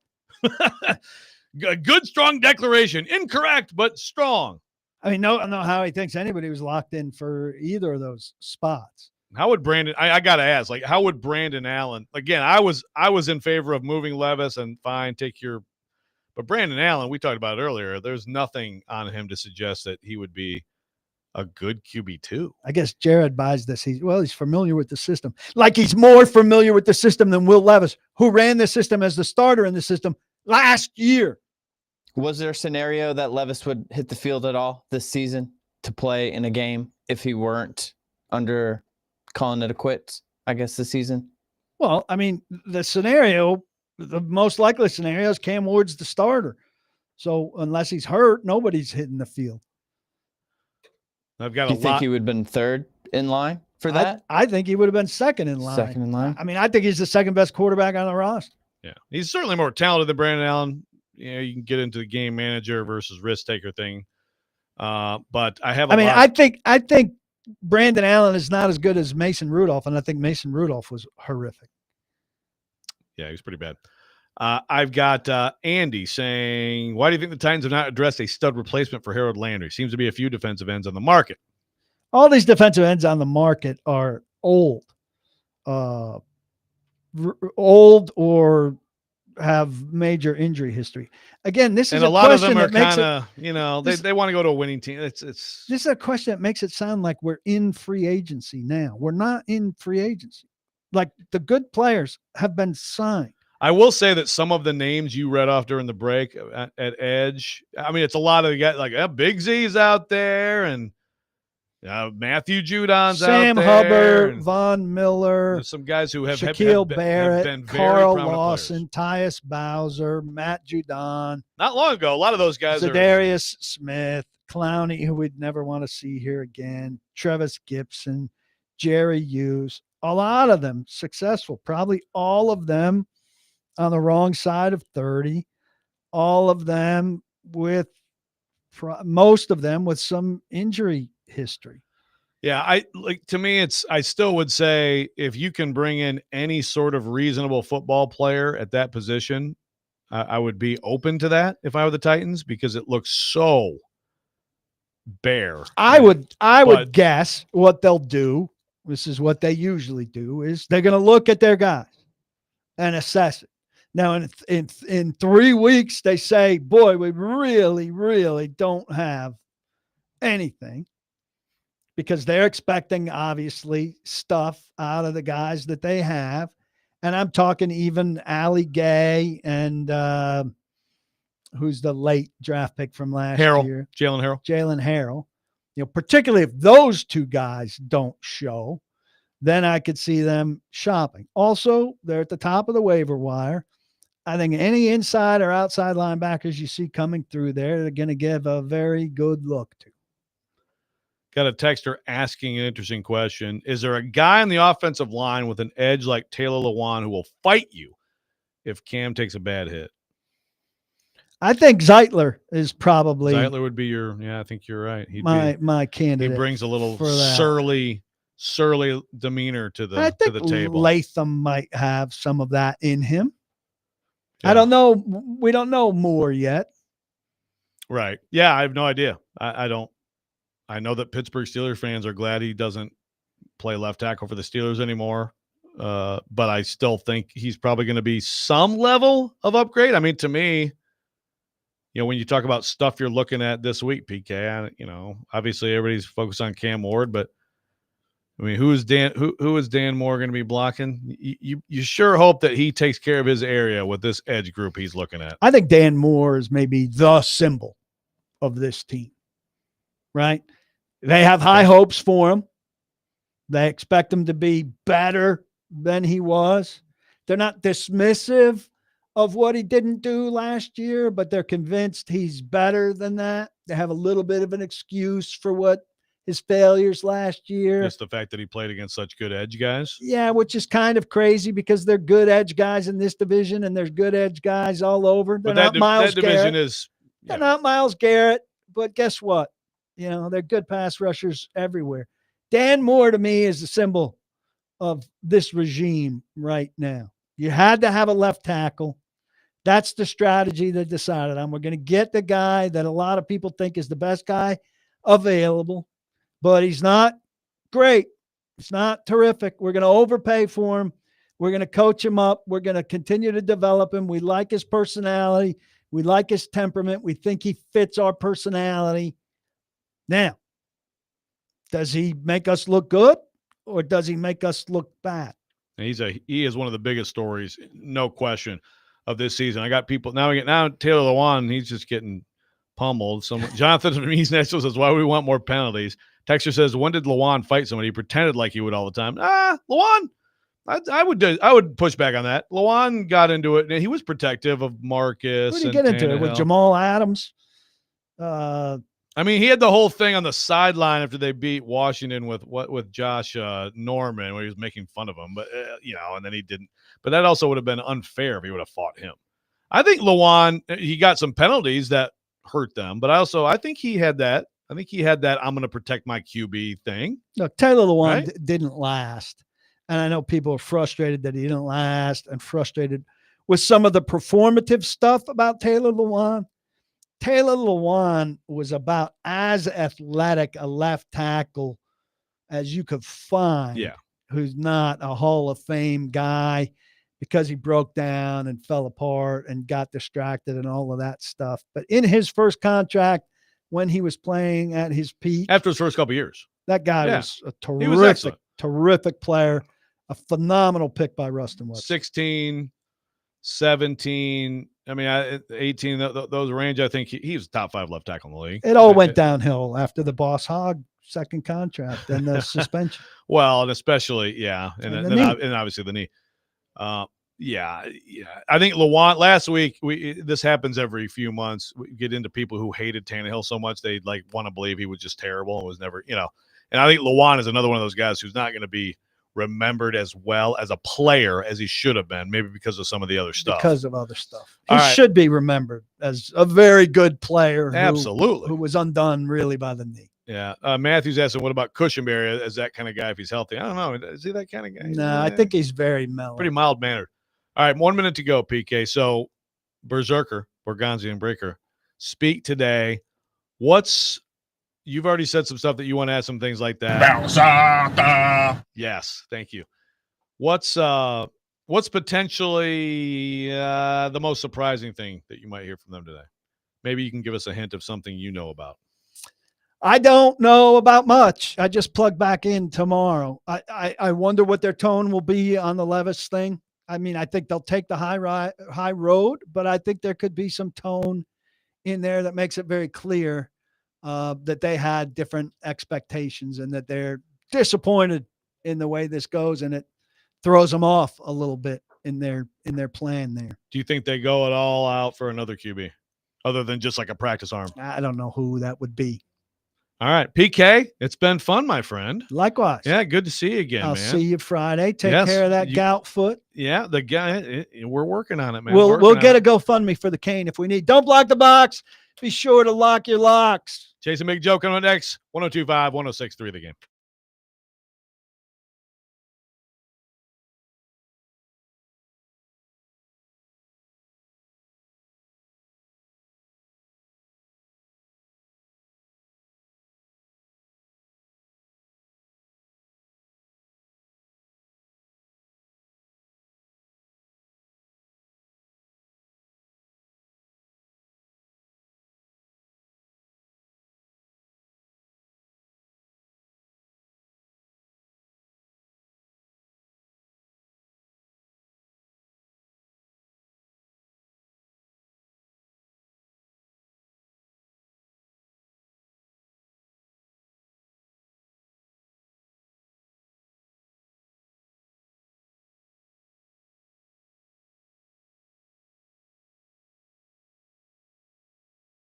Good, strong declaration. Incorrect, but strong. I mean, I don't know how he thinks anybody was locked in for either of those spots. How would Brandon? I got to ask, like, how would Brandon Allen? Again, I was in favor of moving Levis and fine, but Brandon Allen, we talked about it earlier. There's nothing on him to suggest that he would be a good QB2. I guess Jared buys this. He's familiar with the system. Like he's more familiar with the system than Will Levis, who ran the system as the starter in the system last year. Was there a scenario that Levis would hit the field at all this season to play in a game if he weren't under calling it a quits, I guess, this season? Well, I mean, the most likely scenario is Cam Ward's the starter. So unless he's hurt, nobody's hitting the field. I've got Do you think he would have been third in line for that? I think he would have been second in line. Second in line? I mean, I think he's the second best quarterback on the roster. Yeah. He's certainly more talented than Brandon Allen. You know, you can get into the game manager versus risk taker thing. But I think Brandon Allen is not as good as Mason Rudolph, and I think Mason Rudolph was horrific. Yeah, he was pretty bad. I've got Andy saying, why do you think the Titans have not addressed a stud replacement for Harold Landry? Seems to be a few defensive ends on the market. All these defensive ends on the market are old. Old or have major injury history. Again, this is a lot of them are kind of, they want to go to a winning team. This is a question that makes it sound like we're in free agency now. We're not in free agency. Like the good players have been signed. I will say that some of the names you read off during the break at edge, I mean, it's a lot of the guys like Big Z's out there and Matthew Judon's Sam out there. Hubbard, Von Miller. There's some guys who have Shaquille have Barrett, been very Carl prominent Lawson, players. Tyus Bowser, Matt Judon. Not long ago, a lot of those guys Zadarius Smith, Clowney, who we'd never want to see here again, Trevis Gibson, Jerry Hughes. A lot of them successful, probably all of them on the wrong side of 30, all of them most of them with some injury history. Yeah, I still would say if you can bring in any sort of reasonable football player at that position, I would be open to that if I were the Titans because it looks so bare. I would guess what they'll do. This is what they usually do is they're going to look at their guys and assess it. Now, in 3 weeks, they say, boy, we really, really don't have anything because they're expecting, obviously, stuff out of the guys that they have. And I'm talking even Ali Gay and who's the late draft pick from last year? Jalen Harrell. Particularly if those two guys don't show, then I could see them shopping. Also, they're at the top of the waiver wire. I think any inside or outside linebackers you see coming through there, they're going to give a very good look to. Got a texter asking an interesting question. Is there a guy on the offensive line with an edge like Taylor Lewan who will fight you if Cam takes a bad hit? I think Zeitler is probably. Zeitler would be I think you're right. My candidate. He brings a little surly demeanor to the table. Latham might have some of that in him. Yeah. I don't know. We don't know more yet. Right. Yeah, I have no idea. I don't. I know that Pittsburgh Steelers fans are glad he doesn't play left tackle for the Steelers anymore. But I still think he's probably going to be some level of upgrade. I mean, to me, when you talk about stuff you're looking at this week, PK, obviously everybody's focused on Cam Ward, but I mean, who is Dan Moore going to be blocking? You sure hope that he takes care of his area with this edge group he's looking at. I think Dan Moore is maybe the symbol of this team, right? They have high hopes for him. They expect him to be better than he was. They're not dismissive of what he didn't do last year, but they're convinced he's better than that. They have a little bit of an excuse for what his failures last year. Just the fact that he played against such good edge guys. Yeah, which is kind of crazy because they're good edge guys in this division and there's good edge guys all over. They're not Myles Garrett. They're not Myles Garrett, but guess what? They're good pass rushers everywhere. Dan Moore, to me, is the symbol of this regime right now. You had to have a left tackle. That's the strategy they decided on. We're going to get the guy that a lot of people think is the best guy available, but he's not great. It's not terrific. We're going to overpay for him. We're going to coach him up. We're going to continue to develop him. We like his personality. We like his temperament. We think he fits our personality. Now, does he make us look good or does he make us look bad? He is one of the biggest stories, no question, of this season. I got people now Taylor Lewan, he's just getting pummeled. Jonathan from East Nashville says, why we want more penalties. Texter says, when did Lewan fight somebody? He pretended like he would all the time. Lewan, I would push back on that. Lewan got into it, and he was protective of Marcus. Who did he get into it with Jamal Adams? I mean, he had the whole thing on the sideline after they beat Washington with Josh Norman, where he was making fun of him. But and then he didn't. But that also would have been unfair if he would have fought him. I think Lewan, he got some penalties that hurt them, but I think he had that. I'm going to protect my QB thing. No, Taylor Lewan didn't last. And I know people are frustrated that he didn't last and frustrated with some of the performative stuff about Taylor Lewan. Taylor Lewan was about as athletic a left tackle as you could find. Yeah. Who's not a Hall of Fame guy because he broke down and fell apart and got distracted and all of that stuff. But in his first contract, when he was playing at his peak, after his first couple of years, that guy was a terrific player, a phenomenal pick by Rustin Webster. 16, 17, 18, those range. I think he was top 5 left tackle in the league. It all went downhill after the Boss Hogg second contract and the suspension. Well, and especially, and obviously the knee. I think Lewan last week. This happens every few months. We get into people who hated Tannehill so much they want to believe he was just terrible and was never, And I think Lewan is another one of those guys who's not going to be remembered as well as a player as he should have been, maybe because of some of the other stuff. Because of other stuff, he should be remembered as a very good player. Absolutely, who was undone really by the knee. Yeah. Matthew's asking, what about Cushenberry as that kind of guy if he's healthy? I don't know. Is he that kind of guy? No, I think he's very mellow. Pretty mild-mannered. All right, 1 minute to go, PK. So, Berserker, Borgonzi and Breaker, speak today. You've already said some stuff that you want to add some things like that. Yes, thank you. What's potentially the most surprising thing that you might hear from them today? Maybe you can give us a hint of something you know about. I don't know about much. I just plug back in tomorrow. I wonder what their tone will be on the Levis thing. I mean, I think they'll take the high road, but I think there could be some tone in there that makes it very clear that they had different expectations and that they're disappointed in the way this goes, and it throws them off a little bit in their plan there. Do you think they go it all out for another QB other than just like a practice arm? I don't know who that would be. All right, PK, it's been fun, my friend. Likewise. Yeah, good to see you again, I'll man. see you Friday. Take care of that gout foot. Yeah, the guy, we're working on it, man. We'll get a GoFundMe for the cane if we need. Don't block the box. Be sure to lock your locks. Jason Big Joe coming up next. 102.5, 106.3 The Game.